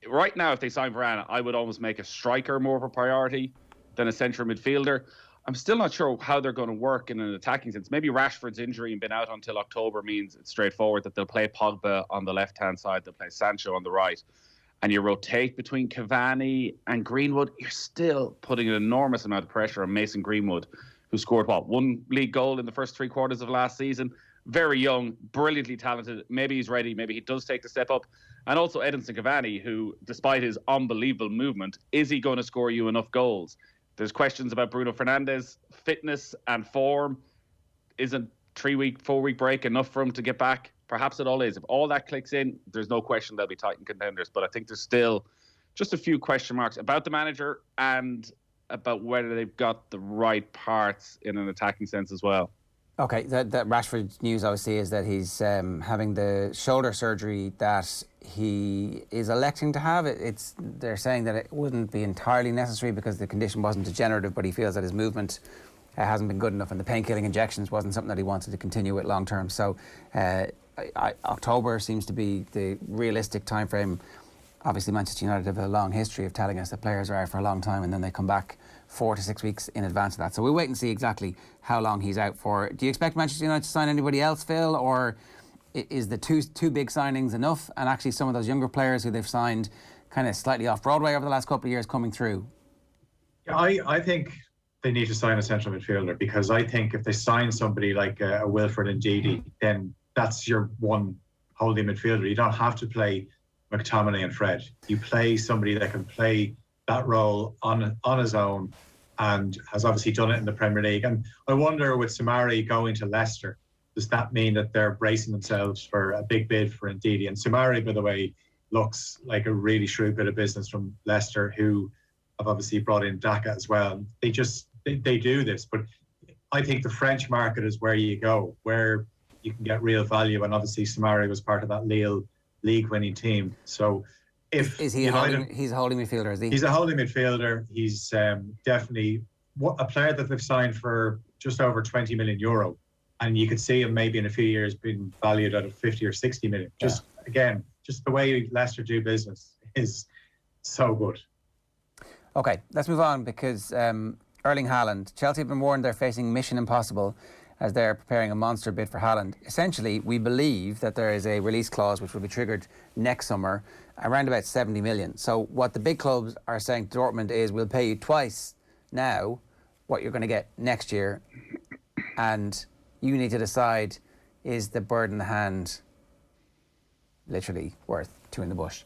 Right now, if they sign Varane, I would almost make a striker more of a priority than a central midfielder. I'm still not sure how they're going to work in an attacking sense. Maybe Rashford's injury and been out until October means it's straightforward that they'll play Pogba on the left-hand side, they'll play Sancho on the right, and you rotate between Cavani and Greenwood. You're still putting an enormous amount of pressure on Mason Greenwood, who scored, 1 league goal in the first 3 quarters of last season. Very young, brilliantly talented. Maybe he's ready. Maybe he does take the step up. And also Edinson Cavani, who, despite his unbelievable movement, is he going to score you enough goals? There's questions about Bruno Fernandes' fitness and form. Isn't 3-week, 4-week break enough for him to get back? Perhaps it all is. If all that clicks in, there's no question they'll be title contenders. But I think there's still just a few question marks about the manager and about whether they've got the right parts in an attacking sense as well. Okay, that Rashford news obviously is that he's having the shoulder surgery that he is electing to have. They're saying that it wouldn't be entirely necessary because the condition wasn't degenerative, but he feels that his movement hasn't been good enough and the painkilling injections wasn't something that he wanted to continue with long term. So October seems to be the realistic time frame. Obviously Manchester United have a long history of telling us that players are out for a long time and then they come back 4 to 6 weeks in advance of that. So we'll wait and see exactly how long he's out for. Do you expect Manchester United to sign anybody else, Phil, or is the two big signings enough? And actually some of those younger players who they've signed kind of slightly off Broadway over the last couple of years coming through? Yeah, I think they need to sign a central midfielder, because I think if they sign somebody like a Wilfred Ndidi, then that's your one holding midfielder. You don't have to play McTominay and Fred. You play somebody that can play that role on his own and has obviously done it in the Premier League. And I wonder, with Samari going to Leicester, does that mean that they're bracing themselves for a big bid for Ndidi? And Samari, by the way, looks like a really shrewd bit of business from Leicester, who have obviously brought in Daka as well. They do this, but I think the French market is where you go, where you can get real value. And obviously Samari was part of that Lille league-winning team. So he's a holding midfielder, is he? He's a holding midfielder. He's definitely a player that they've signed for just over 20 million euro. And you could see him maybe in a few years being valued at 50 or 60 million. Again, just the way Leicester do business is so good. Okay, let's move on because Erling Haaland. Chelsea have been warned they're facing mission impossible as they're preparing a monster bid for Haaland. Essentially, we believe that there is a release clause which will be triggered next summer, around about 70 million. So what the big clubs are saying to Dortmund is, we'll pay you twice now what you're going to get next year, and you need to decide, is the bird in the hand literally worth two in the bush?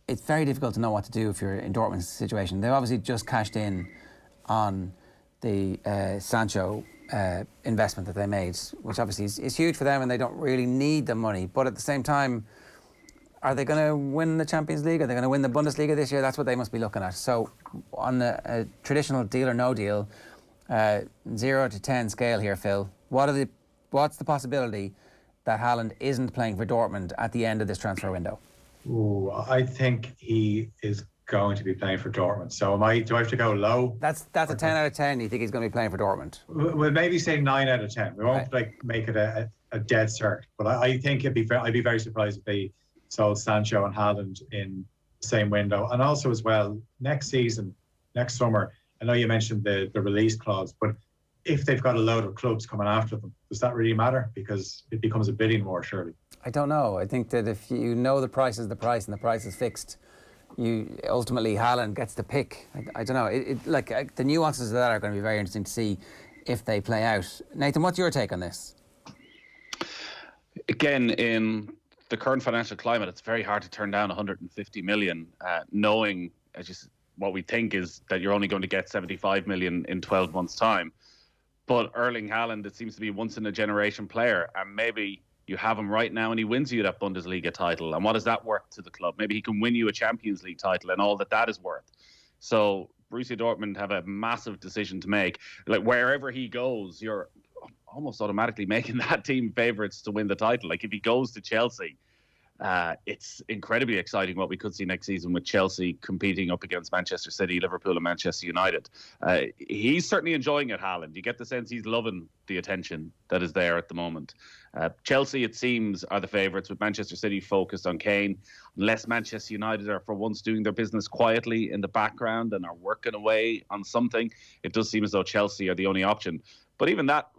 It's very difficult to know what to do if you're in Dortmund's situation. They've obviously just cashed in on the Sancho investment that they made, which obviously is huge for them, and they don't really need the money. But at the same time, are they going to win the Champions League? Are they going to win the Bundesliga this year? That's what they must be looking at. So on a traditional deal or no deal, 0 to 10 scale here, Phil, what's the possibility that Haaland isn't playing for Dortmund at the end of this transfer window? Ooh, I think he is going to be playing for Dortmund. So do I have to go low? That's a 10 out of 10. You think he's going to be playing for Dortmund? We'll maybe say 9 out of 10. We won't make it a dead cert. But I think I'd be very surprised if they sold Sancho and Haaland in the same window. And also as well, next season, next summer, I know you mentioned the release clause, but if they've got a load of clubs coming after them, does that really matter? Because it becomes a bidding war, surely. I don't know. I think that if you know the price is the price and the price is fixed, ultimately Haaland gets to pick. I don't know. The nuances of that are going to be very interesting to see if they play out. Nathan, what's your take on this? Again, in the current financial climate, it's very hard to turn down 150 million, knowing what we think is that you're only going to get 75 million in 12 months' time. But Erling Haaland, it seems to be a once-in-a-generation player, and maybe you have him right now and he wins you that Bundesliga title. And what is that worth to the club? Maybe he can win you a Champions League title and all that is worth. So Borussia Dortmund have a massive decision to make. Like, wherever he goes, you're almost automatically making that team favourites to win the title. Like, if he goes to Chelsea, it's incredibly exciting what we could see next season with Chelsea competing up against Manchester City, Liverpool and Manchester United. He's certainly enjoying it, Haaland. You get the sense he's loving the attention that is there at the moment. Chelsea, it seems, are the favourites, with Manchester City focused on Kane. Unless Manchester United are for once doing their business quietly in the background and are working away on something, it does seem as though Chelsea are the only option. But even that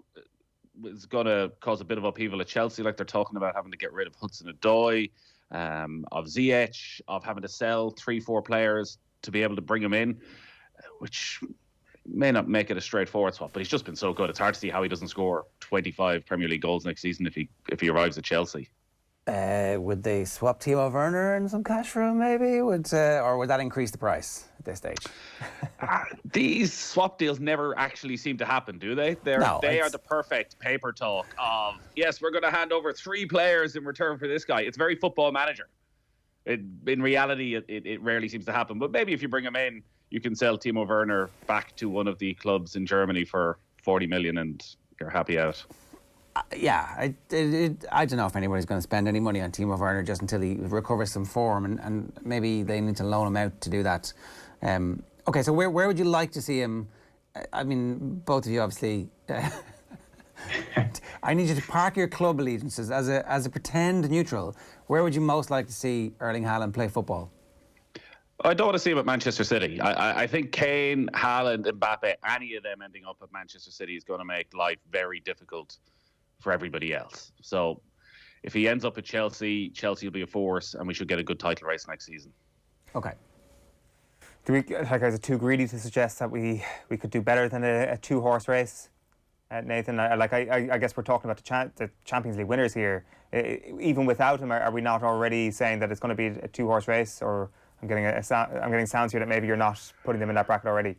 is going to cause a bit of upheaval at Chelsea. Like, they're talking about having to get rid of Hudson-Odoi, of Ziyech, of having to sell 3-4 players to be able to bring him in, which may not make it a straightforward swap, but he's just been so good. It's hard to see how he doesn't score 25 Premier League goals next season if he arrives at Chelsea. Would they swap Timo Werner and some cash for him, maybe? Or would that increase the price at this stage? These swap deals never actually seem to happen, do they? They are the perfect paper talk of, yes, we're going to hand over 3 players in return for this guy. It's very Football Manager. In reality, it rarely seems to happen. But maybe if you bring him in, you can sell Timo Werner back to one of the clubs in Germany for 40 million and you're happy out. I don't know if anybody's going to spend any money on Timo Werner just until he recovers some form, and maybe they need to loan him out to do that. Okay, so where would you like to see him? I mean, both of you obviously. I need you to park your club allegiances as a pretend neutral. Where would you most like to see Erling Haaland play football? I don't want to see him at Manchester City. I think Kane, Haaland, Mbappe, any of them ending up at Manchester City is going to make life very difficult for everybody else. So if he ends up at Chelsea, Chelsea will be a force and we should get a good title race next season. Okay. Is it too greedy to suggest that we could do better than a 2-horse race? Nathan, I guess we're talking about the Champions League winners here. Even without him, are we not already saying that it's going to be a 2-horse race? Or I'm getting sounds here that maybe you're not putting them in that bracket already.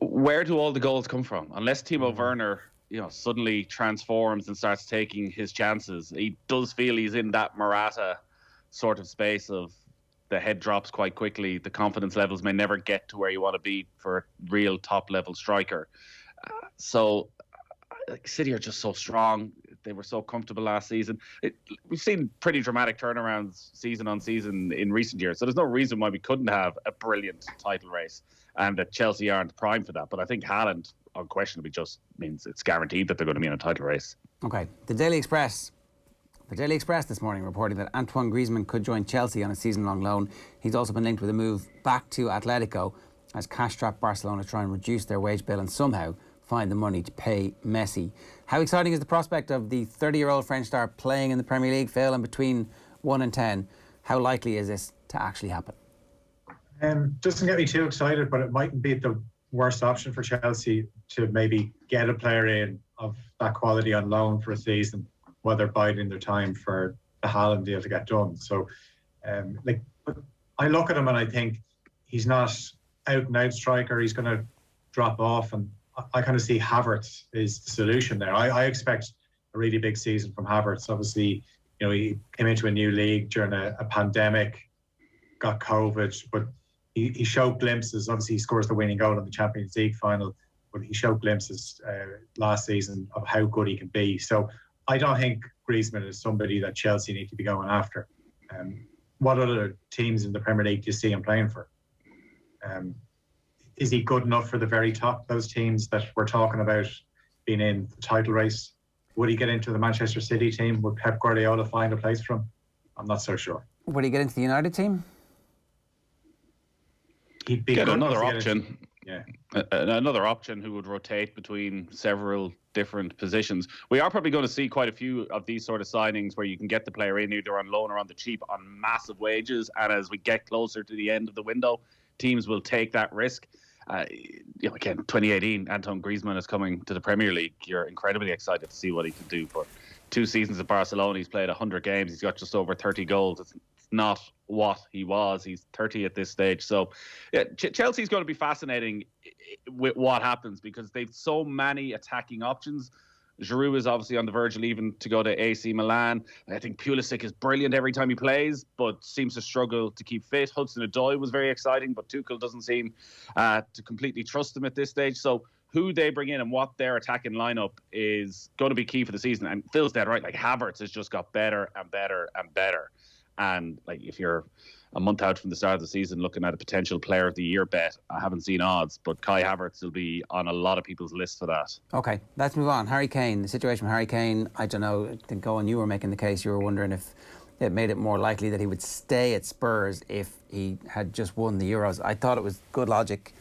Where do all the goals come from? Unless Timo Werner, suddenly transforms and starts taking his chances. He does feel he's in that Morata sort of space of the head drops quite quickly. The confidence levels may never get to where you want to be for a real top level striker. So City are just so strong. they were so comfortable last season. We've seen pretty dramatic turnarounds season on season in recent years, so there's no reason why we couldn't have a brilliant title race, and that Chelsea aren't primed for that. But I think Haaland unquestionably just means it's guaranteed that they're going to be in a title race. Okay, the Daily Express this morning reporting that Antoine Griezmann could join Chelsea on a season-long loan. He's also been linked with a move back to Atletico as cash-strapped Barcelona try and reduce their wage bill and somehow find the money to pay Messi. How exciting is the prospect of the 30-year-old French star playing in the Premier League, Phil, and between 1 and 10? How likely is this to actually happen? Doesn't get me too excited, but it mightn't be the worst option for Chelsea to maybe get a player in of that quality on loan for a season while they're biding their time for the Haaland deal to get done. So, but I look at him and I think he's not out-and-out striker. He's going to drop off, and I kind of see Havertz is the solution there. I expect a really big season from Havertz. Obviously, he came into a new league during a pandemic, got COVID, but he showed glimpses. Obviously, he scores the winning goal in the Champions League final, but he showed glimpses last season of how good he can be. So I don't think Griezmann is somebody that Chelsea need to be going after. What other teams in the Premier League do you see him playing for? Is he good enough for the very top, those teams that we're talking about being in the title race? Would he get into the Manchester City team? Would Pep Guardiola find a place for him? I'm not so sure. Would he get into the United team? He'd be get another option. Yeah. Another option who would rotate between several different positions. We are probably going to see quite a few of these sort of signings where you can get the player in either on loan or on the cheap on massive wages. And as we get closer to the end of the window, teams will take that risk. Again, 2018, Antoine Griezmann is coming to the Premier League. You're incredibly excited to see what he can do. But 2 seasons at Barcelona, he's played 100 games. He's got just over 30 goals. It's not what he was. He's 30 at this stage. So Chelsea's going to be fascinating with what happens because they've so many attacking options. Giroud is obviously on the verge of leaving to go to AC Milan. I think Pulisic is brilliant every time he plays, but seems to struggle to keep fit. Hudson-Odoi was very exciting, but Tuchel doesn't seem to completely trust him at this stage. So who they bring in and what their attacking lineup is going to be key for the season. And Phil's dead right. Like Havertz has just got better and better and better. And like if you're a month out from the start of the season looking at a potential player of the year bet, I haven't seen odds, but Kai Havertz will be on a lot of people's list for that. Okay, let's move on. Harry Kane, the situation with Harry Kane, I don't know, I think Eoin, you were making the case, you were wondering if it made it more likely that he would stay at Spurs if he had just won the Euros. I thought it was good logic,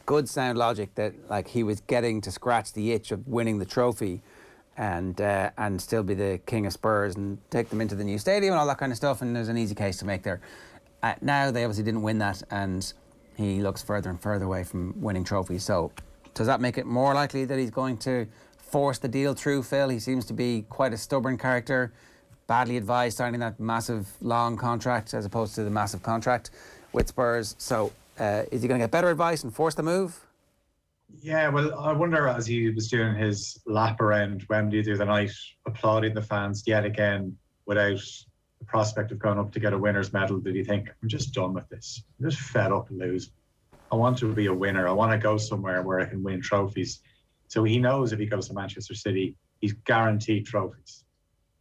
good sound logic that like he was getting to scratch the itch of winning the trophy and still be the king of Spurs and take them into the new stadium and all that kind of stuff, and there's an easy case to make there. Now they obviously didn't win that and he looks further and further away from winning trophies. So does that make it more likely that he's going to force the deal through, Phil? He seems to be quite a stubborn character, badly advised signing that massive long contract as opposed to the massive contract with Spurs. So is he going to get better advice and force the move? Yeah, well, I wonder as he was doing his lap around Wembley the other night, applauding the fans yet again without the prospect of going up to get a winner's medal, did he think, I'm just done with this. I'm just fed up and lose. I want to be a winner. I want to go somewhere where I can win trophies. So he knows if he goes to Manchester City, he's guaranteed trophies,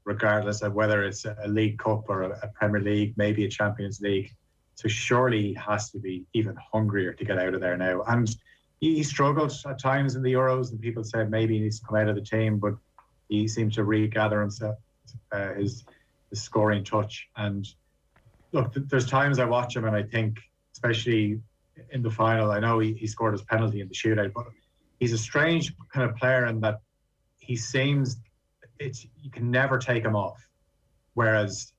regardless of whether it's a League Cup or a Premier League, maybe a Champions League. So surely he has to be even hungrier to get out of there now. And he struggled at times in the Euros, and people said maybe he needs to come out of the team, but he seemed to regather himself, his scoring touch. And look, there's times I watch him and I think, especially in the final, I know he scored his penalty in the shootout, but he's a strange kind of player in that he seems, you can never take him off. Whereas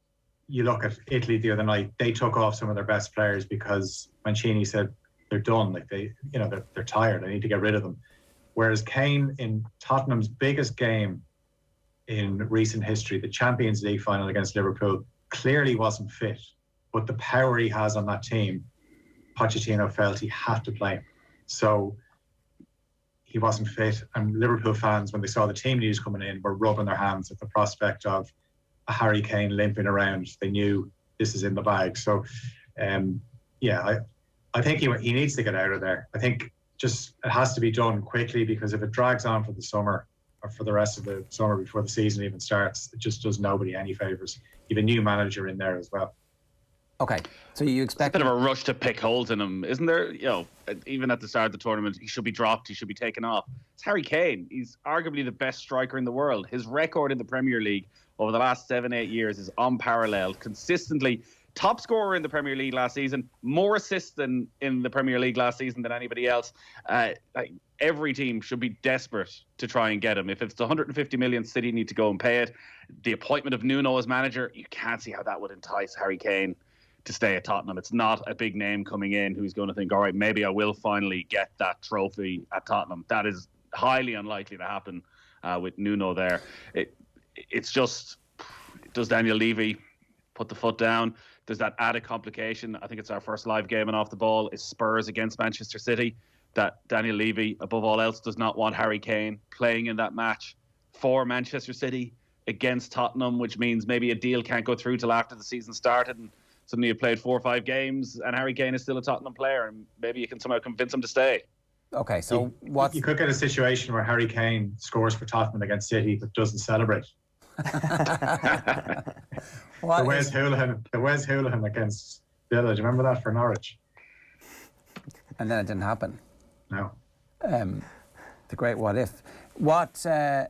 you look at Italy the other night, they took off some of their best players because Mancini said they're done, like they're tired, I need to get rid of them. Whereas Kane, in Tottenham's biggest game in recent history, the Champions League final against Liverpool, clearly wasn't fit, but the power he has on that team, Pochettino felt he had to play him. So he wasn't fit, and Liverpool fans, when they saw the team news coming in, were rubbing their hands at the prospect of a Harry Kane limping around. They knew this is in the bag. So I think he needs to get out of there. I think just it has to be done quickly, because if it drags on for the summer for the rest of the summer before the season even starts. It just does nobody any favours. You have a new manager in there as well. Okay, so you expect a bit of a rush to pick holes in him, isn't there? You know, even at the start of the tournament, he should be dropped. He should be taken off. It's Harry Kane. He's arguably the best striker in the world. His record in the Premier League over the last 7-8 years is unparalleled. Consistently top scorer in the Premier League last season, more assists than in the Premier League last season than anybody else. Every team should be desperate to try and get him. If it's 150 million, City need to go and pay it. The appointment of Nuno as manager, you can't see how that would entice Harry Kane to stay at Tottenham. It's not a big name coming in who's going to think, all right, maybe I will finally get that trophy at Tottenham. That is highly unlikely to happen with Nuno there. It's just, does Daniel Levy put the foot down? There's that added complication. I think it's our first live game and off the ball is Spurs against Manchester City. That Daniel Levy, above all else, does not want Harry Kane playing in that match for Manchester City against Tottenham, which means maybe a deal can't go through till after the season started and suddenly you played 4 or 5 games and Harry Kane is still a Tottenham player and maybe you can somehow convince him to stay. Okay, so you could get a situation where Harry Kane scores for Tottenham against City but doesn't celebrate. The Wes Hoolahan against Villa. Do you remember that for Norwich? And then it didn't happen. No. The great what if. What's going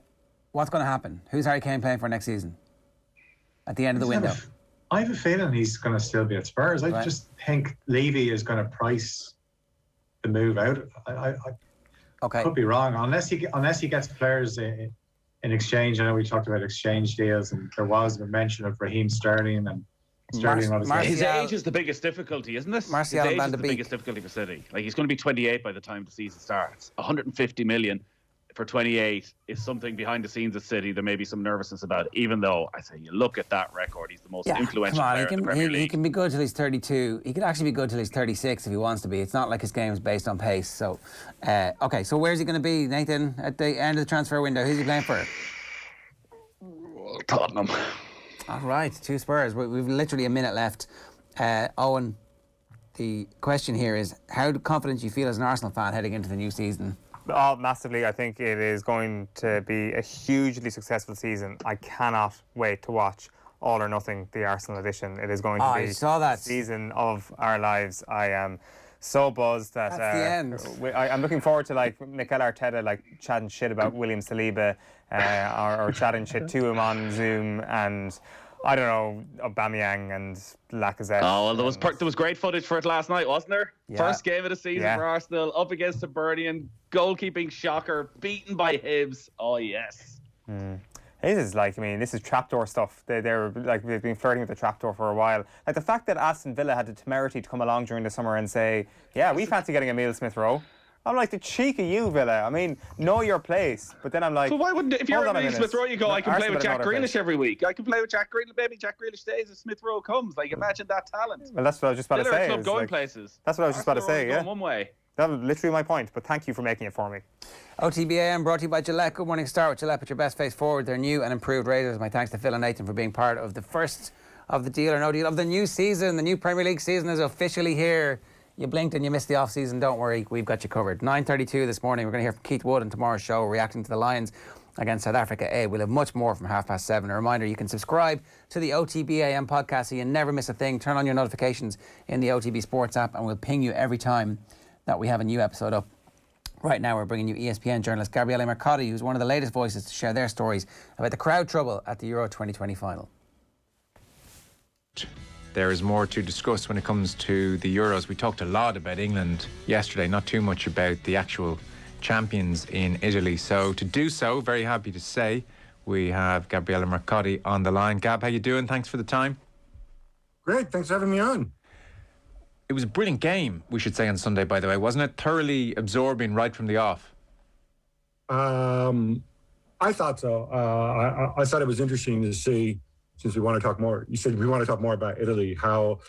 to happen? Who's Harry Kane playing for next season? At the end of the window? I have a feeling he's going to still be at Spurs. I just think Levy is going to price the move out. I could be wrong. Unless he gets players in exchange. I know we talked about exchange deals, and there was a mention of Raheem Sterling and his age is the biggest difficulty, isn't it? His age is the biggest difficulty for City. Like, he's going to be 28 by the time the season starts. 150 million for 28 is something behind the scenes at City there may be some nervousness about, even though I say you look at that record, he's the most influential player in the Premier League. He can be good till he's 32. He could actually be good till he's 36 if he wants to be. It's not like his game is based on pace. So, okay, so where's he going to be, Nathan, at the end of the transfer window? Who's he playing for? Tottenham. All right, 2 Spurs. We've literally a minute left. Eoin, the question here is, how confident do you feel as an Arsenal fan heading into the new season? Oh, massively. I think it is going to be a hugely successful season. I cannot wait to watch All or Nothing, the Arsenal edition. It is going to be the season of our lives. I am so buzzed that that's the end. I'm looking forward to Mikel Arteta chatting shit about William Saliba or chatting shit to him on Zoom, and I don't know, Aubameyang and Lacazette. Oh, well, there was great footage for it last night, wasn't there? Yeah. First game of the season for Arsenal, up against a Burnian, goalkeeping shocker, beaten by Hibs. Oh, yes. This is trapdoor stuff. They've been flirting with the trapdoor for a while. Like, the fact that Aston Villa had the temerity to come along during the summer and say, yeah, we fancy getting Emile Smith-Rowe. I'm like, the cheek of you, Villa. I mean, know your place. But then I'm like, so why wouldn't, if you're Emile Smith-Rowe, you go, I can play with Jack Grealish every week. I can play with Jack Grealish. Maybe Jack Grealish stays if Smith-Rowe comes. Like, imagine that talent. Well, that's what I was just about to say. Club going places. That's what I was just about to say, going one way. That was literally my point, but thank you for making it for me. OTB AM brought to you by Gillette. Good morning. Start with Gillette. Put your best face forward. Their new and improved razors. My thanks to Phil and Nathan for being part of the first of the Deal or No Deal of the new season. The new Premier League season is officially here. You blinked and you missed the off-season. Don't worry, we've got you covered. 9:32 this morning. We're going to hear from Keith Wood on tomorrow's show, reacting to the Lions against South Africa A. We'll have much more from 7:30. A reminder, you can subscribe to the OTB AM podcast so you never miss a thing. Turn on your notifications in the OTB Sports app and we'll ping you every time that we have a new episode up. Right now we're bringing you ESPN journalist Gabriele Marcotti, who's one of the latest voices to share their stories about the crowd trouble at the Euro 2020 final. There is more to discuss when it comes to the Euros. We talked a lot about England yesterday, not too much about the actual champions in Italy. So to do so, very happy to say, we have Gabriele Marcotti on the line. Gab, how you doing? Thanks for the time. Great, thanks for having me on. It was a brilliant game, we should say, on Sunday, by the way, wasn't it? Thoroughly absorbing right from the off. I thought so. I thought it was interesting to see, since we want to talk more, you said we want to talk more about Italy, how,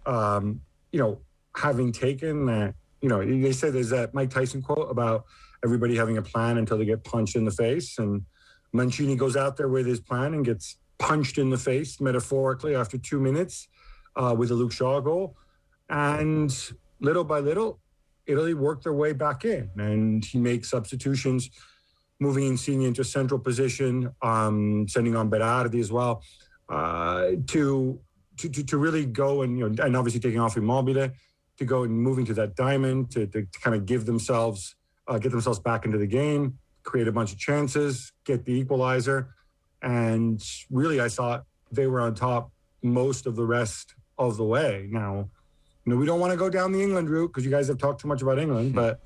having taken, they say there's that Mike Tyson quote about everybody having a plan until they get punched in the face. And Mancini goes out there with his plan and gets punched in the face, metaphorically, after 2 minutes with a Luke Shaw goal. And little by little, Italy worked their way back in. And he makes substitutions moving Insigne into central position, sending on Berardi as well, to really go and and obviously taking off Immobile, to go and moving to that diamond to kind of give themselves get themselves back into the game, create a bunch of chances, get the equalizer, and really I thought they were on top most of the rest of the way. Now, we don't want to go down the England route because you guys have talked too much about England, but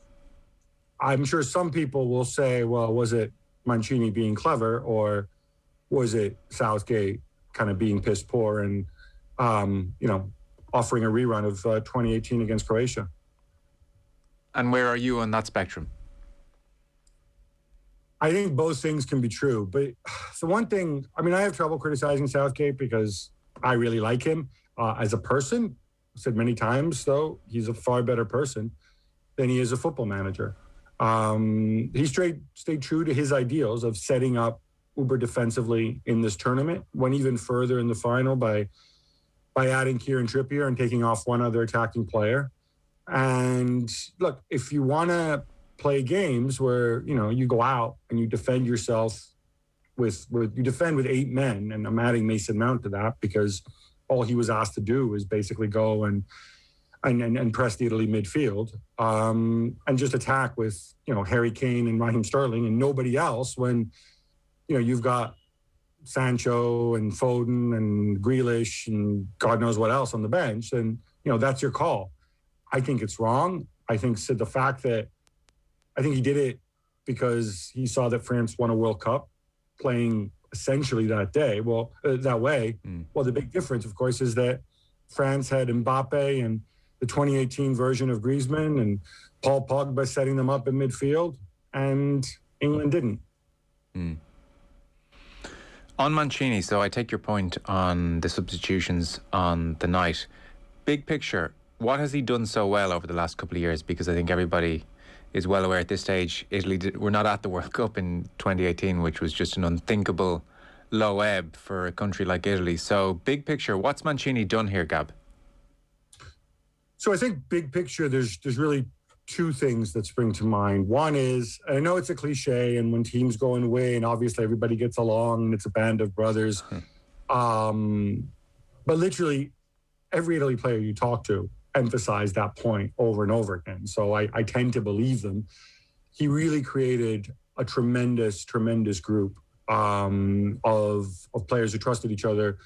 I'm sure some people will say, well, was it Mancini being clever, or was it Southgate kind of being piss poor and, offering a rerun of 2018 against Croatia? And where are you on that spectrum? I think both things can be true. But the one thing, I have trouble criticizing Southgate because I really like him as a person. I've said many times, though, he's a far better person than he is a football manager. He stayed true to his ideals of setting up uber defensively in this tournament, went even further in the final by adding Kieran Trippier and taking off one other attacking player. And look, if you want to play games where, you go out and you defend yourself you defend with 8 men, and I'm adding Mason Mount to that because all he was asked to do is basically go and press the Italy midfield and just attack with, Harry Kane and Raheem Sterling and nobody else when, you've got Sancho and Foden and Grealish and God knows what else on the bench. And, that's your call. I think it's wrong. I think the fact that he did it because he saw that France won a World Cup playing essentially that day. Well, that way. Well, the big difference, of course, is that France had Mbappe and the 2018 version of Griezmann and Paul Pogba setting them up in midfield, and England didn't. On Mancini, so I take your point on the substitutions on the night. Big picture, what has he done so well over the last couple of years? Because I think everybody is well aware at this stage, Italy were not at the World Cup in 2018, which was just an unthinkable low ebb for a country like Italy. So big picture, what's Mancini done here, Gab? So I think big picture, there's really two things that spring to mind. One is, I know it's a cliche, and when teams go and win, obviously everybody gets along and it's a band of brothers. But literally every Italy player you talk to emphasize that point over and over again. So I tend to believe them. He really created a tremendous group of players who trusted each other,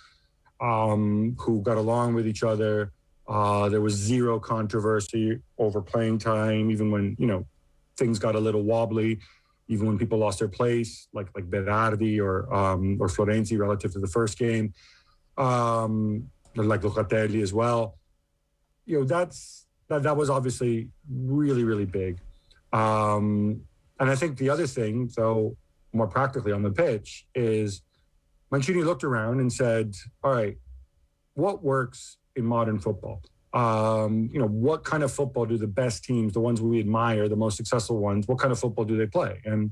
who got along with each other. There was zero controversy over playing time, even when, things got a little wobbly, even when people lost their place, like Berardi or Florenzi relative to the first game, like Locatelli as well. That was obviously really, really big. And I think the other thing, though, more practically on the pitch, is Mancini looked around and said, all right, what works in modern football? What kind of football do the best teams, the ones we admire, the most successful ones, what kind of football do they play? And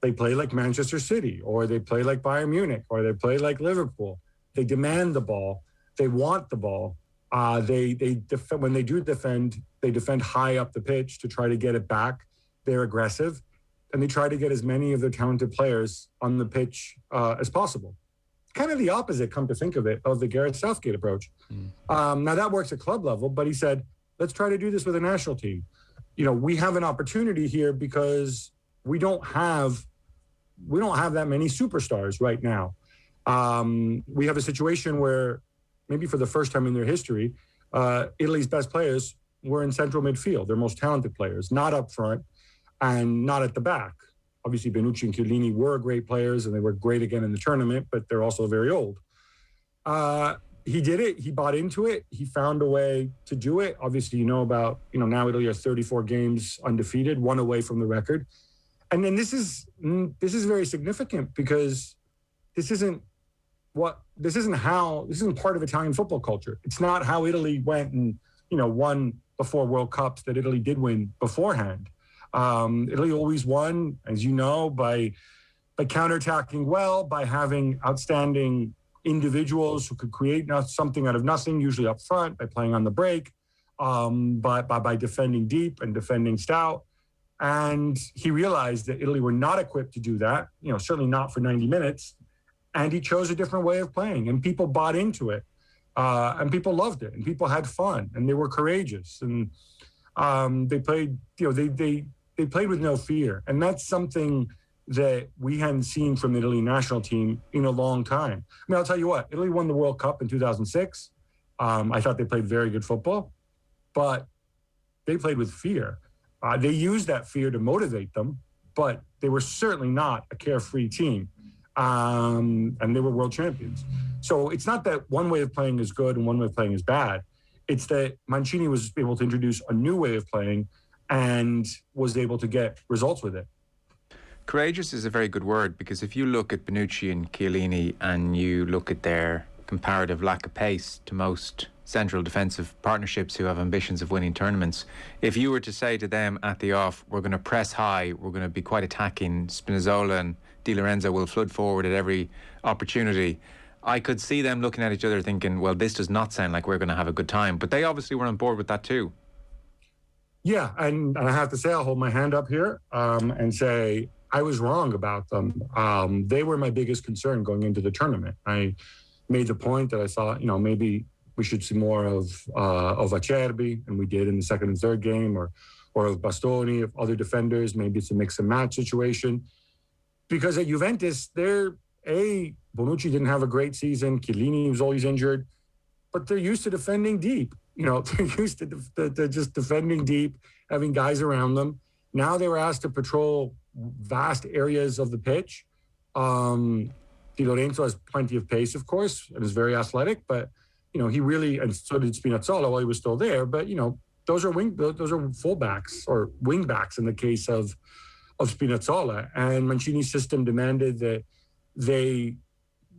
they play like Manchester City, or they play like Bayern Munich, or they play like Liverpool. They demand the ball. They want the ball. When they do defend, they defend high up the pitch to try to get it back. They're aggressive, and they try to get as many of their talented players on the pitch as possible. Kind of the opposite, come to think of it, of the Gareth Southgate approach. Now that works at club level, but he said, let's try to do this with a national team. We have an opportunity here because we don't have that many superstars right now. We have a situation where maybe for the first time in their history, Italy's best players were in central midfield, their most talented players, not up front and not at the back. Obviously, Bonucci and Chiellini were great players, and they were great again in the tournament, but they're also very old. He did it. He bought into it. He found a way to do it. Obviously, now Italy are 34 games undefeated, one away from the record. And then this is very significant because this isn't part of Italian football culture. It's not how Italy went and, won the 4 World Cups that Italy did win beforehand. Italy always won, as you know, by counterattacking well, by having outstanding individuals who could create something out of nothing, usually up front, by playing on the break, by defending deep and defending stout. And he realized that Italy were not equipped to do that, certainly not for 90 minutes. And he chose a different way of playing, and people bought into it. And people loved it, and people had fun, and they were courageous. And they played, they played with no fear. And that's something that we hadn't seen from the Italy national team in a long time. I mean, I'll tell you what, Italy won the World Cup in 2006. I thought they played very good football, but they played with fear. They used that fear to motivate them, but they were certainly not a carefree team. And they were world champions. So it's not that one way of playing is good and one way of playing is bad. It's that Mancini was able to introduce a new way of playing and was able to get results with it. Courageous is a very good word, because if you look at Bonucci and Chiellini and you look at their comparative lack of pace to most central defensive partnerships who have ambitions of winning tournaments, if you were to say to them at the off, we're going to press high, we're going to be quite attacking, Spinazzola and Di Lorenzo will flood forward at every opportunity, I could see them looking at each other thinking, well, this does not sound like we're going to have a good time. But they obviously were on board with that too. Yeah, and I have to say, I'll hold my hand up here and say I was wrong about them. They were my biggest concern going into the tournament. I made the point that I thought, maybe we should see more of Acerbi, and we did in the second and third game, or of Bastoni, of other defenders. Maybe it's a mix and match situation. Because at Juventus, Bonucci didn't have a great season. Chiellini was always injured, but they're used to defending deep. They're used to just defending deep, having guys around them. Now they were asked to patrol vast areas of the pitch. Di Lorenzo has plenty of pace, of course, and is very athletic, but he really, and so did Spinazzola while he was still there. But those are fullbacks or wingbacks in the case of Spinazzola, and Mancini's system demanded that they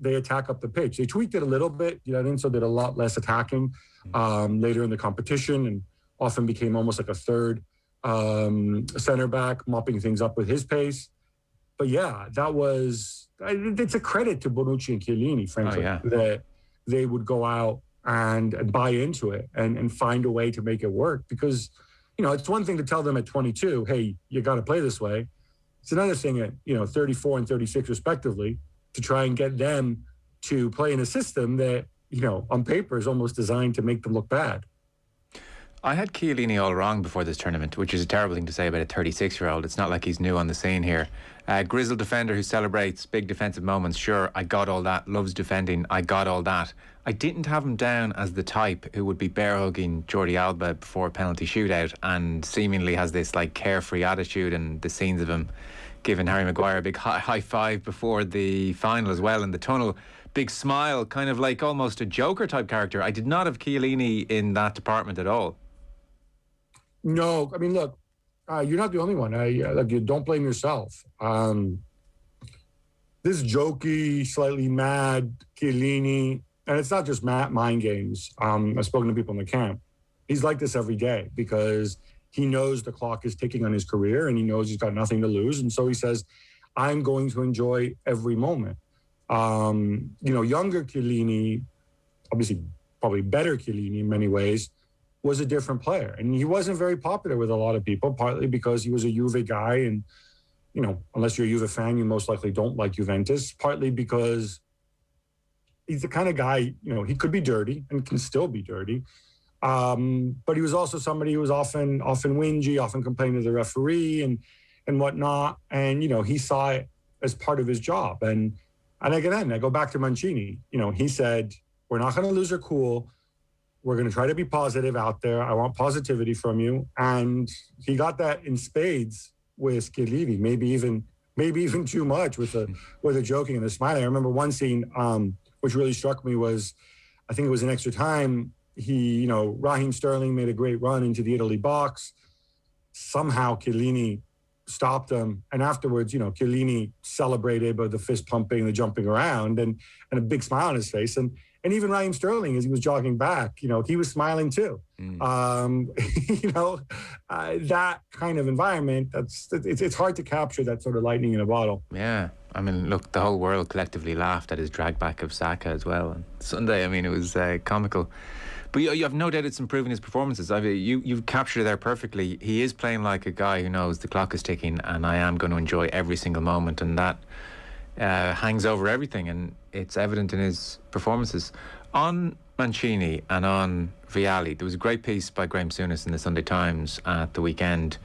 attack up the pitch. They tweaked it a little bit. Di Lorenzo did a lot less attacking later in the competition, and often became almost like a third center back, mopping things up with his pace. But yeah, it's a credit to Bonucci and Chiellini, frankly, that they would go out and buy into it and find a way to make it work. Because, it's one thing to tell them at 22, hey, you got to play this way. It's another thing at, 34 and 36 respectively, to try and get them to play in a system that, on paper is almost designed to make them look bad. I had Chiellini all wrong before this tournament, which is a terrible thing to say about a 36-year-old. It's not like he's new on the scene here. Grizzled defender who celebrates big defensive moments. Sure, I got all that. Loves defending. I got all that. I didn't have him down as the type who would be bear-hugging Jordi Alba before a penalty shootout, and seemingly has this carefree attitude, and the scenes of him giving Harry Maguire a big high five before the final as well in the tunnel. Big smile, kind of like almost a Joker type character. I did not have Chiellini in that department at all. No, I mean, look, you're not the only one. You don't blame yourself. This jokey, slightly mad Chiellini, and it's not just mind games. I've spoken to people in the camp. He's like this every day because he knows the clock is ticking on his career, and he knows he's got nothing to lose. And so he says, I'm going to enjoy every moment. Younger Chiellini, obviously probably better Chiellini in many ways, was a different player. And he wasn't very popular with a lot of people, partly because he was a Juve guy. And, unless you're a Juve fan, you most likely don't like Juventus, partly because he's the kind of guy, he could be dirty and can still be dirty. But he was also somebody who was often whingy, often complaining to the referee and whatnot. And, he saw it as part of his job. And again, I go back to Mancini. He said, we're not going to lose our cool. We're going to try to be positive out there. I want positivity from you. And he got that in spades with Chiellini, maybe even too much with the joking and the smiling. I remember one scene, which really struck me was, I think it was in extra time. Raheem Sterling made a great run into the Italy box. Somehow Chiellini stopped him. And afterwards, Chiellini celebrated by the fist pumping, the jumping around and a big smile on his face. And even Raheem Sterling, as he was jogging back, he was smiling too. That kind of environment, it's hard to capture that sort of lightning in a bottle. Yeah. I mean, look, the whole world collectively laughed at his drag back of Saka as well on Sunday. I mean, it was comical. But you have no doubt it's improving his performances. I mean, you've captured it there perfectly. He is playing like a guy who knows the clock is ticking, and I am going to enjoy every single moment, and that hangs over everything, and it's evident in his performances. On Mancini and on Vialli, there was a great piece by Graham Souness in the Sunday Times at the weekend.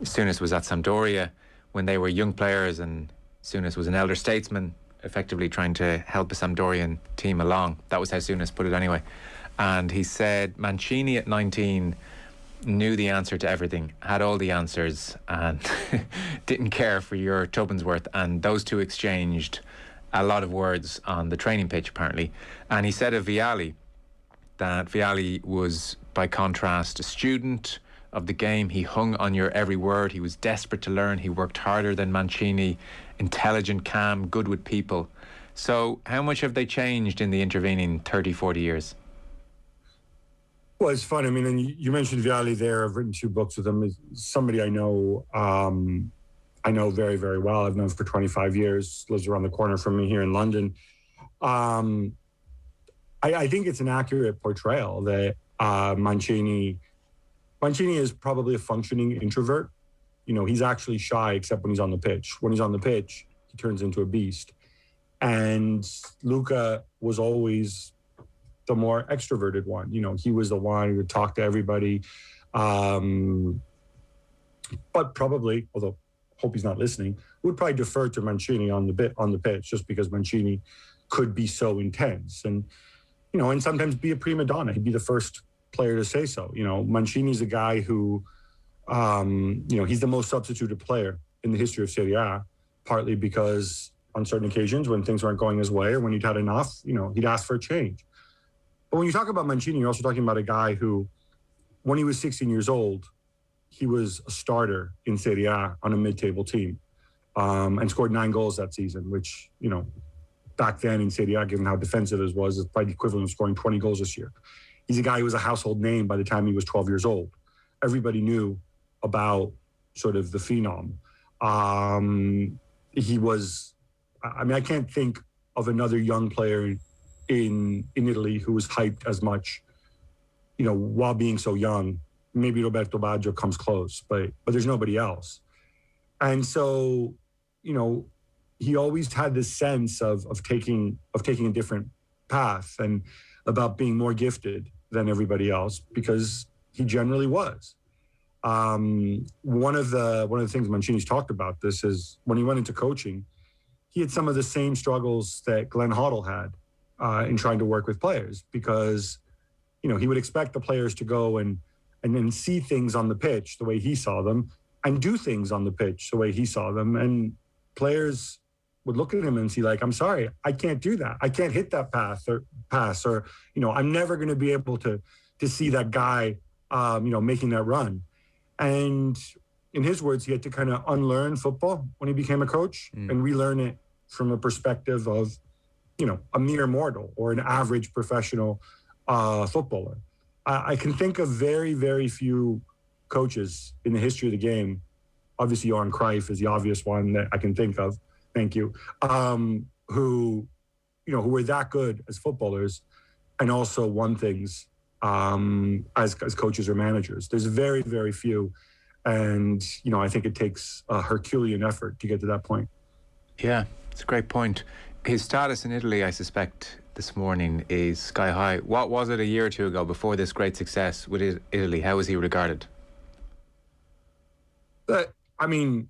Souness was at Sampdoria when they were young players, and Souness was an elder statesman, effectively trying to help a Sampdorian team along. That was how Souness put it anyway. And he said Mancini at 19 knew the answer to everything, had all the answers, and didn't care for your tuppence worth. And those two exchanged a lot of words on the training pitch, apparently. And he said of Vialli that Vialli was, by contrast, a student of the game. He hung on your every word. He was desperate to learn. He worked harder than Mancini, intelligent, calm, good with people. So how much have they changed in the intervening 30, 40 years? Well, it's fun. I mean, and you mentioned Vialli there. I've written 2 books with him. He's somebody I know very, very well. I've known him for 25 years, lives around the corner from me here in London. I think it's an accurate portrayal that Mancini is probably a functioning introvert. You know, he's actually shy except when he's on the pitch. When he's on the pitch, he turns into a beast. And Luca was always the more extroverted one. You know, he was the one who would talk to everybody. But probably, although hope he's not listening, would probably defer to Mancini on the pitch, just because Mancini could be so intense and, you know, and sometimes be a prima donna. He'd be the first player to say so. You know, Mancini's a guy who, you know, he's the most substituted player in the history of Serie A, partly because on certain occasions when things weren't going his way or when he'd had enough, you know, he'd ask for a change. But when you talk about Mancini, you're also talking about a guy who, when he was 16 years old, he was a starter in Serie A on a mid-table team, and scored 9 goals that season, which, you know, back then in Serie A, given how defensive it was, it's probably the equivalent of scoring 20 goals this year. He's a guy who was a household name by the time he was 12 years old. Everybody knew about sort of the phenom. He was, I mean, I can't think of another young player in Italy who was hyped as much, you know, while being so young. Maybe Roberto Baggio comes close, but there's nobody else. And so, you know, he always had this sense of taking a different path and about being more gifted than everybody else, because he generally was. One of the things Mancini's talked about this is when he went into coaching, he had some of the same struggles that Glenn Hoddle had in trying to work with players, because, you know, he would expect the players to go and then see things on the pitch the way he saw them and do things on the pitch the way he saw them. And players would look at him and see, like, I'm sorry, I can't do that. I can't hit that pass, or, you know, I'm never going to be able to see that guy, you know, making that run. And in his words, he had to kind of unlearn football when he became a coach and relearn it from a perspective of, you know, a mere mortal or an average professional footballer. I can think of very, very few coaches in the history of the game. Obviously, Johan Cruyff is the obvious one that I can think of. Thank you. Who, you know, who were that good as footballers and also won things as coaches or managers. There's very, very few. And, you know, I think it takes a Herculean effort to get to that point. Yeah, it's a great point. His status in Italy, I suspect, this morning is sky high. What was it a year or two ago before this great success with Italy? How was he regarded? I mean,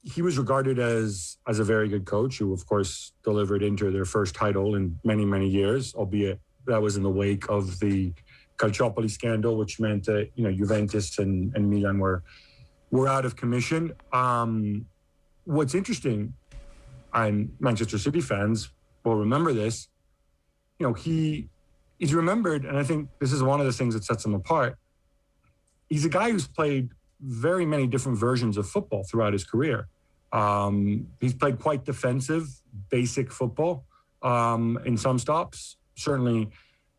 he was regarded as a very good coach who, of course, delivered Inter their first title in many, many years, albeit that was in the wake of the Calciopoli scandal, which meant that, you know, Juventus and Milan were out of commission. What's interesting, and Manchester City fans will remember this, you know, he's remembered, and I think this is one of the things that sets him apart. He's a guy who's played very many different versions of football throughout his career. He's played quite defensive, basic football in some stops. Certainly,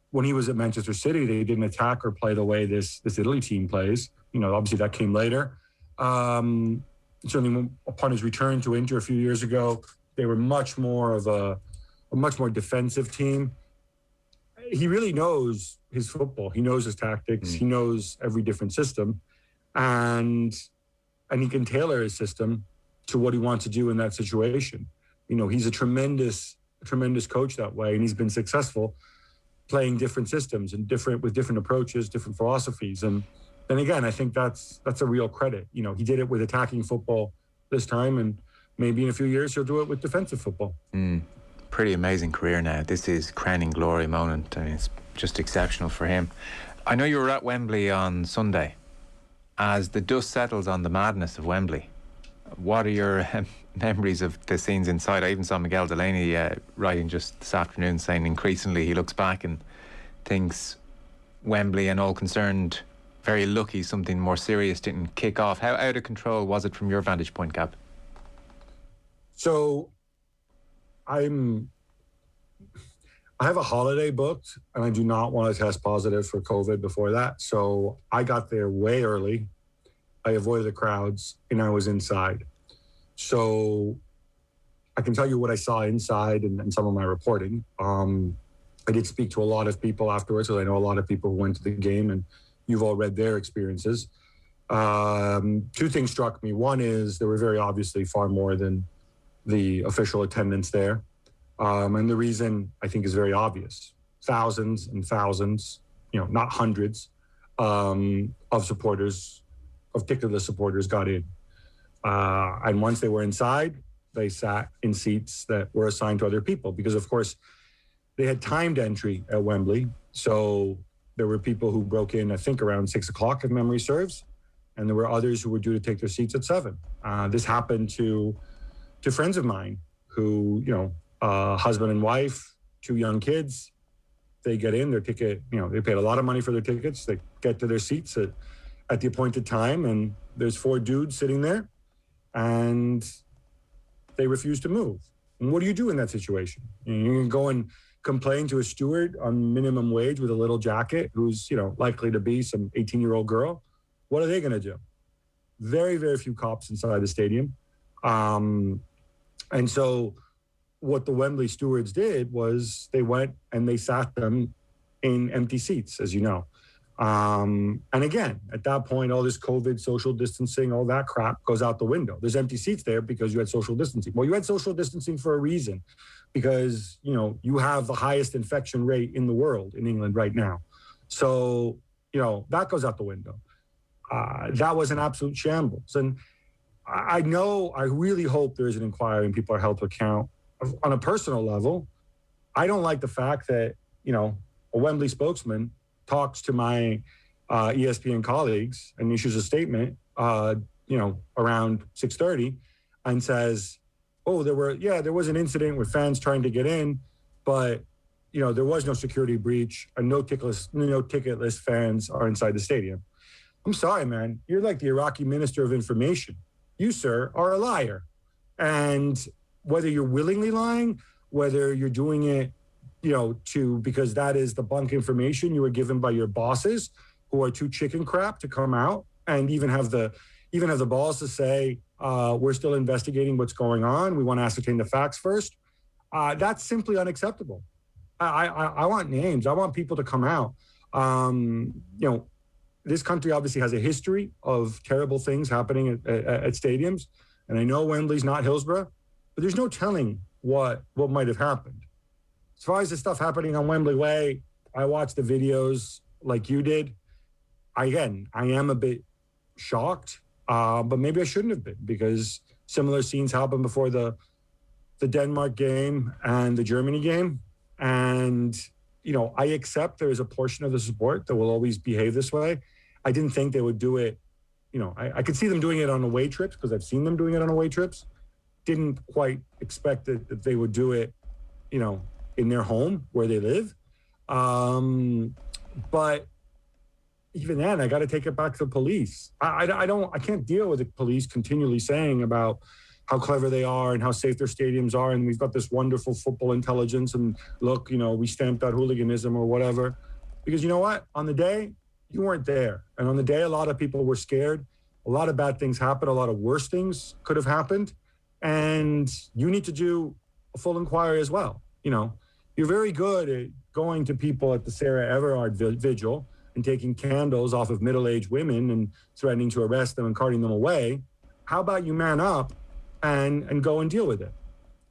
when he was at Manchester City, they didn't attack or play the way this Italy team plays. You know, obviously that came later. Certainly, upon his return to Inter a few years ago, they were much more of a much more defensive team. he really knows his football. He knows his tactics. He knows every different system, and he can tailor his system to what he wants to do in that situation. He's a tremendous coach that way, and he's been successful playing different systems and with different approaches, different philosophies. And then again, I think that's a real credit. He did it with attacking football this time, and maybe in a few years he'll do it with defensive football. Pretty amazing career now. This is crowning glory moment. I mean, it's just exceptional for him. I know you were at Wembley on Sunday. As the dust settles on the madness of Wembley, what are your memories of the scenes inside? I even saw Miguel Delaney writing just this afternoon saying increasingly he looks back and thinks Wembley and all concerned very lucky something more serious didn't kick off. How out of control was it from your vantage point, Gab? So I have a holiday booked, and I do not want to test positive for COVID before that. So I got there way early. I avoided the crowds, and I was inside. So I can tell you what I saw inside and some of my reporting. I did speak to a lot of people afterwards, because I know a lot of people who went to the game, and you've all read their experiences. Two things struck me. One is there were very obviously far more than the official attendance there. And the reason, I think, is very obvious. Thousands and thousands, not hundreds, of supporters, of ticketless supporters got in. And once they were inside, they sat in seats that were assigned to other people, because, of course, they had timed entry at Wembley. So there were people who broke in, I think, around 6 o'clock, if memory serves. And there were others who were due to take their seats at 7. This happened to friends of mine who, husband and wife, 2 young kids. They get in their ticket, they paid a lot of money for their tickets. They get to their seats at the appointed time, and there's 4 dudes sitting there, and they refuse to move. And what do you do in that situation? You can go and complain to a steward on minimum wage with a little jacket who's, likely to be some 18-year-old girl. What are they going to do? Very, very few cops inside the stadium. And so what the Wembley stewards did was they went and they sat them in empty seats, as you know. And again, at that point, all this COVID, social distancing, all that crap goes out the window. There's empty seats there because you had social distancing. Well, you had social distancing for a reason, because, you have the highest infection rate in the world in England right now. So, that goes out the window. That was an absolute shambles. And I really hope there is an inquiry and people are held to account. On a personal level, I don't like the fact that, a Wembley spokesman talks to my ESPN colleagues and issues a statement, around 6:30 and says, oh, there was an incident with fans trying to get in, but, there was no security breach and no ticketless fans are inside the stadium. I'm sorry, man. You're like the Iraqi Minister of Information. You, sir, are a liar. And whether you're willingly lying, whether you're doing it, because that is the bunk information you were given by your bosses, who are too chicken crap to come out and even have the balls to say, we're still investigating what's going on. We want to ascertain the facts first. That's simply unacceptable. I want names. I want people to come out. This country obviously has a history of terrible things happening at stadiums. And I know Wembley's not Hillsborough, but there's no telling what might have happened. As far as the stuff happening on Wembley Way, I watched the videos like you did. I am a bit shocked, but maybe I shouldn't have been, because similar scenes happened before the Denmark game and the Germany game. And, I accept there is a portion of the support that will always behave this way. I didn't think they would do it. I could see them doing it on away trips, because I've seen them doing it on away trips. Didn't quite expect that they would do it, in their home where they live. But even then, I got to take it back to the police. I can't deal with the police continually saying about how clever they are and how safe their stadiums are. And we've got this wonderful football intelligence. And look, we stamped out hooliganism or whatever. Because you know what? On the day, you weren't there. And on the day, a lot of people were scared. A lot of bad things happened. A lot of worse things could have happened. And you need to do a full inquiry as well. You're very good at going to people at the Sarah Everard vigil and taking candles off of middle-aged women and threatening to arrest them and carting them away. How about you man up and go and deal with it?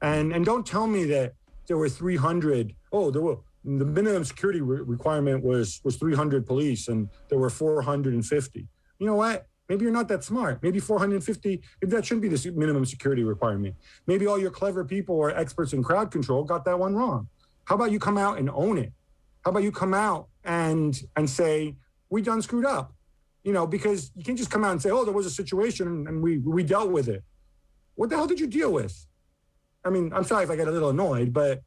And don't tell me that there were 300. The minimum security requirement was 300 police and there were 450. You know what? Maybe you're not that smart. Maybe 450, maybe that shouldn't be the minimum security requirement. Maybe all your clever people or experts in crowd control got that one wrong. How about you come out and own it? How about you come out and say, we done screwed up? You know, because you can't just come out and say, there was a situation and we dealt with it. What the hell did you deal with? I mean, I'm sorry if I get a little annoyed, but,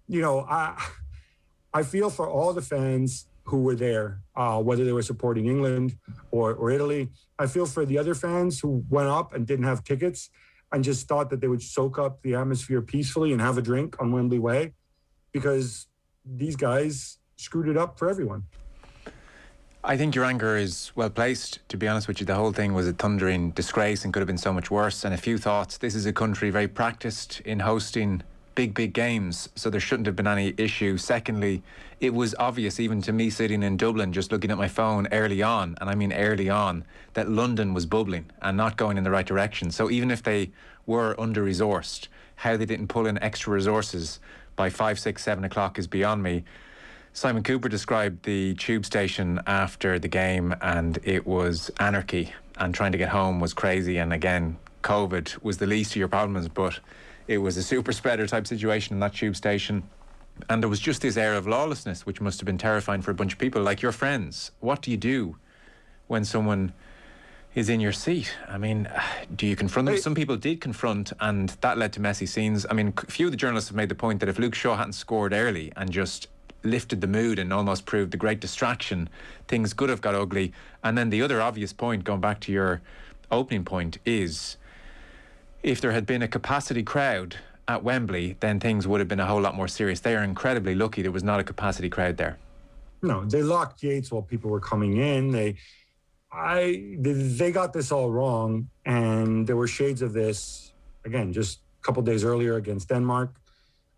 you know, I feel for all the fans who were there, whether they were supporting England or Italy. I feel for the other fans who went up and didn't have tickets and just thought that they would soak up the atmosphere peacefully and have a drink on Wembley Way, because these guys screwed it up for everyone. I think your anger is well placed, to be honest with you. The whole thing was a thundering disgrace and could have been so much worse. And a few thoughts. This is a country very practiced in hosting big games, so there shouldn't have been any issue. Secondly, it was obvious even to me sitting in Dublin, just looking at my phone early on, and I mean early on, that London was bubbling and not going in the right direction. So even if they were under-resourced, how they didn't pull in extra resources by 5, 6, 7 o'clock is beyond me. Simon Cooper described the tube station after the game, and it was anarchy, and trying to get home was crazy. And again, COVID was the least of your problems, but it was a super spreader type situation in that tube station. And there was just this air of lawlessness, which must have been terrifying for a bunch of people, like your friends. What do you do when someone is in your seat? I mean, do you confront them? Some people did confront, and that led to messy scenes. I mean, a few of the journalists have made the point that if Luke Shaw hadn't scored early and just lifted the mood and almost proved the great distraction, things could have got ugly. And then the other obvious point, going back to your opening point, is if there had been a capacity crowd at Wembley, then things would have been a whole lot more serious. They are incredibly lucky there was not a capacity crowd there. No, they locked gates while people were coming in. They got this all wrong, and there were shades of this, again, just a couple days earlier against Denmark,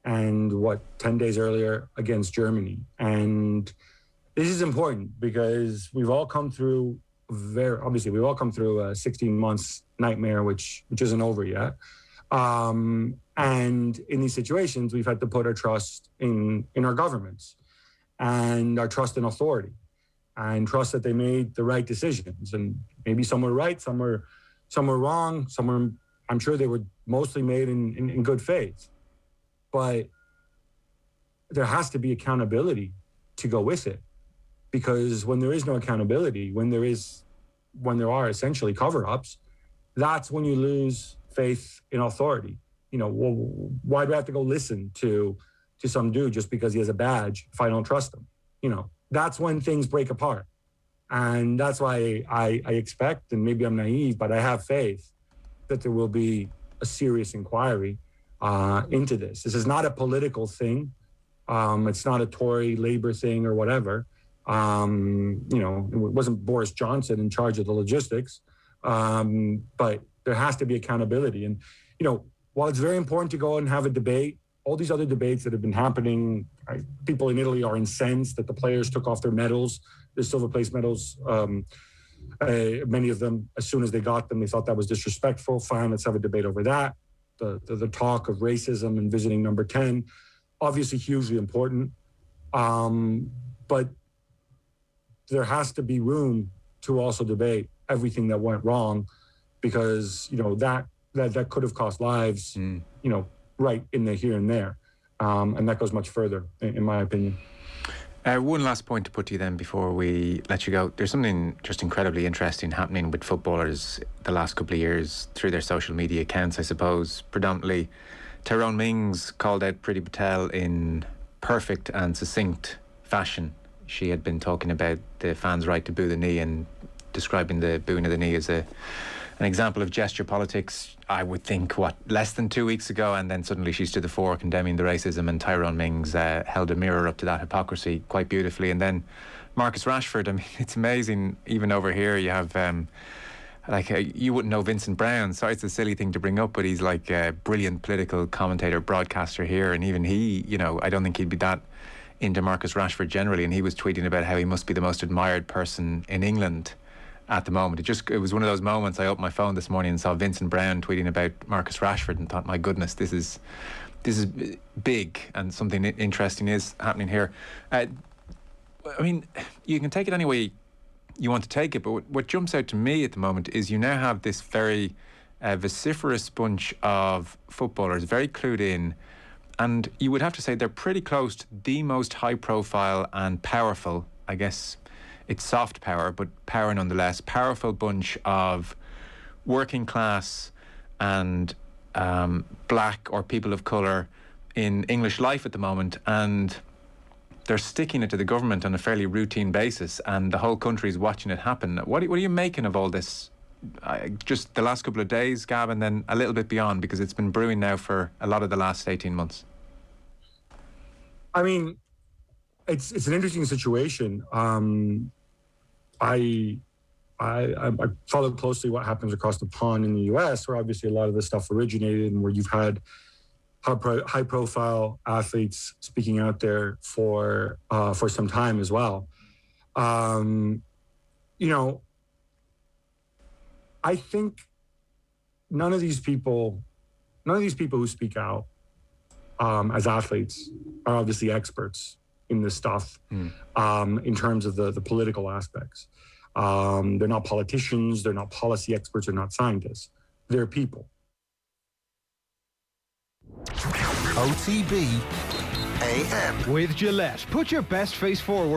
and 10 days earlier against Germany. And this is important because we've all come through a 16 months nightmare, which isn't over yet. And in these situations, we've had to put our trust in our governments and our trust in authority and trust that they made the right decisions. And maybe some were right, some were wrong, I'm sure they were mostly made in good faith. But there has to be accountability to go with it, because when there is no accountability, when there are essentially cover-ups, that's when you lose faith in authority. You know, why do I have to go listen to some dude just because he has a badge if I don't trust him? You know, that's when things break apart. And that's why I expect, and maybe I'm naive, but I have faith that there will be a serious inquiry into this. This is not a political thing. It's not a Tory Labour thing or whatever. You know, it wasn't Boris Johnson in charge of the logistics, but there has to be accountability. And, you know, while it's very important to go and have a debate, all these other debates that have been happening, people in Italy are incensed that the players took off their medals, their silver place medals. Many of them, as soon as they got them, they thought that was disrespectful. Fine, let's have a debate over that. The talk of racism and visiting number 10, obviously hugely important. But there has to be room to also debate everything that went wrong, because, you know, that could have cost lives, you know, right in the here and there. And that goes much further, in my opinion. One last point to put to you then before we let you go. There's something just incredibly interesting happening with footballers the last couple of years through their social media accounts, I suppose. Predominantly, Tyrone Mings called out Priti Patel in perfect and succinct fashion. She had been talking about the fans' right to boo the knee and describing the booing of the knee as an example of gesture politics, I would think, less than 2 weeks ago, and then suddenly she stood to the fore condemning the racism, and Tyrone Mings held a mirror up to that hypocrisy quite beautifully. And then Marcus Rashford, I mean, it's amazing, even over here you have like you wouldn't know Vincent Brown. Sorry, it's a silly thing to bring up, but he's like a brilliant political commentator, broadcaster here, and even he, you know, I don't think he'd be that into Marcus Rashford generally, and he was tweeting about how he must be the most admired person in England at the moment. It was one of those moments. I opened my phone this morning and saw Vincent Brown tweeting about Marcus Rashford and thought, my goodness, this is big, and something interesting is happening here. I mean, you can take it any way you want to take it, but what jumps out to me at the moment is you now have this very vociferous bunch of footballers, very clued in, and you would have to say they're pretty close to the most high profile and powerful, I guess it's soft power, but power nonetheless, powerful bunch of working class and black or people of colour in English life at the moment, and they're sticking it to the government on a fairly routine basis, and the whole country's watching it happen. What are you making of all this? Just the last couple of days, Gav, and then a little bit beyond, because it's been brewing now for a lot of the last 18 months. I mean, it's an interesting situation. I follow closely what happens across the pond in the US, where obviously a lot of this stuff originated, and where you've had high-profile athletes speaking out there for some time as well. You know, I think none of these people who speak out as athletes are obviously experts in this stuff, in terms of the political aspects. They're not politicians, they're not policy experts, they're not scientists. They're people. OTB AM. With Gillette, put your best face forward.